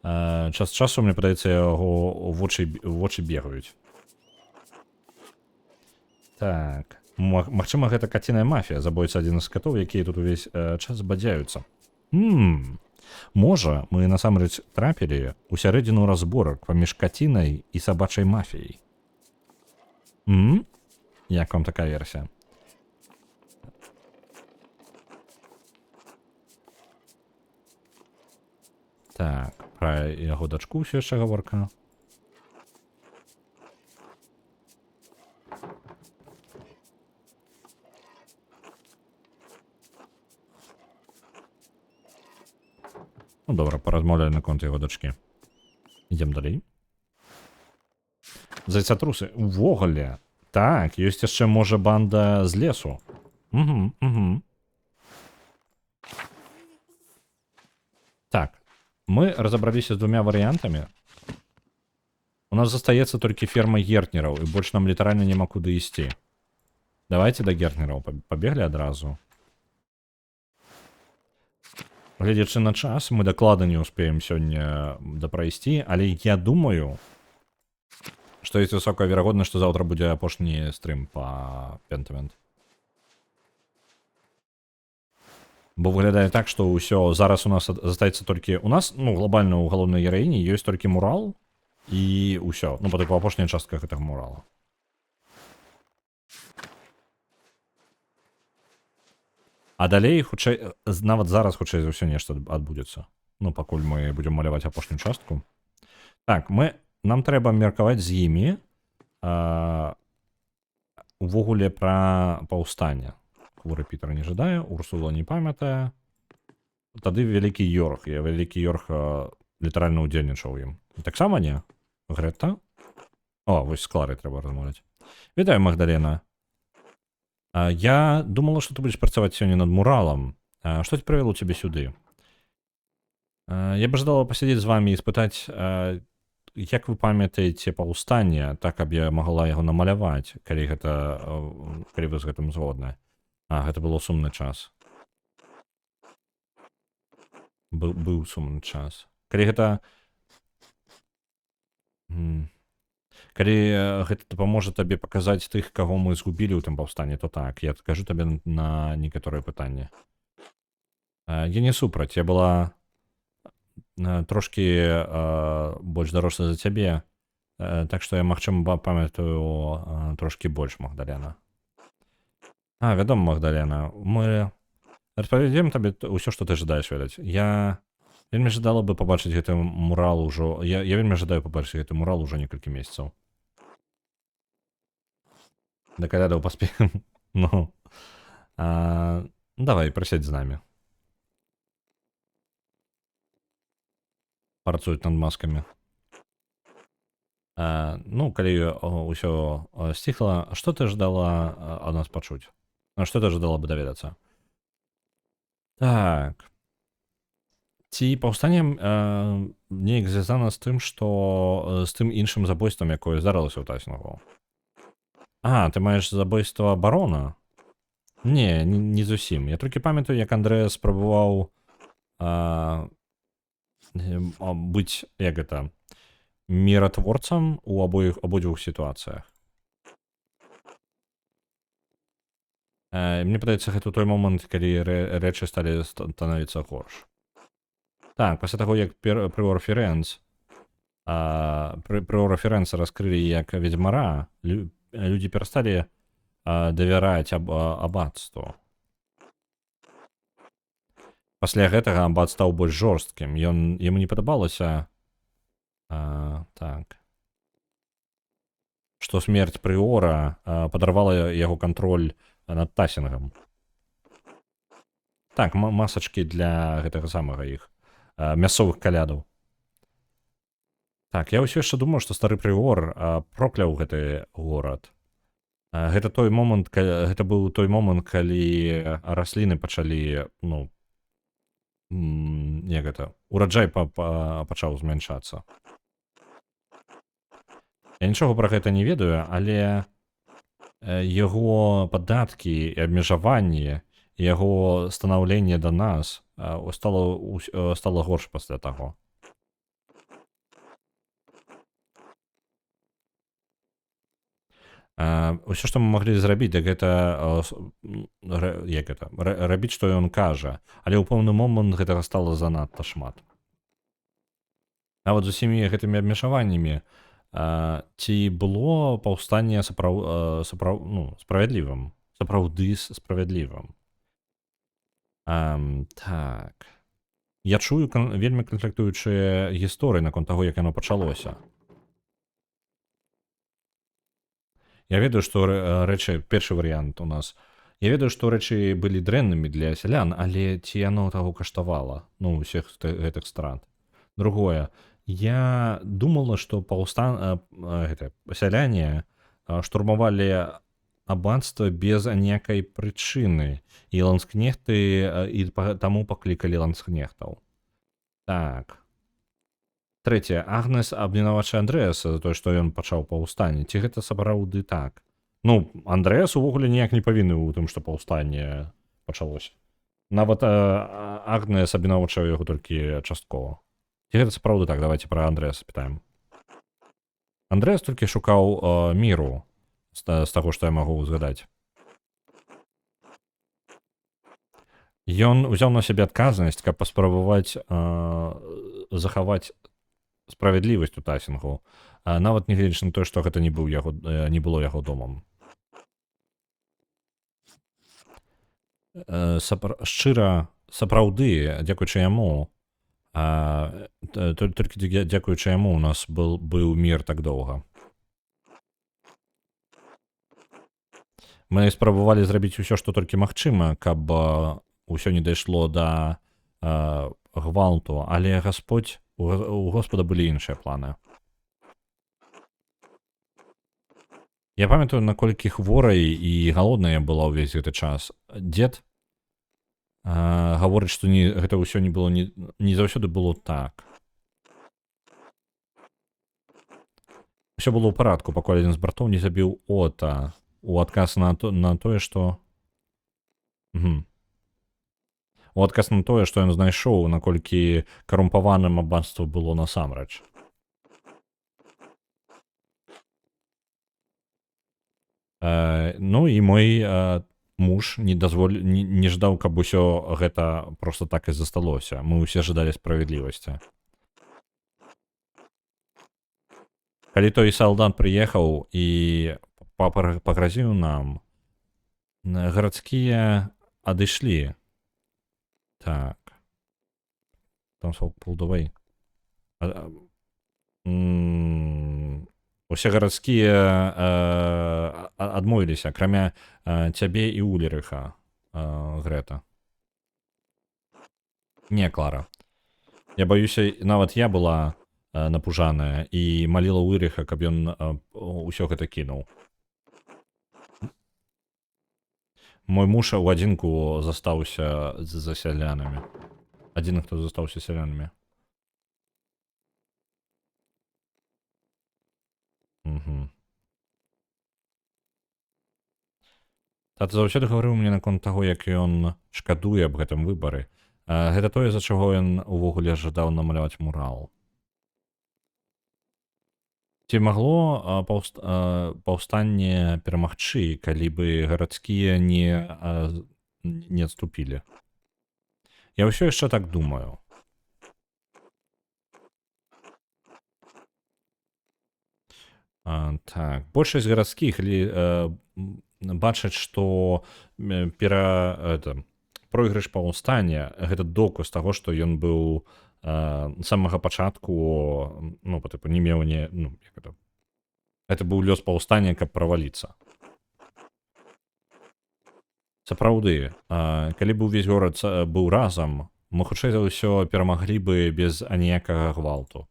Час часу, мне падаецца, яго вочы бегаюць. Так. Магчыма, гэта каціная мафія, забойца адзін з катоў, якія тут увесь час бадзяюцца. Можа, мы насамрэч трапілі ў сярэдзіну разборак паміж кацінай і сабачай мафіяй. Як вам такая версія? Так, пра яго дачку ўсё яшчэ гаворка. Добра, паразмаўляю наконт яго дачкі. Ідзем далей. Зайцатрусы. Увогуле. Так, ёсць яшчэ, можа, банда з лесу. Так, мы разабраліся з двумя варыянтамі. У нас застаецца толькі ферма гертнераў, і больш нам літаральна няма куды ісці. Давайте да гертнераў пабеглі адразу. Гледзячы на час, мы дакладна не ўспеем сёння дапрайсці, але я думаю, што ёсць высокая верагоднасць, што заўтра будзе апошні стрым па Pentiment. Бо выглядае так, што ўсё зараз у нас застаецца толькі... У нас, глобальна ў галоўнай гераіні ёсць толькі мурал і ўсё. Па тыпу апошняя частка гэтага мурала. А далей, нават зараз, хутчэй за ўсё, нешта адбудзецца. Ну, пакуль мы будзем маляваць апошнюю частку. Так, нам трэба меркаваць з імі увогуле пра паўстанне. Хворы Пітер не жадае, Урсула не памятае. Тады вялікі Йорк. Вялікі Йорк літаральна ўдзельнічаў ім. Таксама не? Грэта? О, вось з Кларай трэба размаўляць. Вітаю, Магдалена. Я думала, што ты будзеш працаваць сёння над муралам. Што прывяло цябе сюды? Я бы жадала пасядзець з вамі і спытаць, як вы памятаеце паўстанне, так, каб я магла яго намаляваць, калі вы з гэтым згодны. Гэта было сумны час. Быў сумны час. Калі гэта дапаможа табе паказаць тых, каго мы згубілі ў тым паўстанні, то так, я адкажу табе на некаторыя пытанні. Я не супраць, я была трошкі больш дарослая за цябе, так што я, магчыма, памятаю трошкі больш, Магдалена. Вядома, Магдалена, мы распавядзем табе ўсё, што ты жадаеш ведаць. Я вельмі жадала бы пабачыць гэты мурал ужо, я вельмі жадаю пабачыць гэты мурал ужо некалькі месяцаў. Да калядаў паспеем. Ну, давай, прысядзь з намі. Працуюць над маскамі. Ну, калі ўсё сціхла, што ты жадала ад нас пачуць? Што ты жадала бы даведацца? Так. Ці паўстанне неяк звязана з тым, што з тым іншым забойствам, якое здарылася ў Тайсінгу? Ты маеш забойства барона? Не зусім. Я толькі памятаю, як Андрэа спрабаваў быць, як гэта, міратворцам у абодвух сітуацыях. Мне падаецца, гэта той момант, калі рэчы сталі становіцца горш. Так, пасля таго, як прыора Ферэнца раскрылі як ведзьмара, людзі перасталі давяраць абацтву. Пасля гэтага абат стаў больш жорсткім. Яму не падабалася што смерць прыора падарвала яго кантроль над Тайсінгам. Так, масачкі для гэтага самага іх мясцовых калядаў. Так, я ўсё яшчэ думаю, што стары прыор прокляў гэты горад. Гэта быў той момант, калі расліны пачалі, ураджай пачаў змяншацца. Я нічога пра гэта не ведаю, але яго падаткі і абмежаванні, яго станаўленне да нас стала горш пасля таго. Усё, што мы маглі зрабіць, гэта рабіць, што ён кажа, але ў пэўны момант гэтага стала занадта шмат. Нават з усімі гэтымі абмежаваннямі, ці было паўстанне справядлівым, сапраўды справядлівым? Так. Я чую вельмі канфліктуючыя гісторыі наконт таго, як яно пачалося. Я ведаю, што рэчы, першы варыянт у нас, я ведаю, што рэчы былі дрэннымі для сялян, але ці яно таго каштавала, усіх гэтых страт. Другое, я думала, што сяляне штурмавалі абацтва без аніякай прычыны, і ланскнехты, і таму паклікалі ланскнехтаў. Так. Трэцяе, Агнес абвінавачвае Андрэаса за тое, што ён пачаў паўстанне. Ці гэта сапраўды так? Андрэас увогуле ніяк не павінны ў тым, што паўстанне пачалося. Нават Агнес абвінавачвае яго толькі часткова. Ці гэта сапраўды так? Давайте пра Андрэаса спытаем. Андрэас толькі шукаў міру з таго, што я магу згадаць. Ён узяў на сябе адказнасць, каб паспрабаваць захаваць справядлівасць у Тайсінгу, нават нягледзячы на тое, што гэта не было яго домам. Шчыра, сапраўды, дзякуючы яму, Толькі дзякуючы яму у нас быў мір так доўга. Мы спрабавалі зрабіць усё, што толькі магчыма, каб усё не дайшло да гвалту, але Гасподзь, у Господа былі іншыя планы. Я памятаю, наколькі хворай і галодная была ўвесь гэты час. Дзед гаворыць, што гэта ўсё не было не заўсёды было так. Усё было ў парадку, пакуль адзін з братоў не забіў Ота у адказ на тое, што... У адказ на тое, што ён знайшоў, наколькі карумпаваным аббацтва было насамрэч. Ну і мой муж не ждаў, каб усё гэта проста так і засталося. Мы ўсе жадалі справядлівасці. Калі той салдат прыехаў і пагразіў нам, гарадскія адышлі. Так. Там полдовой. Усе гарадскія адмовіліся, акрамя цябе і Ульрыха, Грэта. Не, Клара. Я баюся, нават я была напужаная і маліла Ульрыха, каб ён усё гэта кінуў. Мой муж у адзінку застаўся за сялянамі. Адзін, хто застаўся сялянамі. Тата заўсёды гаварыў мне наконт таго, як ён шкадуе аб гэтым выбары. Гэта тое, за чаго ён увогуле жадаў намаляваць мурал. Ці магло паўстанне перамагчы, калі бы гарадскія не адступілі? Я ўсё яшчэ так думаю. Так, большасць гарадскіх бачаць, што пройгрыш паўстання гэта доказ таго, што ён быў з самага пачатку, ну, па тыпу, не меў гэта быў лёс паўстання, каб праваліцца. Сапраўды, калі б увесь горад быў разам, мы хутчэй за ўсё перамаглі бы без аніякага гвалту.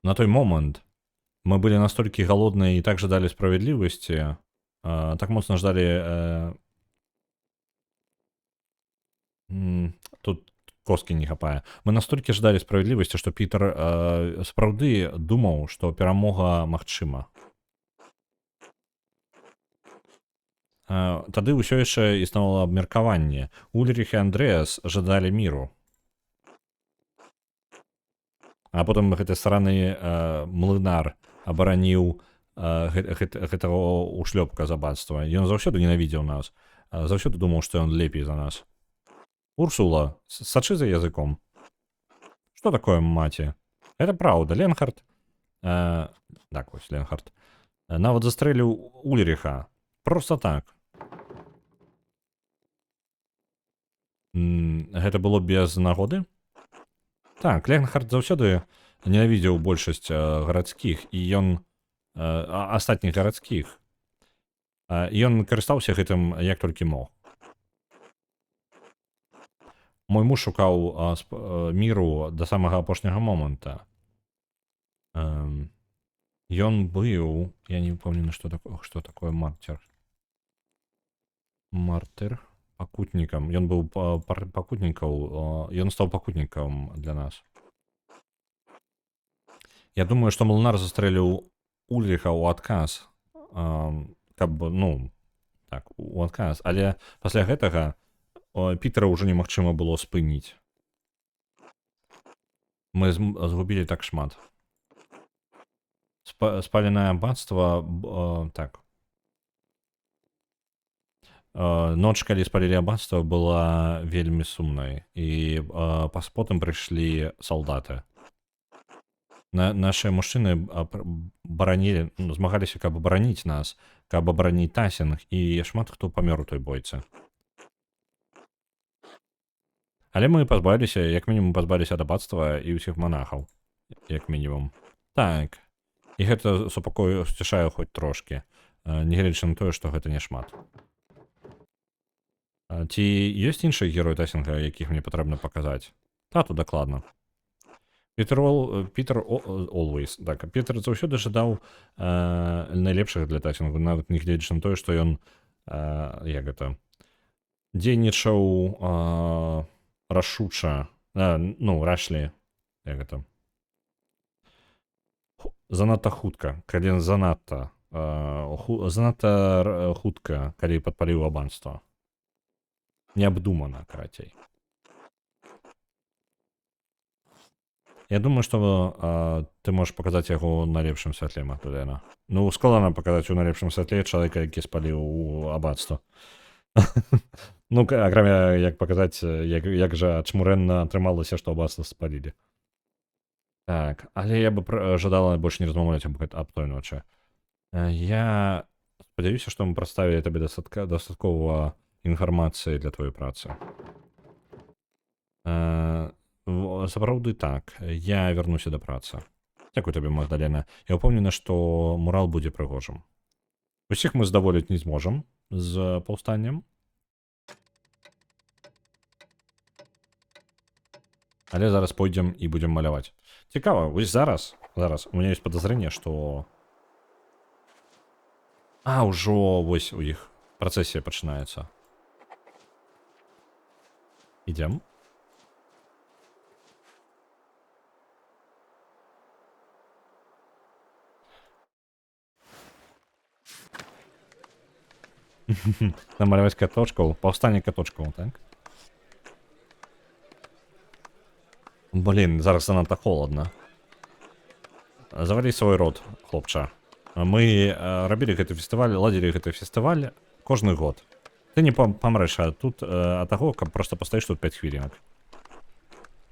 На той момант мы былі настолькі галодныя і так жадалі справядлівасці, так моцна ждалі... Тут коскі не хапае. Мы настолькі ждалі справядлівасці, што Пітер сапраўды думаў, што перамога магчыма. Тады ўсё яшчэ існавала абмеркаванне. Ульрых і Андрэас жадалі міру. А потым гэты сраны млынар абараніў гэтага ушлёпка з аббацтва. Ён заўсёды ненавідзеў нас. Заўсёды думаў, што ён лепей за нас. Урсула, сачы за языком. Что такое, маці? Это правда, Ленхард. Так, вось, Ленхард. Нават застрэліў Ульрыха. Просто так. Гэта было без нагоды? Так, Ленхард заўсёды ненавідзеў большасць гарадскіх, і ён... астатніх гарадскіх. Ён карыстаўся гэтым як толькі мог. Мой муж шукаў міру да самага апошняга моманта. Ён быў... Я не упомню, што такое мартыр. Мартыр. Пакутнікам. Ён быў пакутнікаў. Ён стаў пакутнікам для нас. Я думаю, што млынар застрэліў Ульрыха ў адказ. Каб, ну... Так, у адказ. Але пасля гэтага Пітера ўжо немагчыма было спыніць. Мы згубілі так шмат. Спаленае аббацтва... Так. Ноч, калі спалілі аббацтва, была вельмі сумнай. І потым прыйшлі салдаты. Нашыя мужчыны баранілі, змагаліся, каб абараніць нас, каб абараніць Тасінг, і шмат хто памёр у той бойцы. Але мы пазбавіліся, як мінімум пазбавіліся ад абацтва і ўсіх манахаў. Як мінімум. Так. І гэта сцішае хоць трошкі. Нягледзячы на тое, што гэта не шмат. Ці ёсць іншыя героі Тайсінга, якіх мне патрэбна паказаць? Тату дакладна. Пітер Олвейс. Так, Пітер заўсёды жадаў найлепшага для Тайсінга, нават нягледзячы на тое, што ён як гэта дзейнічаў рашуча, рашлі, як гэта занадта хутка, калі занадта хутка, калі падпаліў абанства. Неабдумана, карацей. Я думаю, што ты можаш паказаць яго на лепшым святле, Магдалена. Ну, складана паказаць у найлепшым святле чалавека, які спаліў абацтва. Ну, акрамя як паказаць, як жа чмурэнна атрымалася, што абацтва спалілі. Так, але я бы жадала больш не размаўляць аб той ночы. Я спадзяюся, што мы прадставілі табе дастаткова інфармацыі для твоёй працы. Сапраўды так, я вярнуся да працы. Дзякуй табе, Магдалена. Я ўпэўнена, што мурал будзе прыгожым. Усіх мы здаволіць не зможам з паўстаннем. Але зараз пойдзем і будзем маляваць. Цікава, вось зараз у меня ёсць падазрэнне, што... ўжо вось у іх працэсія пачынаецца. Ідзем. Намаляваць каточкаў, паўстанне каточкаў, так? Блін, зараз занадта холодна. Завалі свой рот, хлопча. Мы рабілі гэты фестываль, ладзілі гэты фестываль кожны год. Ты не памрэш тут ад таго, каб проста пастаіш тут 5 хвілінак.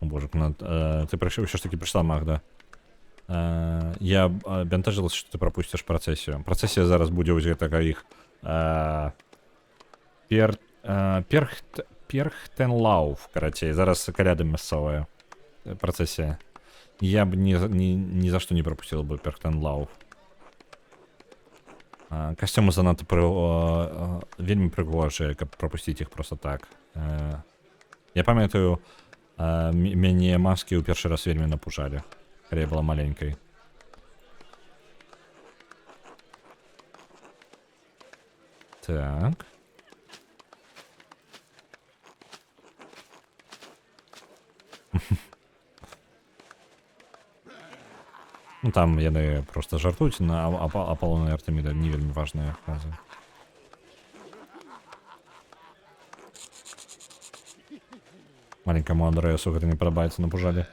О боже, ты ўсё ж такі прыйшла, Магда. Я бянтэжылася, што ты прапусціш працэсію. Працэсія зараз будзе вось гэтага іх Перхтенлауф, карацей, зараз каляда мясцовая працэсія. Я б ні за што не прапусціла бы Перхтенлауф. Касцёмы занадта вельмі прыгожыя, каб прапусціць іх проста так. Я памятаю, мяне маскі ў першы раз вельмі напужалі, калі я была маленькай. Так. Ну там яны просто жартуюць на Аполлона і Артеміда, не вельмі важныя фразы. Маленькаму Андрэасу гэта не падабаецца, напужалі.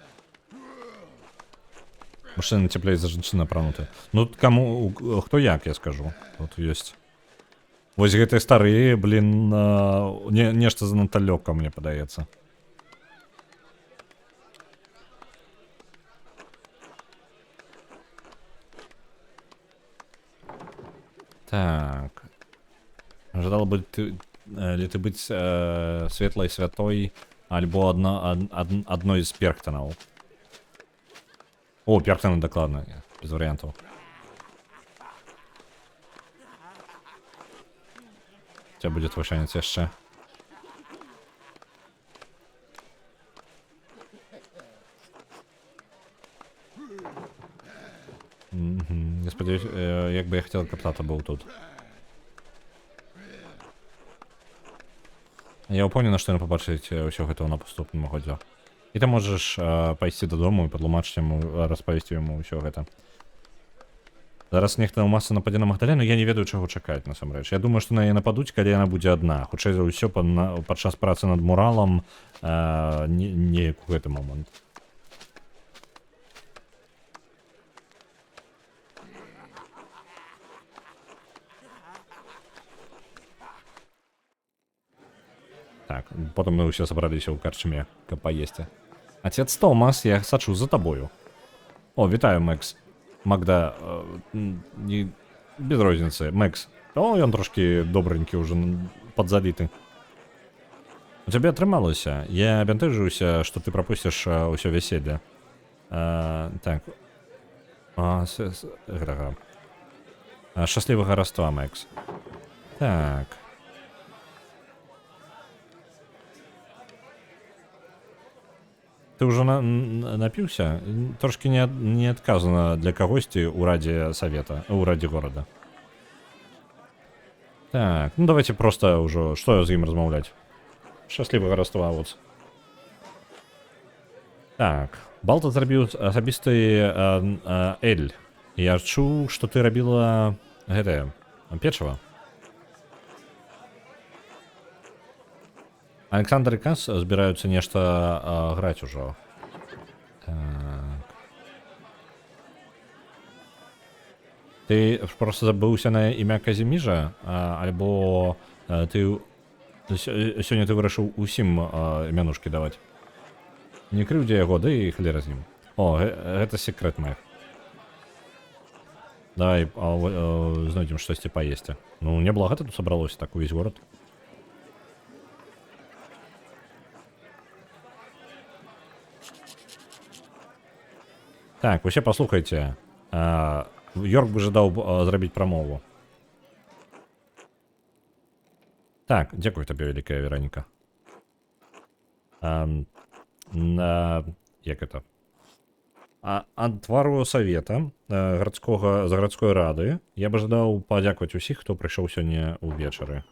Мужчына цеплей за жанчына апрануты. Ну каму, хто як, я скажу. Тут ёсць. Вось гэтыя старыя, блін, нешта занадта лёгка, мне падаецца. Так. Жадала бы ты быць светлай святой альбо адной з перхтанаў. О, перхтаны дакладна, без варыянтаў. Ця будзе твой шанец яшчэ. Я спадзяюсь, як бы я хацела, каб тата быў тут. Я ўпэўнена, што ён пабачыць ўсё гэта на паступным годзе. І ты можаш пайсці дадому і падлумачыць яму, распавесці яму ўсё гэта. Зараз нехта ў масы нападзе на Магдалену, я не ведаю, чаго чакаць, насамрэч. Я думаю, што на яе нападуць, калі яна будзе адна. Хутчэй за ўсё падчас працы над муралам неяк у гэты момант. Так, потым мы ўсе сабраліся ў карчме, каб паесці. Отец Томас, я сачу за табою. О, вітаю, Мэкс. Магда, без розніцы, Мэкс. О, ён трошки добренькі ўжо, падзаліты. У цябе атрымалася. Я бянтэжуюся, што ты прапусціш ўсё вяселле. Так. Гэтага. Шчаслівага раства, Мэкс. Так. Ты ўжо напіўся? Трошкі не адказана для кагосьці ў радзе савета, ў радзе горада. Так, ну давайте просто ўжо, што з ім размаўляць? Шчаслівага раства, вот. Так, Балта зрабіў асабісты эль. Я чуў, што ты рабіла гэтае печыва. Александр і Кас збіраюцца нешта граць ужо. Так. Ты просто забыўся на імя Казіміжа, альбо ты сёння ты вырашыў усім імянушкі даваць. Не крыўдзе яго, ды і халера з ім. О, гэта секрэт мэх. Давай знойдзем штосьці паесці. Ну, неблагата тут сабралося, так увесь горад. Так, усе паслухайце. Йорк бы жадаў зрабіць прамову. Так, дзякуй табе, вялікая Вераніка. Як это? Ад твару савета з гарадской рады я бы жадаў падзякаваць усіх, хто прыйшоў сёння ўвечары.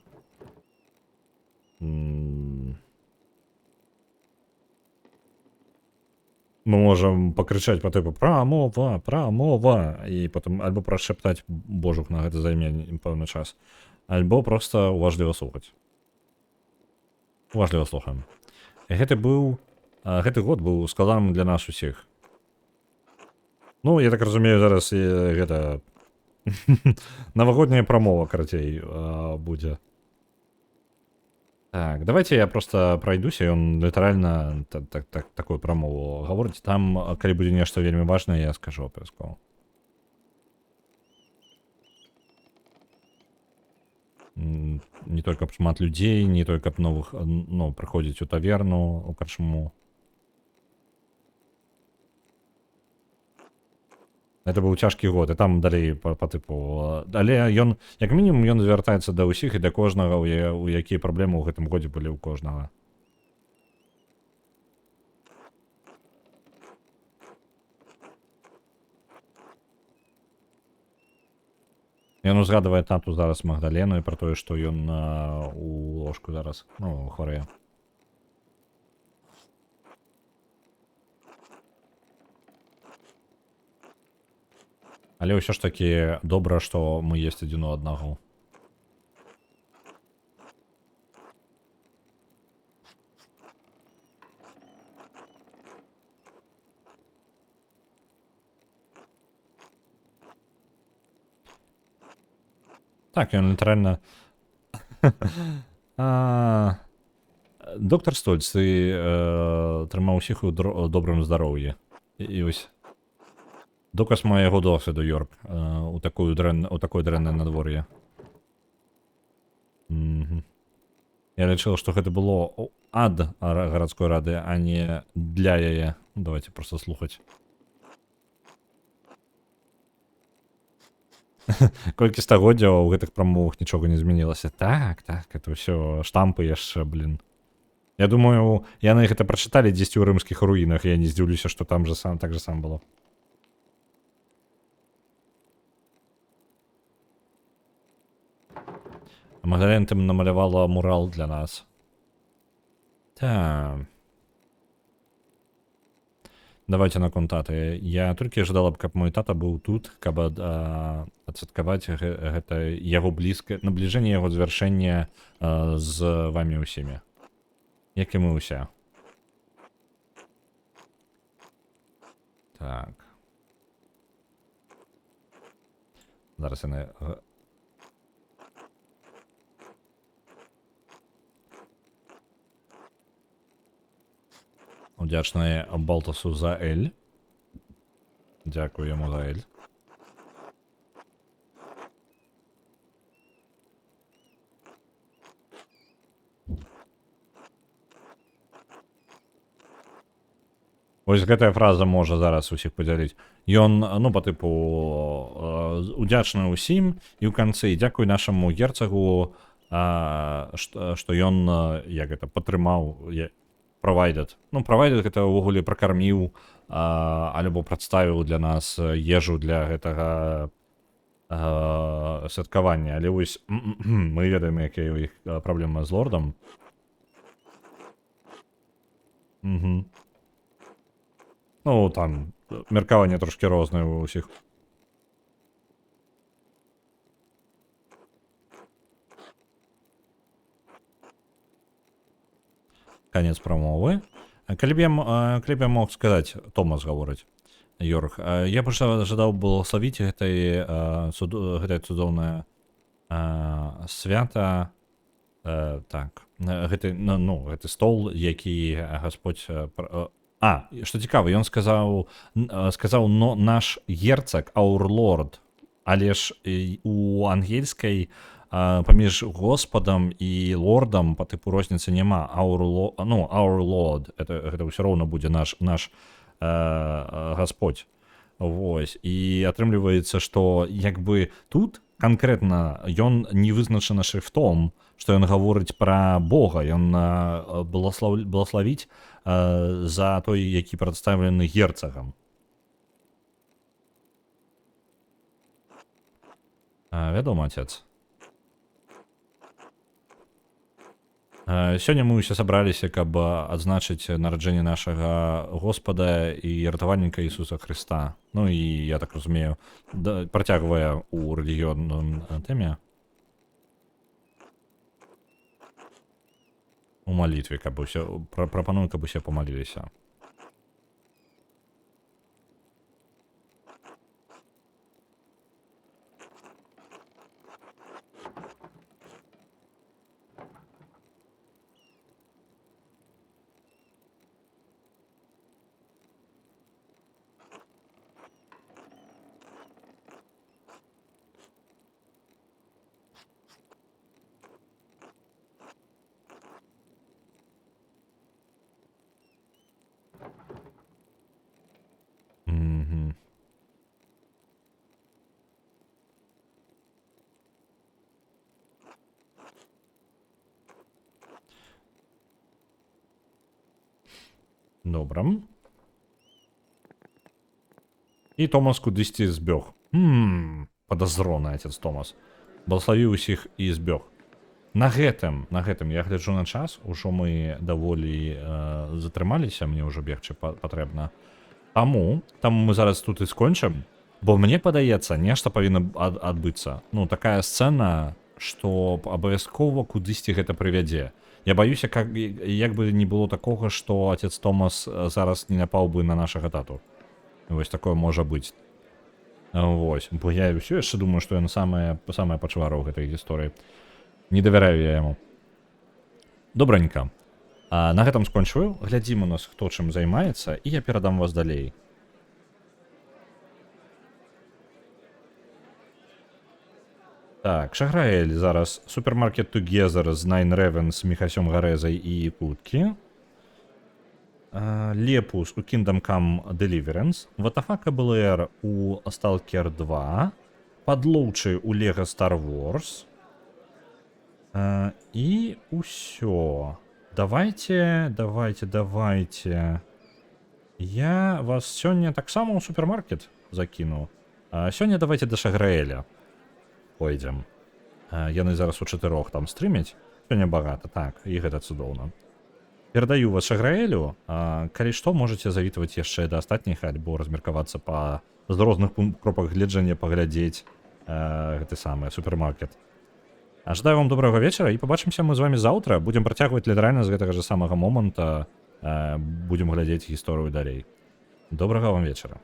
Мы можам пакрычаць па тыпу прамова, і потым альбо прашаптаць божух на гэта займе пэўны час, альбо проста уважліва слухаць. Уважліва слухаем. Гэты год быў складаным для нас усіх. Ну, я так разумею, зараз і гэта навагодняя прамова, карацей, будзе. Так, давайте я просто пройдуся, ён літаральна такую прамову гаворыць. Там, калі будзе нешта вельмі важнае, я скажу абавязкова. Не только шмат людзей, не только новых, ну, прыходзіць у таверну, у карчму. Это быў цяжкі год, і там далей па тыпу. Але ён, як мінімум, ён звяртаецца да ўсіх і да кожнага, у якія праблемы ў гэтым годзе былі ў кожнага. Ён узгадвае тату зараз Магдалену і пра тое, што ён у ложку зараз, ну, хварэе. Але ўсё ж такі добра, што мы ёсць адзін у аднаго. Так, ён літаральна... Доктар Стольц, ты трымаў усіх у добрым здароўі. І вось... Доказ майго досведу, Йорк, у такое дрэннае надвор'е. Я лічыў, што гэта было ад гарадской рады, а не для яе. Давайте просто слухаць. Колькі стагоддзяў у гэтых прамовах нічога не змянілася. Так, это ўсё штампы яшчэ, блин. Я думаю, яны гэта прачыталі дзесьці ў рымскіх руінах, я не здзіўлюся, што там так же сам было. Магдалена, ты намалявала мурал для нас. Так. Давайте на контаты. Я толькі жадала б, каб мой тата быў тут, каб адсвяткаваць гэта яго блізкае набліжэнне яго завяршэння з вамі ўсімі. Як і мы ўся. Так. Зараз яны... Удячны Балтасу за Эль. Дякую йому за Эль. Вось гэтая фраза можа зараз усіх падзяліць. Ён, ну, па тыпу, удзячны ўсім, і ў канцы дзякуй нашаму герцагу, што ён, як гэта, падтрымаў правайдед. Ну, правайдед гэта ўвогуле пракарміў, альбо прадставіў для нас ежу для гэтага святкавання. Але вось мы ведаем, якія ў іх праблемы з лордам. Ну, там меркаванне трошки рознае у ўсіх. Конец промовы. Калі б я мог сказаць, Томас гаворыць, Йорк, я б жадаў благословіць гэтае цудоўнае свята, так, гэты стол, які Гасподзь... што цікава, ён сказаў, но наш герцаг, our lord, але ж у ангельскай паміж Господам і лордам па тыпу розніцы няма. Our lord, гэта ўсё роўна будзе наш Гасподзь. Вось, і атрымліваецца, што як бы тут канкрэтна ён не вызначаны шрифтом, што ён гаворыць пра Бога, ён благословіць за той, які прадстаўлены герцагам. Вядома, отец. Сёння мы ўсе сабраліся, каб адзначыць нараджэнне нашага Господа і ратавальніка Ісуса Хрыста. Ну і, я так разумею, працягвае ў рэлігіённым тэме. У малітве, каб усе, прапаную, каб усе помаліліся. Добра. І Томас кудысьці збег. Падазроны отец Томас. Благословіў усіх і збег. На гэтым я гляджу на час, ужо мы даволі затрымаліся, мне ўжо бегчы патрэбна. Таму мы зараз тут і скончым, бо мне падаецца, нешта павінна адбыцца. Ну, такая сцэна, што абавязкова кудысьці гэта прывядзе. Я баюся, як бы не было такога, што отец Томас зараз не напаў бы на нашага тату. Вось такое можа быць. Вось, бо я ўсё яшчэ думаю, што ён самая пачвара ў гэтай гісторыі. Не давяраю я яму. Добранька. На гэтым скончваю. Глядзім у нас, хто чым займаецца, і я перадам вас далей. Так, Шаграэль зараз супермаркет Together з Nine Ravens, Міхасём Гарезай і Путкі. Лепус у Kingdom Come Deliverance. Ватафака БЛР у Stalker 2. Падлоўчы у Lego Star Wars. І ўсё. Давайте. Я вас сёння таксама ў супермаркет закіну. Сёння давайте да Шаграэля пойдзем. Яны зараз у 4 там стрымяць. Сёння багата, так, і гэта цудоўна. Перадаю вас Шаграэлю. Калі што, можаце завітваць яшчэ да астатніх, альбо размеркавацца з розных кропак гледжання паглядзець гэты самы супермаркет. Жадаю вам добрага вечара, і пабачымся мы з вамі заўтра. Будзем працягваць літаральна з гэтага ж самага моманта. Будзем глядзець гісторыю далей. Добрага вам вечара.